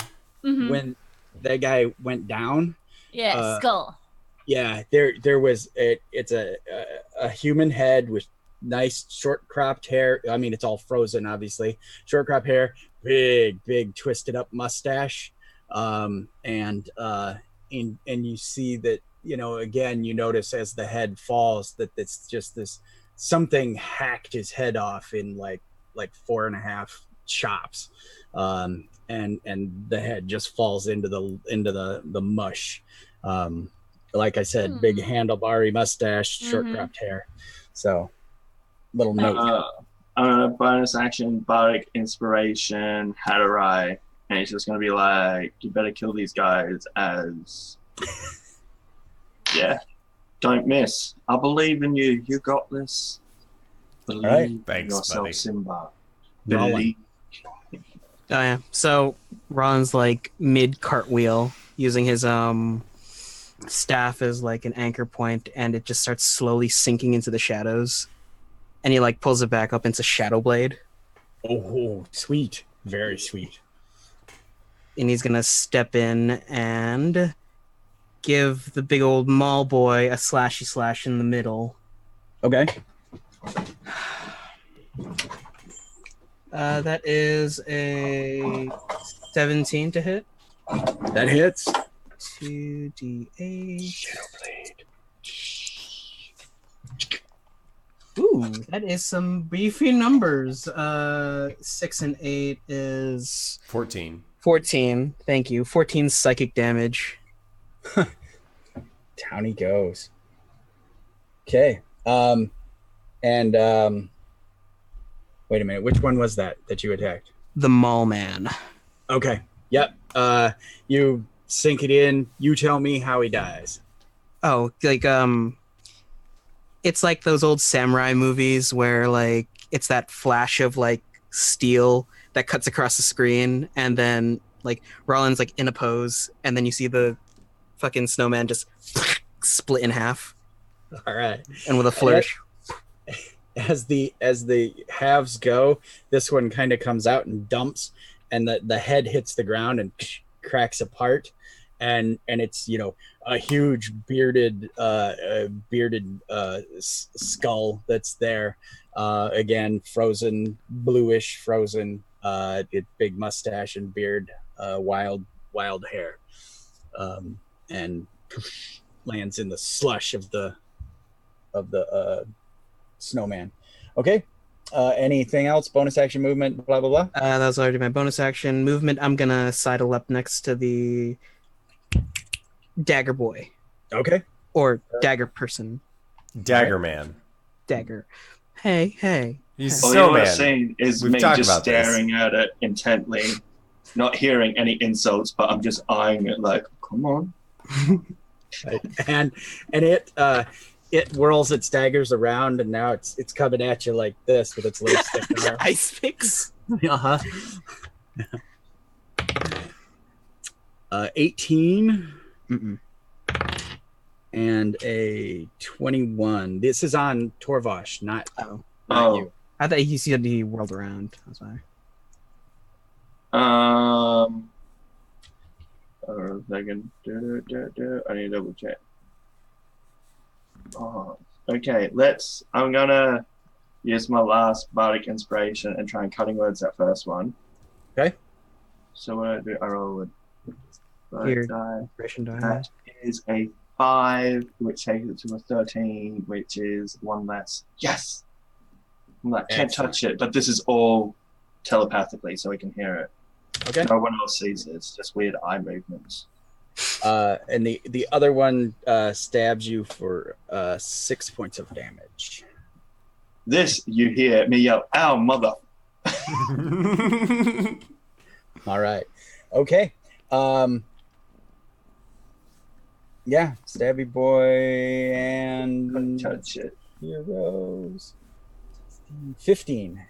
guy went down, skull. Yeah, there was it's a human head with nice short cropped hair. I mean, it's all frozen, obviously. Short cropped hair, big twisted up mustache. And you see that, again, you notice as the head falls that it's just this something hacked his head off in like 4.5 chops. And the head just falls into the mush. Like I said, big handlebar-y mustache, short cropped hair. So little note. Bonus action, bardic inspiration, Hadarai. And he's just going to be like, you better kill these guys as... Yeah. Don't miss. I believe in you. You got this. Believe in yourself, buddy. Simba. Believe. Oh, yeah. So, Ron's mid cartwheel, using his staff as an anchor point, and it just starts slowly sinking into the shadows. And he pulls it back up into Shadow Blade. Oh, sweet. Very sweet. And he's gonna step in and give the big old mall boy a slashy slash in the middle. Okay. That is a 17 to hit. That hits. 2d8. Ooh, that is some beefy numbers. 6 and 8 is 14. 14. Thank you. 14 psychic damage. Down he goes. Okay. Wait a minute. Which one was that you attacked? The Mall Man. Okay. Yep. You sink it in. You tell me how he dies. Oh, like it's like those old samurai movies where like it's that flash of like steel that cuts across the screen, and then like Rollins like in a pose, and then you see the fucking snowman just split in half. All right. And with a flourish. As the halves go, this one kind of comes out and dumps, and the head hits the ground and cracks apart, and it's a huge bearded skull that's there, again frozen, bluish frozen, big mustache and beard, wild hair, and lands in the slush of the snowman. Okay. Anything else? Bonus action, movement, blah blah blah. That was already my bonus action. Movement, I'm gonna sidle up next to the dagger boy. Okay. Or dagger person. Dagger Man. Dagger. Hey. He's All Snowman. you're seeing is We've me talked just about this. staring at it intently, not hearing any insults, but I'm just eyeing it like, come on. Right. And it whirls its daggers around, and now it's coming at you like this with its little stick arm. Ice picks. 18 Mm-mm. and a 21. This is on Torvash, not Oh. you. I thought you said he whirled around. That's why. Or if I can I need to double check. Oh, okay, I'm gonna use my last bardic inspiration and try and cutting words that first one. Okay. So what do? I roll with Here. die. Inspiration die. That is a 5, which takes it to a 13, which is one less. Yes! I'm like, can't touch it, but this is all telepathically, so we can hear it. Okay. No one else sees it. It's just weird eye movements. And the other one stabs you for 6 points of damage. This, you hear me yell, ow, mother. All right. Okay. Yeah, Stabby Boy Couldn't and touch it. heroes. 15.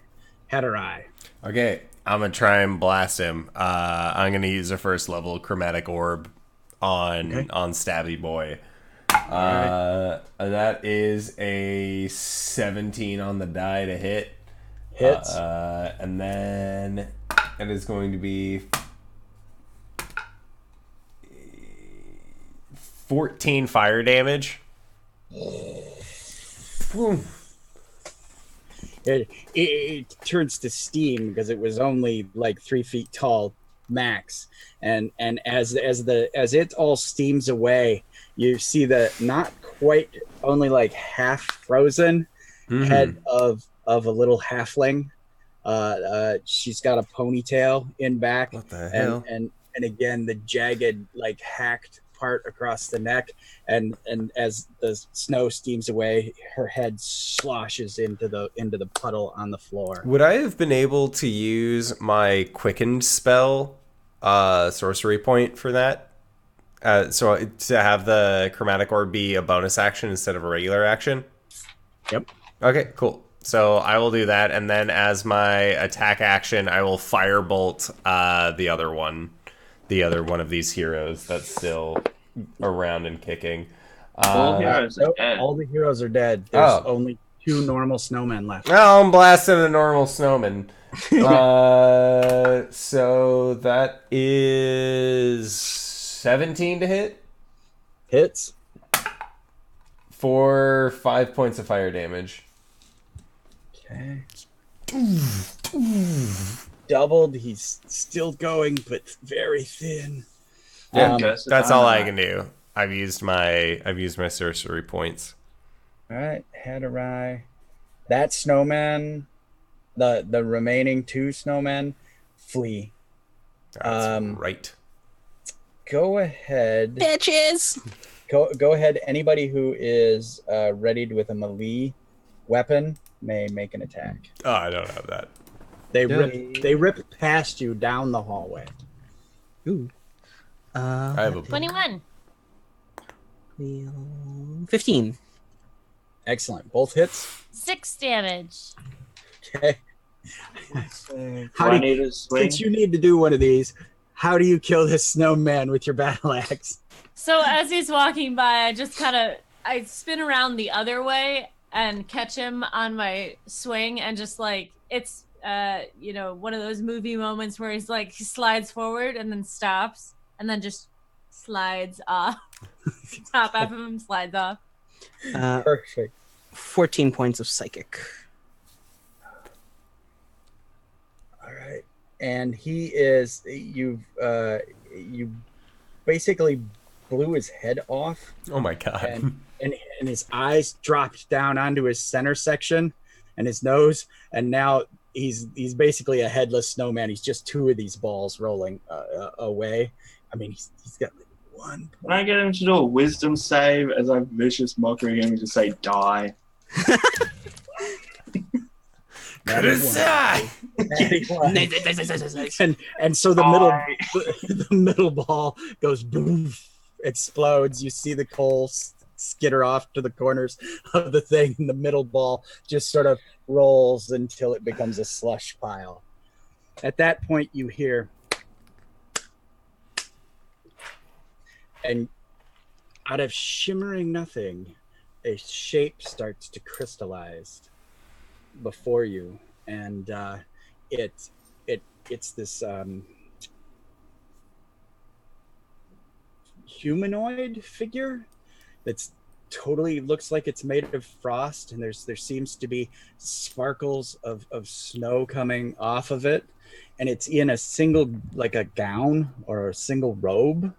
Had her eye. Okay, I'm gonna try and blast him. I'm gonna use a first level chromatic orb on Stabby Boy. That is a 17 on the die to hit. Hits. And then it is going to be 14 fire damage. It turns to steam because it was only like 3 feet tall max, and as it all steams away, you see the not quite, only like half frozen head of a little halfling. She's got a ponytail in back. What the hell? And again the jagged like hacked part across the neck, and as the snow steams away, her head sloshes into the puddle on the floor. Would I have been able to use my quickened spell sorcery point for that? So to have the chromatic orb be a bonus action instead of a regular action? Yep. Okay, cool. So I will do that, and then as my attack action, I will firebolt the other one of these heroes that's still around and kicking. All heroes are dead. All the heroes are dead. There's only 2 normal snowmen left. Oh, I'm blasting a normal snowman. So that is 17 to hit Hits. for 5 points of fire damage. Okay. doubled. He's still going, but very thin. Yeah, Curse of that's all I Dynamite. can do. I've used my sorcery points. All right, head awry. That snowman, the remaining 2 snowmen, flee. That's right. Go ahead. Bitches. Go ahead. Anybody who is readied with a melee weapon may make an attack. Oh, I don't have that. They rip past you down the hallway. Ooh. I have a 21. 15. Excellent. Both hits. 6 damage. Okay. Do How I do you, need a swing? since you need to do one of these, how do you kill this snowman with your battle axe? So as he's walking by, I spin around the other way and catch him on my swing, and just like it's one of those movie moments where he's like he slides forward and then stops and then just slides off. Top half of him slides off. Perfect. 14 points of psychic. All right. And he is you basically blew his head off, Oh my god. and his eyes dropped down onto his center section and his nose, and now he's basically a headless snowman. He's just 2 of these balls rolling away. I mean, he's got like 1 Can I get him to do a wisdom save as I vicious mockery him and just say die? And so the middle ball goes boom, explodes. You see the coal skitter off to the corners of the thing, and the middle ball just sort of rolls until it becomes a slush pile. At that point, you hear, and out of shimmering nothing, a shape starts to crystallize before you, and it's this humanoid figure that's totally looks like it's made of frost, and there seems to be sparkles of snow coming off of it, and it's in a single, like a gown or a single robe,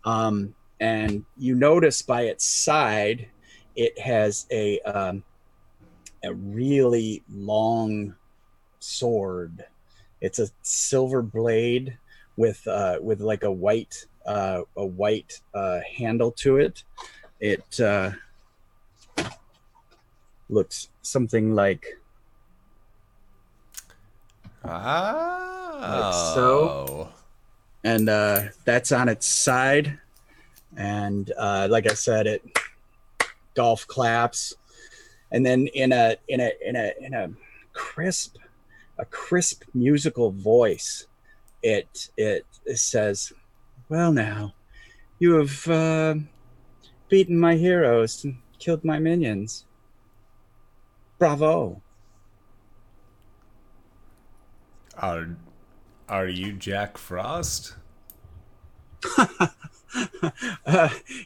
and you notice by its side it has a really long sword. It's a silver blade with like a white handle to it. It looks something like so, and that's on its side. And like I said, it golf claps, and then in a crisp musical voice, it says, "Well, now you have beaten my heroes and killed my minions. Bravo." Are you Jack Frost?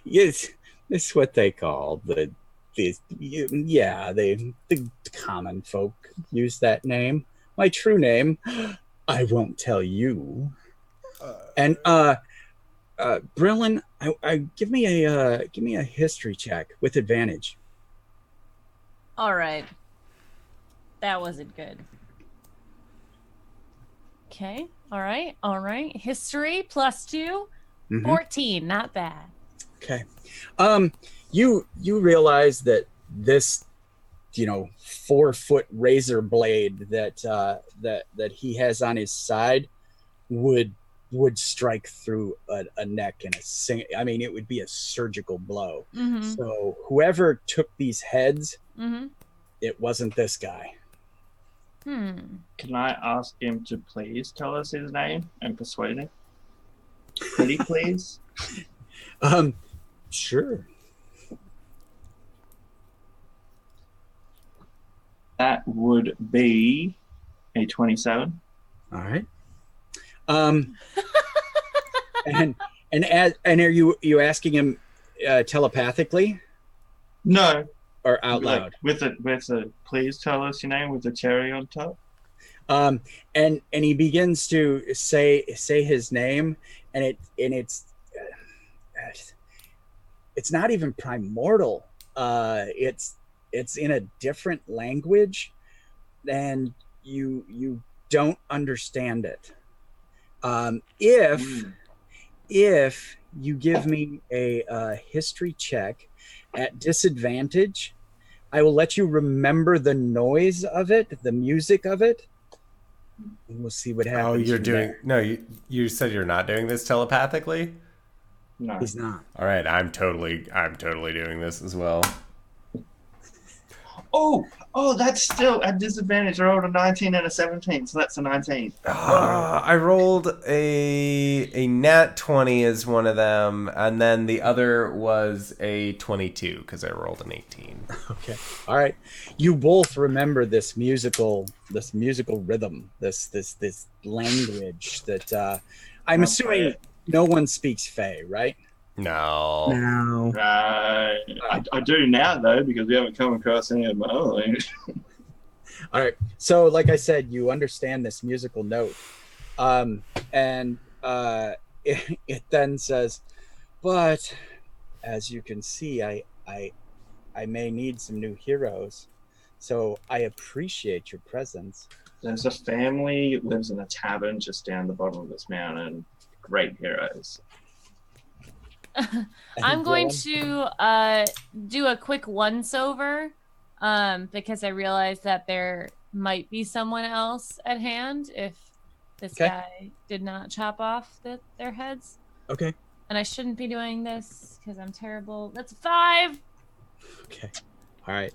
Yes, it's what they call the common folk use that name. My true name, I won't tell you. And Brillin, give me a history check with advantage. All right. That wasn't good. Okay. All right. History +2. 14. Not bad. Okay. You realize that this, 4-foot razor blade that he has on his side would strike through a neck in it would be a surgical blow. Mm-hmm. So whoever took these heads, Mm-hmm. it wasn't this guy. Can I ask him to please tell us his name and persuade him? Pretty please? Sure. That would be a 27. All right. And are you asking him telepathically No. or out loud? With a please tell us your name with a cherry on top. And he begins to say his name, and it's not even primordial. It's in a different language, and you don't understand it. If you give me a history check at disadvantage, I will let you remember the noise of it, the music of it, and we'll see what happens. Oh, you're doing no. You said you're not doing this telepathically. No. He's not. All right, I'm totally doing this as well. Oh, that's still at disadvantage. I rolled a 19 and a 17, so that's a 19. I rolled a nat 20 as one of them, and then the other was a 22 because I rolled an 18. Okay. All right. You both remember this musical rhythm, this language that I'm assuming no one speaks Fae, right? No. I do now, though, because we haven't come across any of my own. All right. So, like I said, you understand this musical note. And it then says, but as you can see, I may need some new heroes. So I appreciate your presence. There's a family that lives in a tavern just down the bottom of this mountain. Great heroes. I'm going to do a quick once-over because I realized that there might be someone else at hand if this guy did not chop off their heads. Okay. And I shouldn't be doing this because I'm terrible. That's a 5. Okay. All right.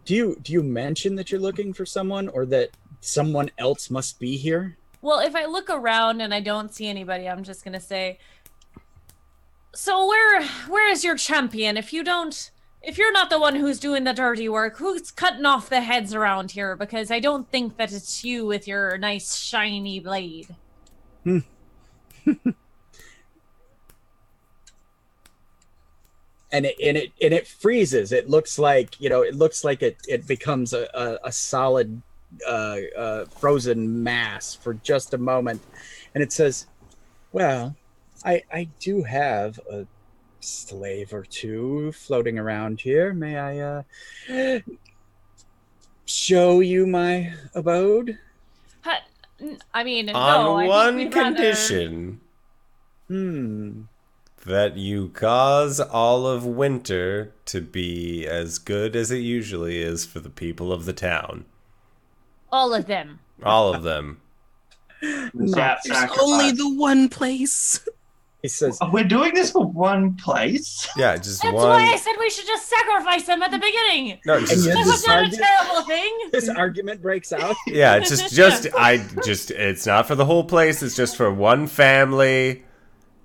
Do you mention that you're looking for someone, or that someone else must be here? Well, if I look around and I don't see anybody, I'm just gonna say, so where is your champion? If you're not the one who's doing the dirty work, who's cutting off the heads around here? Because I don't think that it's you with your nice shiny blade. And it freezes. It looks like it becomes a solid frozen mass for just a moment, and it says, well, I do have a slave or two floating around here. May I show you my abode? I mean, on no, one condition. That you cause all of winter to be as good as it usually is for the people of the town. All of them. All of them. There's only the one place. He says, we're doing this for one place? Yeah, just That's one. why I said we should just sacrifice them at the beginning. No, This was not a terrible thing. This argument breaks out. Yeah, it's not for the whole place, it's just for one family.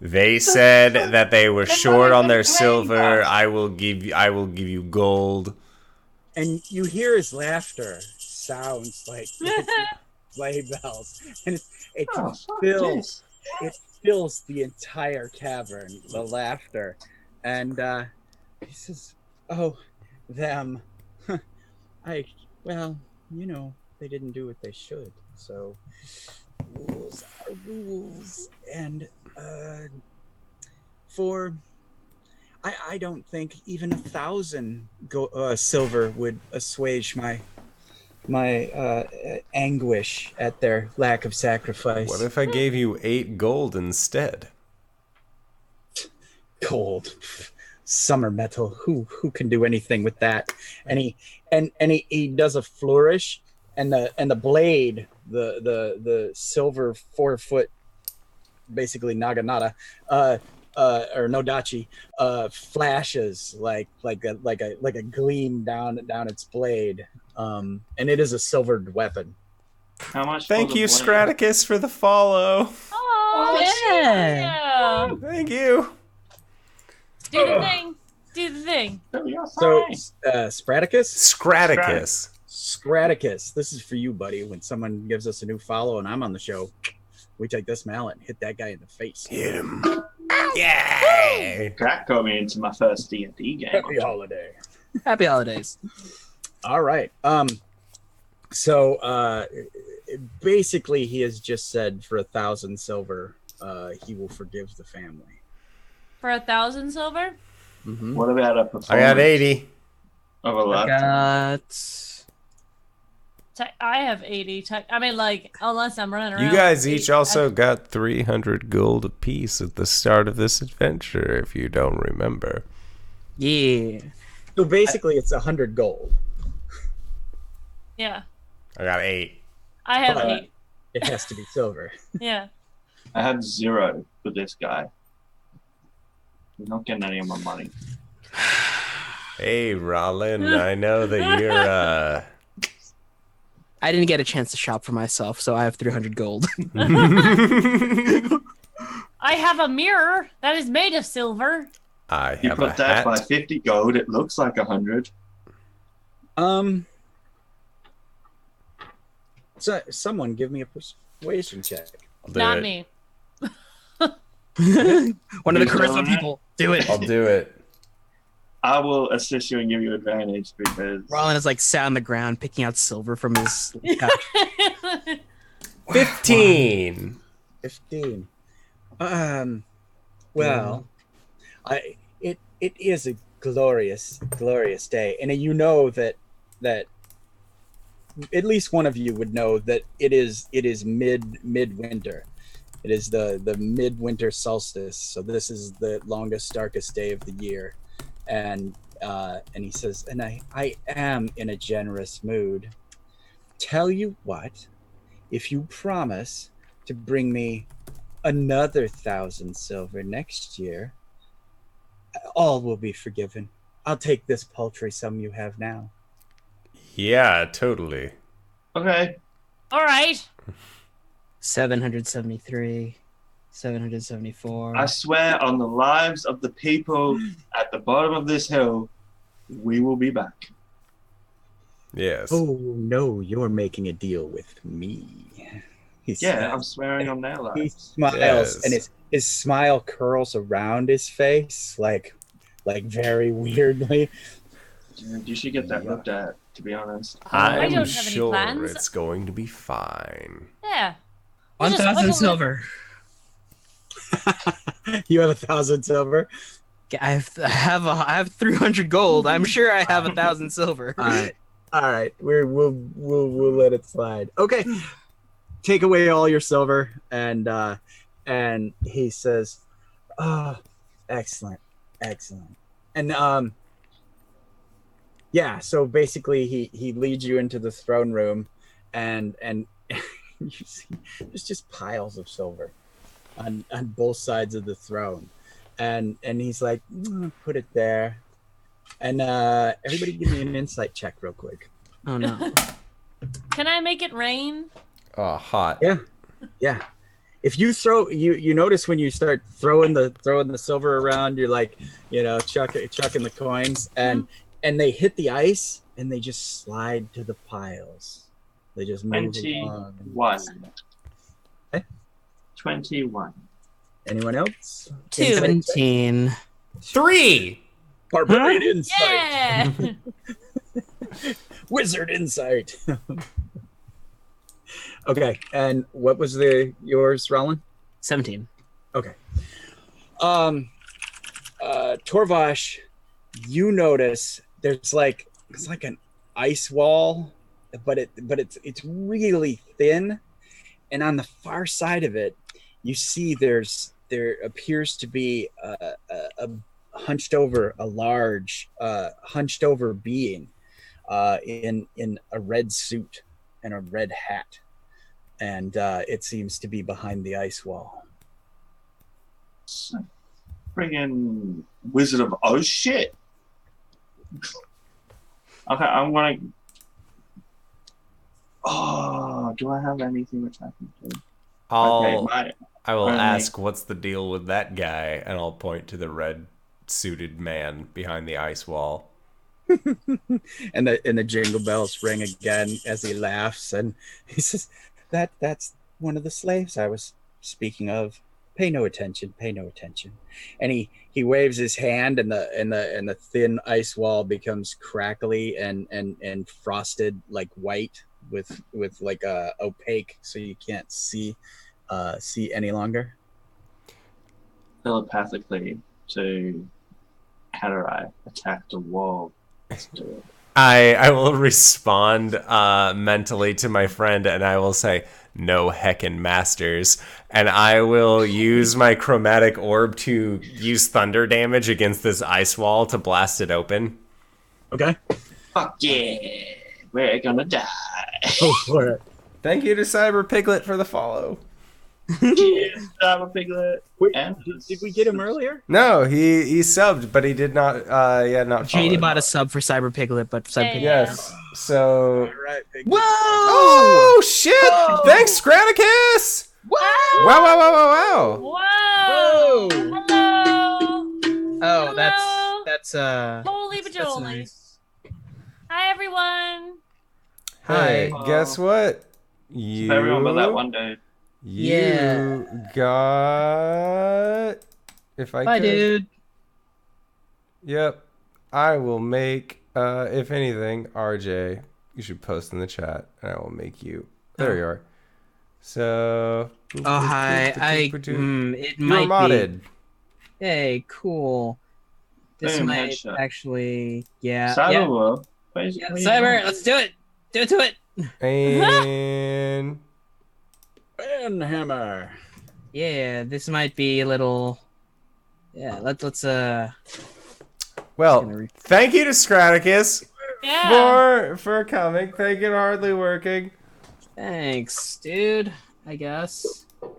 They said that they were short on their silver. I will give you gold. And you hear his laughter sounds like sleigh bells, and it fills the entire cavern. The laughter, and he says, "Oh, them. They didn't do what they should. So rules are rules, and." I don't think even 1,000 silver would assuage my anguish at their lack of sacrifice. What if I gave you 8 gold instead? Gold, summer metal. Who can do anything with that? And he does a flourish, and the blade, the silver 4-foot, basically naginata, or nodachi, flashes like a gleam down its blade, and it is a silvered weapon. How much? Thank you, Straticus, for the follow. Oh, yeah. Thank you. Do the thing. So, Spraticus? Scraticus. This is for you, buddy. When someone gives us a new follow and I'm on the show, we take this mallet and hit that guy in the face. Hit him. Yeah. That got me into my first D&D game. Happy holiday. Happy holidays. All right. So basically, he has just said for 1,000 silver, he will forgive the family. For 1,000 silver? Mm-hmm. What about a performance I got 80. of a I lifetime? got I have 80. I mean, like, unless I'm running around. You guys with each 80. also got 300 gold apiece at the start of this adventure, if you don't remember. yeah. So basically, it's 100 gold. Yeah. I got 8. I have But 8. it has to be silver. Yeah. I have 0 for this guy. You're not getting any of my money. Hey, Rollin, I know that you're, I didn't get a chance to shop for myself, so I have 300 gold. I have a mirror that is made of silver. I You have a put that by hat. 50 gold, it looks like 100. So someone give me a persuasion check. I'll do Not it. me. One of the Who's charisma doing it? people. Do it. I'll do it. I will assist you and give you advantage because Rollin is like sat on the ground picking out silver from his pouch. 15. 15. Well, it is a glorious day, and you know that at least one of you would know that it is midwinter. It is the midwinter solstice, so this is the longest, darkest day of the year, and he says, and I am in a generous mood. Tell you what, if you promise to bring me another 1,000 silver next year, all will be forgiven. I'll take this paltry sum you have now. Yeah, totally. okay. All right. 773, 774. I swear on the lives of the people at the bottom of this hill, we will be back. Yes. Oh no, you're making a deal with me. Yeah, I'm swearing on their He lives. smiles, Yes. and his smile curls around his face, like very weirdly. Dude, you should get that looked at, to be honest. I I'm don't have any sure plans. it's going to be fine. Yeah. We'll just 1,000 wiggle it. silver. You have 1,000 silver. I have 300 gold. I'm sure I have 1,000 silver. All right. We'll let it slide. Okay. Take away all your silver, and he says, "Oh, excellent, and yeah." So basically, he leads you into the throne room, and you see there's just piles of silver on both sides of the throne, and he's like, "Put it there," and everybody give me an insight check real quick. Oh no. Can I make it rain? Oh, hot. Yeah. If you throw, you notice when you start throwing the silver around, you're like, chucking the coins, and they hit the ice and they just slide to the piles. They just move along. 21. Eh? 21. Anyone else? 2. 17. 3. Barbarian insight. Yeah. Wizard insight. Okay, and what was yours, Roland? 17. Okay. Torvash, you notice it's like an ice wall, but it's really thin, and on the far side of it, you see there appears to be a hunched over being in a red suit and a red hat. And it seems to be behind the ice wall. Friggin' Wizard of Oh shit. Okay, I'm gonna. Oh, do I have anything which I can do? I will only- ask what's the deal with that guy, and I'll point to the red suited man behind the ice wall. And the jingle bells ring again as he laughs, and he says, "That's one of the slaves I was speaking of. Pay no attention. And he waves his hand, and the thin ice wall becomes crackly and frosted like white with like opaque, so you can't see any longer. Telepathically to Cataract attack the wall. Let's do it. I will respond mentally to my friend, and I will say, "No heckin' masters," and I will use my chromatic orb to use thunder damage against this ice wall to blast it open. Okay. Fuck yeah, we're gonna die. Go for it. Thank you to Cyber Piglet for the follow. Cheers, Cyber Piglet. Wait, And did we get him earlier? No, he subbed, but he did not. Not. JD follow. bought a sub for Cyber Piglet, but Cyber Piglet. Yes. So. All right. Big Whoa! Oh shit! Whoa! Thanks, Granicus. Whoa! Wow! Wow! Wow! Wow! Wow! Whoa! Whoa! Hello! Oh, Hello? that's Holy that's bajoli. nice. Hi, everyone. Hey, Hi. guess what? You. everyone but that one dude. You got. If I Bye, could. dude. Yep. I will make. If anything, RJ, you should post in the chat, and I will make you. There you are. So. Oh, hi. It You're might modded. be. Hey, cool. This Boom, might headshot. actually, yeah. Cyber Wolf. Yeah, Cyber, let's do it. Do it to it. And. Ben Hammer. Yeah, this might be a little. Yeah, let's Well, gonna thank you to Straticus Yeah. for coming. Thank you to Hardly Working. Thanks, dude. I guess. Have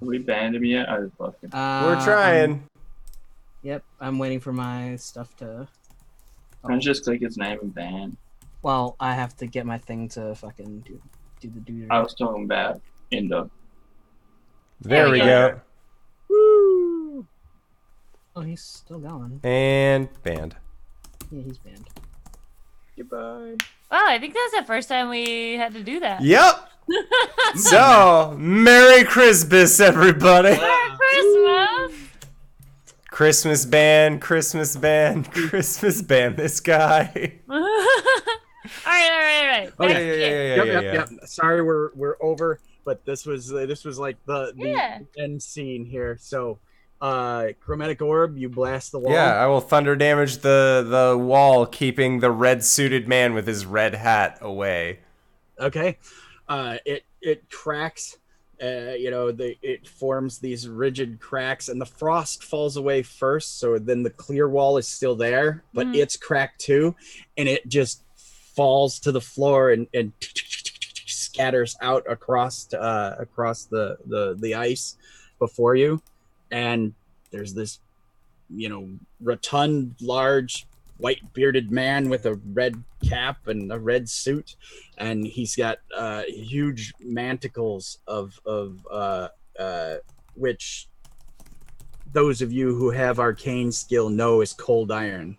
we banned him yet? I just fucking. We're trying. Yep, I'm waiting for my stuff to. Can I just click his name and ban? Well, I have to get my thing to fucking do the dude. I was talking about Indo. There we go. Woo! Oh, he's still going. And banned. Yeah, he's banned. Goodbye. Wow, I think that's the first time we had to do that. Yep. So, Merry Christmas, everybody. Merry Christmas! Christmas band, Christmas band, Christmas band. This guy. all right. Oh, Next yeah, kid. Yep. Sorry, we're over, but this was like the Yeah. end scene here. So, chromatic orb, you blast the wall. Yeah, I will thunder damage the wall, keeping the red suited man with his red hat away. Okay. It cracks. It forms these rigid cracks, and the frost falls away first. So then the clear wall is still there, but it's cracked too, and it just falls to the floor and scatters out across the ice before you. And there's this, rotund, large, white bearded man with a red cap and a red suit, and he's got huge manticles of which those of you who have arcane skill know is cold iron.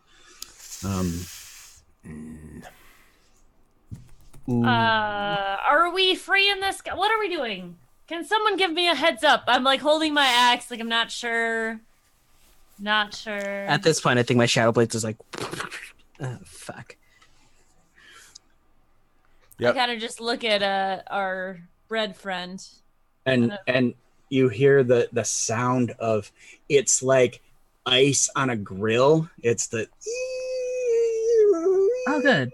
Are we free in this? What are we doing? Can someone give me a heads up? I'm like holding my axe, like I'm not sure. Not sure. At this point, I think my Shadow Blades is like, fuck. Yep. I kind of just look at our bread friend. And you hear the sound of, it's like ice on a grill. It's the Oh, good.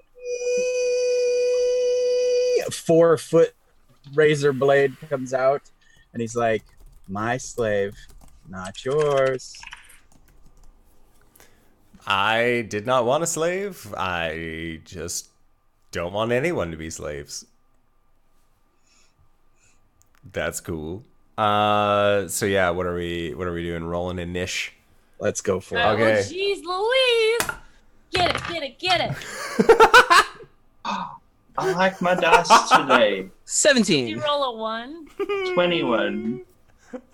4-foot razor blade comes out, and he's like, "My slave, not yours." I did not want a slave. I just don't want anyone to be slaves. That's cool. So yeah, what are we doing? Rolling in niche. Let's go for it. Okay. Oh, jeez, Louise! Get it! I like my dice today. You 17. roll a 1. 21.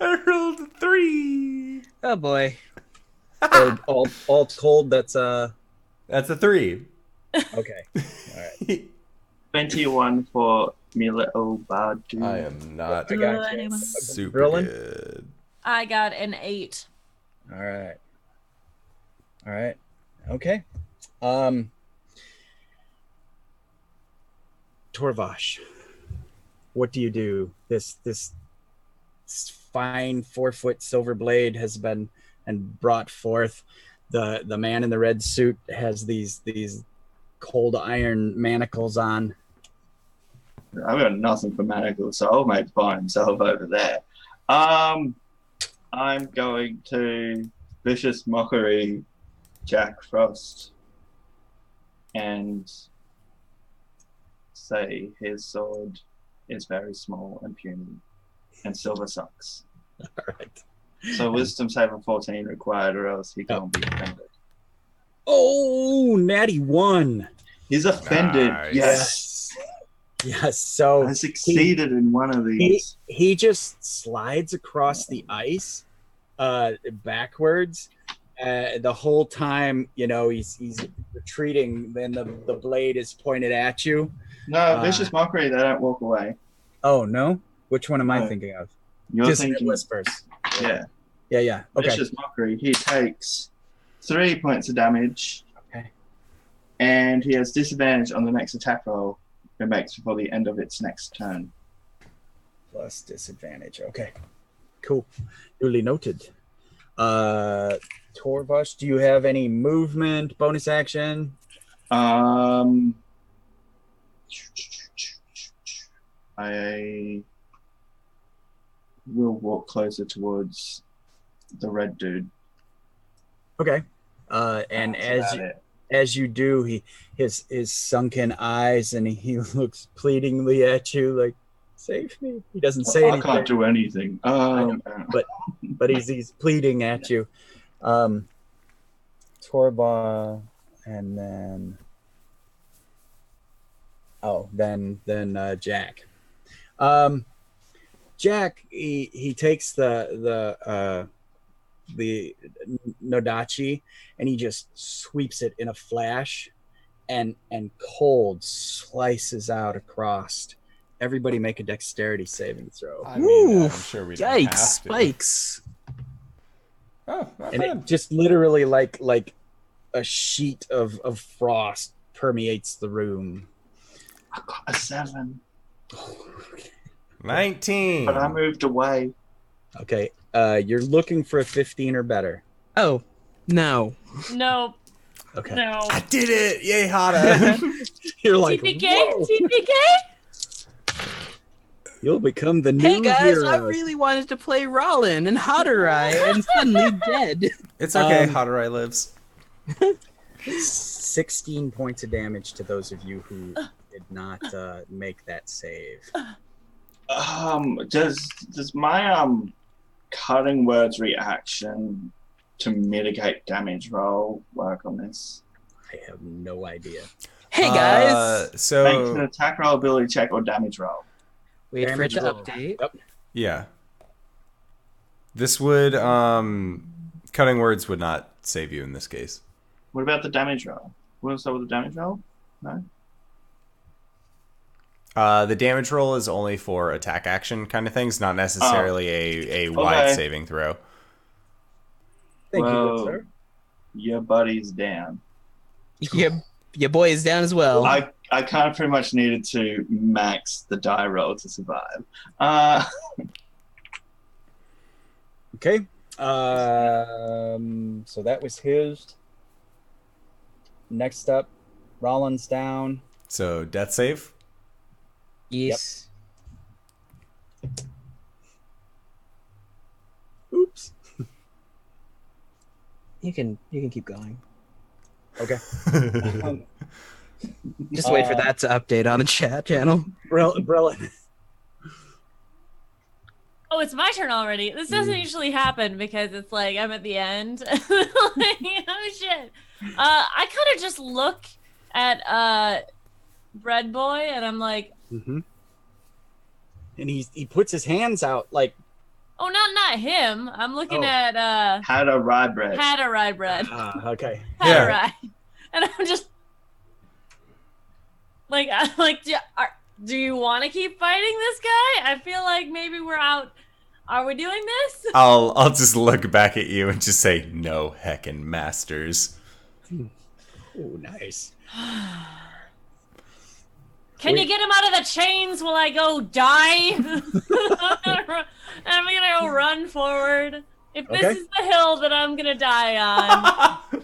I rolled a 3. Oh boy. all told, that's That's a 3. okay. All right. 21 for me little bad dude. I am not I got you. Anyone? super Grilling? good. I got an 8. All right. Okay. Torvash, what do you do? This fine 4-foot silver blade has been and brought forth. The man in the red suit has these cold iron manacles on. I've got nothing for manacles, so old mate's by himself over there. I'm going to vicious mockery Jack Frost and say his sword is very small and puny and silver sucks. All right. So wisdom save of 14 required, or else he can't be offended. Oh, natty 1. He's offended. Nice. Yes. So I succeeded in one of these. he just slides across the ice backwards. The whole time, he's retreating. Then the blade is pointed at you. No, vicious mockery. They don't walk away. Oh no, which one am I No. thinking of? You're Dissonant thinking. Whispers. Yeah. Yeah. Okay. Vicious mockery. He takes 3 points of damage. Okay. And he has disadvantage on the next attack roll it makes before the end of its next turn. Plus disadvantage. Okay. Cool. Duly noted. Torvash, do you have any movement, bonus action? I will walk closer towards the red dude. Okay. And That's about it. as you do, his sunken eyes, and he looks pleadingly at you, like, "Save me." He doesn't say I anything, can't do anything. but he's pleading at you. Torba, and then Jack. Jack, he takes the Nodachi, and he just sweeps it in a flash, and cold slices out across. Everybody make a dexterity saving throw. I mean, I'm Oof. sure we don't Yikes! have to. Spikes. Oh, not And bad. it just literally like a sheet of frost permeates the room. I got a 7, 19. but I moved away. Okay, you're looking for a 15 or better. Oh, no. Nope. Okay, No. I did it! Yay, Hada! you're like, TPK? "Whoa, TPK? you'll become the new Hey guys, hero." I really wanted to play Rollin and Hadorai and suddenly dead. It's okay, Um, Hadarai lives. 16 points of damage to those of you who did not make that save. Does my cutting words reaction to mitigate damage roll work on this? I have no idea. Hey guys. Makes an So, attack roll, ability check, or damage roll. Wait for it Damage to roll. update. Yep. yeah. This would, cutting words would not save you in this case. What about the damage roll? Want to start with the damage roll? No. The damage roll is only for attack action kind of things, not necessarily a wide Okay. saving throw. Thank you, Whoa. good sir. Your buddy's down. Your boy is down as well. I kind of pretty much needed to max the die roll to survive. Okay. So that was his. Next up, Rollins down. So, death save? Yes. Oops. You can keep going. Okay. Um, Just wait for that to update on the chat channel. Brilliant. Oh, it's my turn already. This doesn't usually happen because it's like I'm at the end. Like, oh shit. I kind of just look at Bread Boy and I'm like, Mm-hmm. And he puts his hands out like, oh, not him. I'm looking Oh. at Had a rye bread. Had a Rye Bread. okay. Had Yeah. a Rye. And I'm just like, do you want to keep fighting this guy? I feel like maybe we're out. Are we doing this? I'll just look back at you and just say, no heckin' masters. Oh, nice. Can you get him out of the chains while I go die? I'm gonna go run forward. If this is the hill that I'm gonna die on,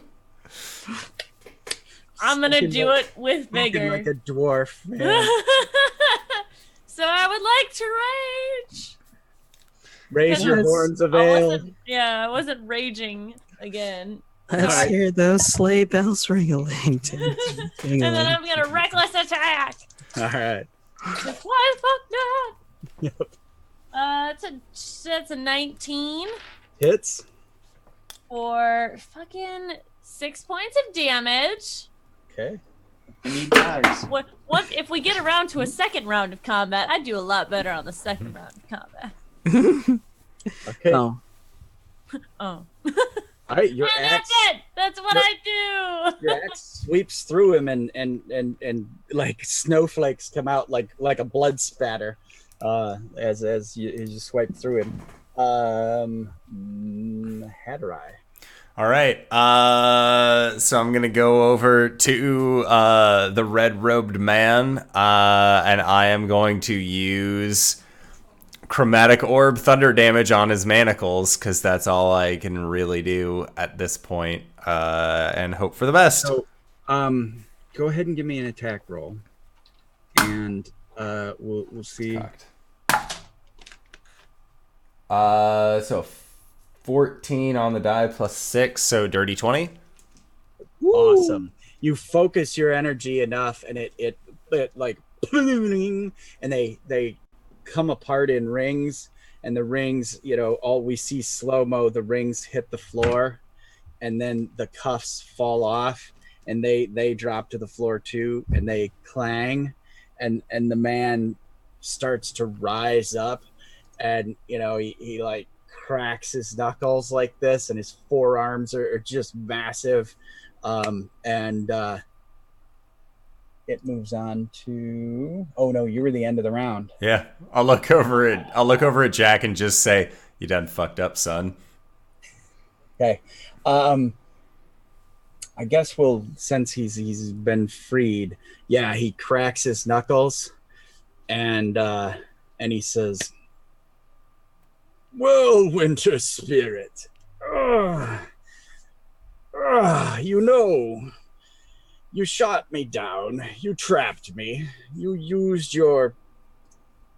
I'm gonna do it with vigor. Like a dwarf, man. So I would like to rage. Raise your horns of ale. I wasn't raging again. Let's hear those sleigh bells ringling. And then I'm gonna reckless attack. All right. Why the fuck not? Yep. That's a 19 Hits. for fucking 6 points of damage. Okay. And he dies. What if we get around to a second round of combat? I'd do a lot better on the second round of combat. Okay. Oh. Oh. All right, your And axe. that's it. That's what I do. Your axe sweeps through him, and like snowflakes come out like a blood spatter, as you swipe through him. Haderai. All right. So I'm gonna go over to the red-robed man, and I am going to use chromatic orb thunder damage on his manacles, because that's all I can really do at this point, and hope for the best. So, go ahead and give me an attack roll, and we'll see. So 14 on the die plus 6, so dirty 20. Awesome. You focus your energy enough, and it like, and they come apart in rings, and the rings, all we see slow-mo, the rings hit the floor, and then the cuffs fall off, and they drop to the floor too, and they clang, and the man starts to rise up, and he like cracks his knuckles like this, and his forearms are just massive, and it moves on to. Oh no, you were the end of the round. Yeah, I'll look over at Jack and just say, "You done fucked up, son." Okay, I guess since he's been freed. Yeah, he cracks his knuckles, and he says, "Well, Winter Spirit, you shot me down. You trapped me. You used your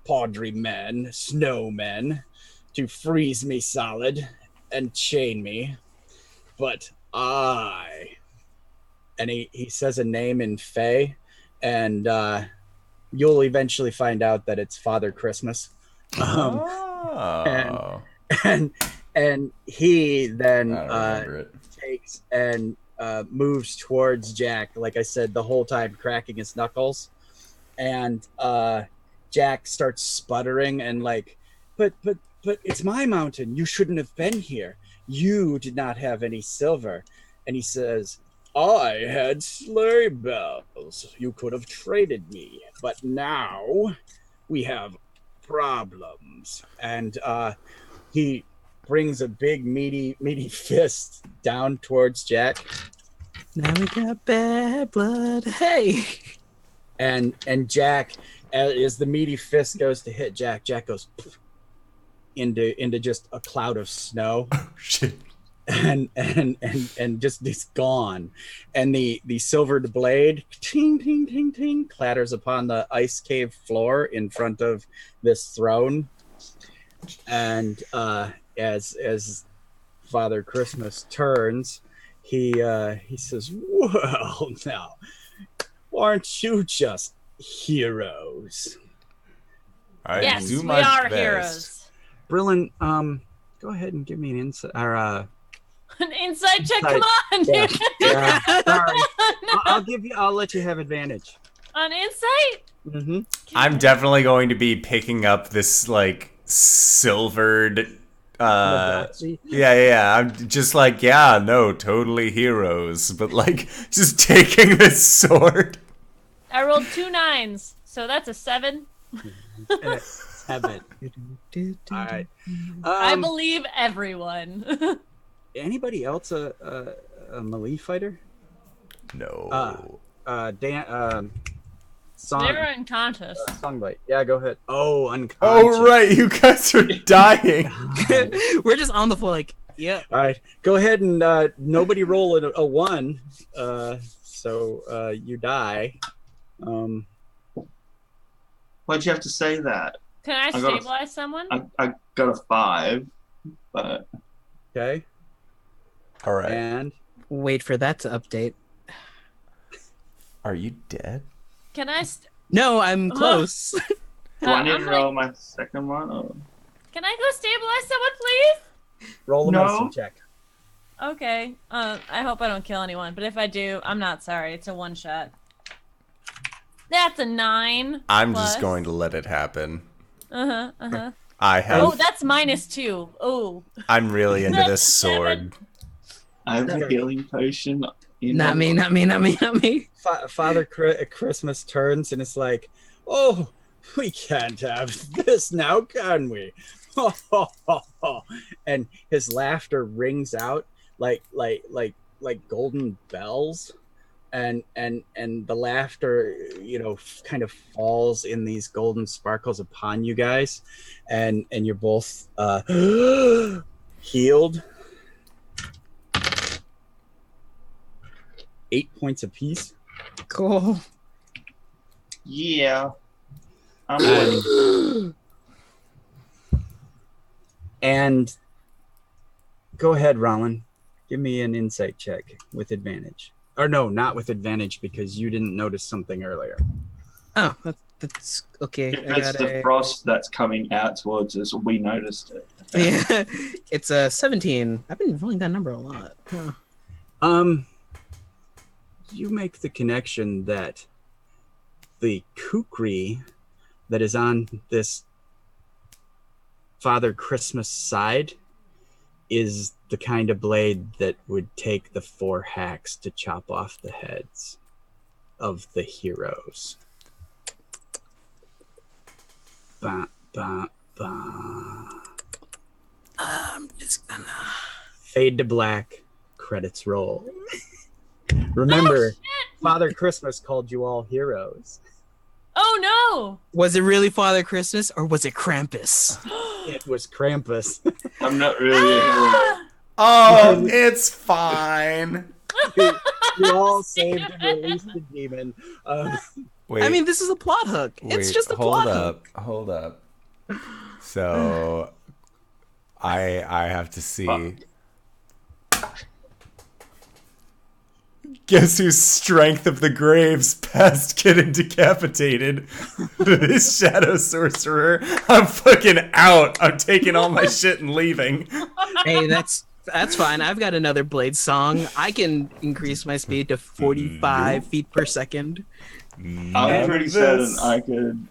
Padre men, snowmen, to freeze me solid and chain me. But and he says a name in Fey, and you'll eventually find out that it's Father Christmas. And he then takes and moves towards Jack, like I said, the whole time cracking his knuckles, and Jack starts sputtering and like, but it's my mountain. You shouldn't have been here. You did not have any silver. And he says, I had sleigh bells. You could have traded me, but now we have problems. And he brings a big meaty fist down towards Jack. Now we got bad blood. Hey. And Jack, as the meaty fist goes to hit Jack, Jack goes into just a cloud of snow. Oh, shit. And just is gone. And the silvered blade ting ting ting ting clatters upon the ice cave floor in front of this throne. And as Father Christmas turns, he says, "Well, now, aren't you just heroes?" Yes, we are heroes. Brillin, go ahead and give me an insight. An insight check. Come on, Yeah. dude. Yeah, sorry. No. I'll let you have advantage. On insight. Mm-hmm. I'm definitely going to be picking up this like silvered. Yeah. I'm just like, yeah, no, totally heroes, but like just taking this sword. I rolled 2 9s, so that's a 7. 7. All right. I believe everyone. Anybody else a melee fighter? No. Dan, song. They're unconscious. Songbite. Yeah, go ahead. Oh, unconscious. Oh, right. You guys are dying. We're just on the floor, like, yeah. All right, go ahead and nobody roll a 1. So you die. Why'd you have to say that? Can I I got a- stabilize someone? I got a 5, but Okay. All right. And Wait for that to update. Are you dead? Can I? No, I'm close. do I need I'm to like- roll my second one? Or... Can I go stabilize someone, please? roll a No. medicine check. Okay. I hope I don't kill anyone, but if I do, I'm not sorry. It's a 1-shot. That's a 9. I'm plus. just going to let it happen. Uh-huh. I have. Oh, that's -2. Oh. I'm really into this That's a 7. sword. I have a healing potion. Not me, not me, not me, not me. Father Christmas turns and it's like, "Oh, we can't have this now, can we?" And his laughter rings out like golden bells, and the laughter, kind of falls in these golden sparkles upon you guys, and you're both healed. 8 points apiece. Cool. Yeah. And go ahead, Rollin. Give me an insight check with advantage. Or no, not with advantage because you didn't notice something earlier. Oh, that's okay. If it's the frost that's coming out towards us, we noticed it. Yeah, it's a 17. I've been rolling that number a lot. Huh. You make the connection that the kukri that is on this Father Christmas side is the kind of blade that would take the 4 hacks to chop off the heads of the heroes. Ba, ba, ba. I'm just gonna Fade to black, credits roll. Remember, Father Christmas called you all heroes. Oh no! Was it really Father Christmas or was it Krampus? It was Krampus. I'm not really a hero. Oh, it's fine. You all saved and released the demon. Wait. I mean, this is a plot hook. It's wait, just a plot hook. Hold up. So, I have to see. Guess whose strength of the graves past getting decapitated? This shadow sorcerer. I'm fucking out. I'm taking all my shit and leaving. Hey, that's fine. I've got another blade song. I can increase my speed to 45 feet per second. I'm pretty certain I could.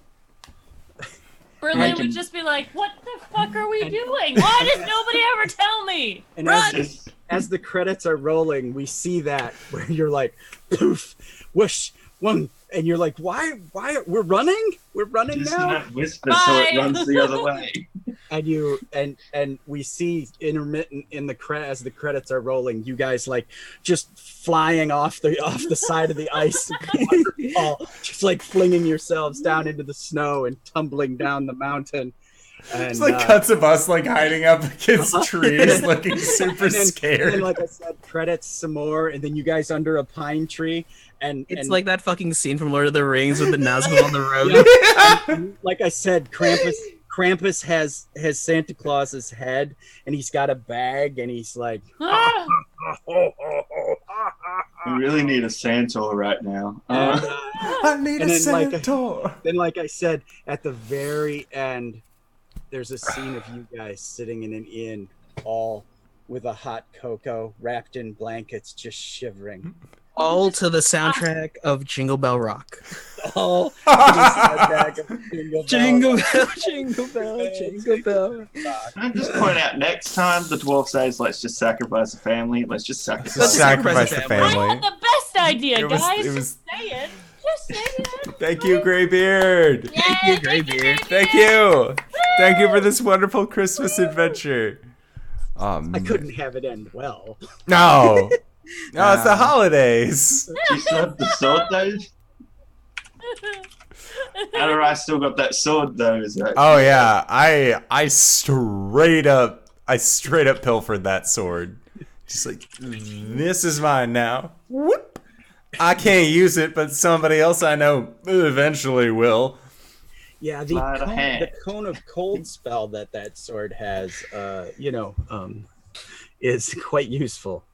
Berlin would just be like, "What the fuck are we doing? Why does nobody ever tell me?" And Run! as the credits are rolling, we see that where you're like, poof, whoosh, one, and you're like, why, we're running Just now? not whisper so it runs the other way. And we see intermittent in the as the credits are rolling, you guys like just flying off the side of the ice, just like flinging yourselves down into the snow and tumbling down the mountain. And, It's like cuts of us like hiding up against trees, looking super and then, scared. And then, like I said, credits some more, and then you guys under a pine tree, and It's like that fucking scene from Lord of the Rings with the Nazgul on the road. and like I said, Krampus has Santa Claus's head, and he's got a bag, and he's like, Ah! We really need a Santor right now. and, I need and a then, like, centaur. then like I said, at the very end, there's a scene of you guys sitting in an inn, all with a hot cocoa, wrapped in blankets, just shivering. All to the soundtrack of Jingle Bell Rock. All to the soundtrack of Jingle Bell, Jingle Bell, Jingle Bell. Can I just point out, next time the dwarf says, let's just sacrifice a family, let's just sacrifice Let's Sacrifice the I family. had the best idea, It was- guys. it was- Just say it. Just say it. Thank you, Greybeard. Yay, Thank you, Greybeard. Thank you. Thank you for this wonderful Christmas adventure. I couldn't have it end well. No. No, it's the holidays. You still have the sword, Dave? I still got that sword though. Is that? Oh yeah, I straight up pilfered that sword. Just like, this is mine now. Whoop. I can't use it, but somebody else I know eventually will. Yeah, the cone of cold spell that sword has, is quite useful.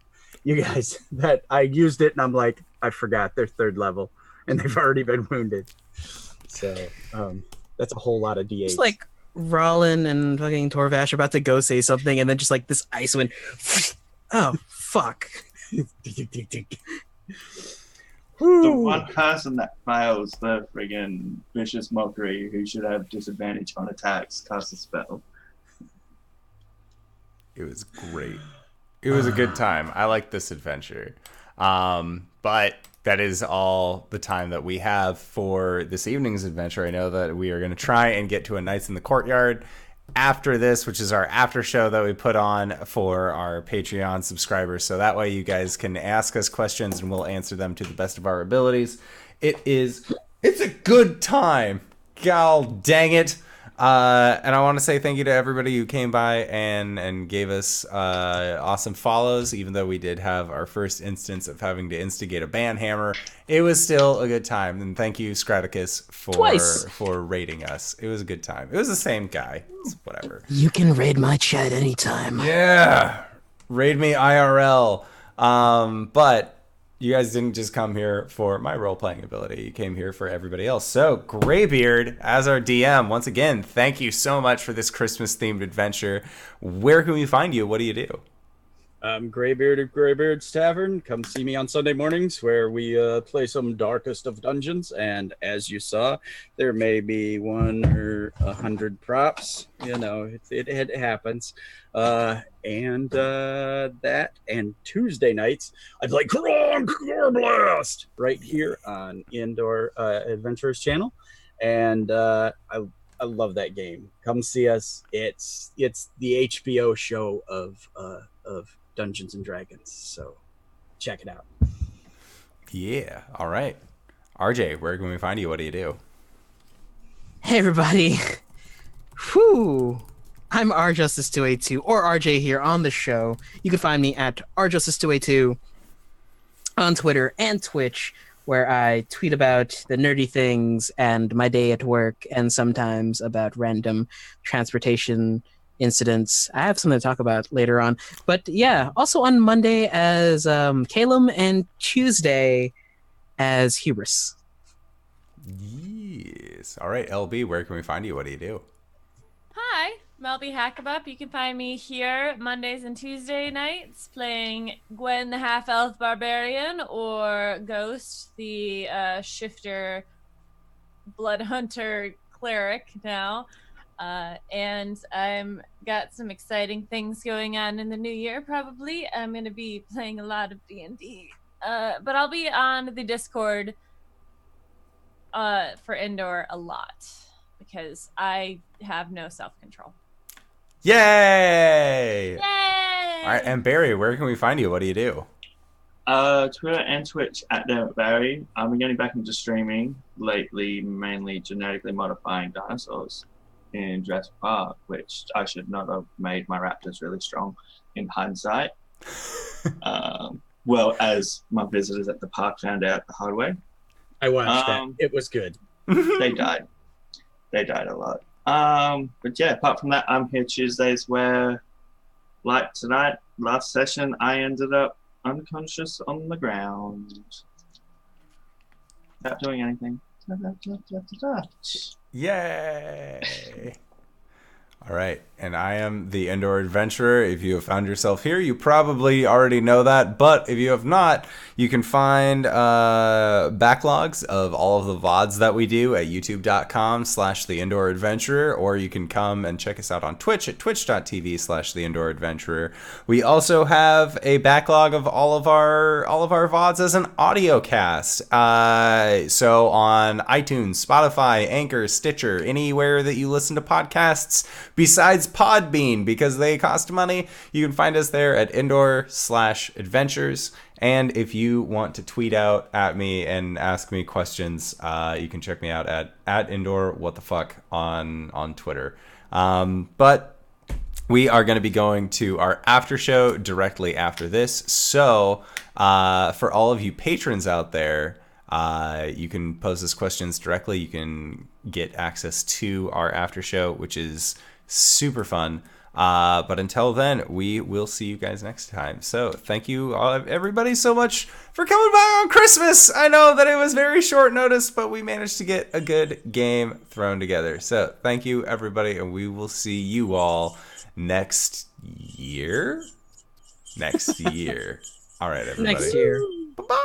You guys, that I used it and I'm like, I forgot they're 3rd level and they've already been wounded. So that's a whole lot of D8. It's like Rollin and fucking Torvash about to go say something, and then just like this ice wind. Oh fuck! The one person that fails the friggin' vicious mockery, who should have disadvantage on attacks, casts a spell. It was great. It was a good time. I like this adventure. But that is all the time that we have for this evening's adventure. I know that we are going to try and get to a Nights in the Courtyard after this, which is our after show that we put on for our Patreon subscribers. So that way you guys can ask us questions and we'll answer them to the best of our abilities. It's a good time. God dang it. And I want to say thank you to everybody who came by and gave us awesome follows. Even though we did have our first instance of having to instigate a banhammer, it was still a good time. And thank you, Scraticus, for raiding us. It was a good time. It was the same guy. It's whatever. You can raid my chat anytime. Yeah, raid me IRL. But you guys didn't just come here for my role-playing ability. You came here for everybody else. So, Greybeard, as our DM, once again, thank you so much for this Christmas-themed adventure. Where can we find you? What do you do? I'm Greybeard of Greybeards Tavern. Come see me on Sunday mornings where we play some darkest of dungeons. And as you saw, there may be 1 or 100 props. You know, it happens. And Tuesday nights, I'd like Core Blast right here on Indoor Adventures channel. And I love that game. Come see us. It's the HBO show of Dungeons and Dragons, so check it out. Yeah, all right. RJ, where can we find you? What do you do? Hey everybody. Whew. I'm RJustice282, or RJ here on the show. You can find me at RJustice282 on Twitter and Twitch, where I tweet about the nerdy things and my day at work, and sometimes about random transportation incidents. I have something to talk about later on. But yeah, also on Monday as Calum, and Tuesday as Hubris. Yes. All right, LB, where can we find you? What do you do? Hi, I'm LBHackEmUp. You can find me here Mondays and Tuesday nights playing Gwen the Half-Elf Barbarian, or Ghost the Shifter Blood Hunter Cleric now. And I'm got some exciting things going on in the new year. Probably I'm going to be playing a lot of D&D, but I'll be on the Discord for Indoor a lot because I have no self-control. Yay! Yay! All right, and Barry, where can we find you? What do you do? Twitter and Twitch at Barry. I've been getting back into streaming lately, mainly genetically modifying dinosaurs in Jurassic Park, which I should not have made my raptors really strong in hindsight. Well, as my visitors at the park found out the hard way. I watched that. It was good. They died. They died a lot. But yeah, apart from that, I'm here Tuesdays where, like tonight, last session, I ended up unconscious on the ground. Without doing anything. Yay! All right, and I am the Indoor Adventurer. If you have found yourself here, you probably already know that, but if you have not, you can find backlogs of all of the VODs that we do at youtube.com/theindooradventurer, or you can come and check us out on Twitch at twitch.tv/theindooradventurer. We also have a backlog of all of our VODs as an audio cast. So on iTunes, Spotify, Anchor, Stitcher, anywhere that you listen to podcasts, besides Podbean, because they cost money, you can find us there at Indoor/Adventures. And if you want to tweet out at me and ask me questions, you can check me out at indoorwhatthefuck on Twitter. But we are going to be going to our after show directly after this. So for all of you patrons out there, you can pose us questions directly. You can get access to our after show, which is super fun. But until then, we will see you guys next time. So thank you everybody so much for coming by on Christmas. I know that it was very short notice, but we managed to get a good game thrown together. So thank you everybody, and we will see you all next year. All right, everybody. Next year. Bye-bye.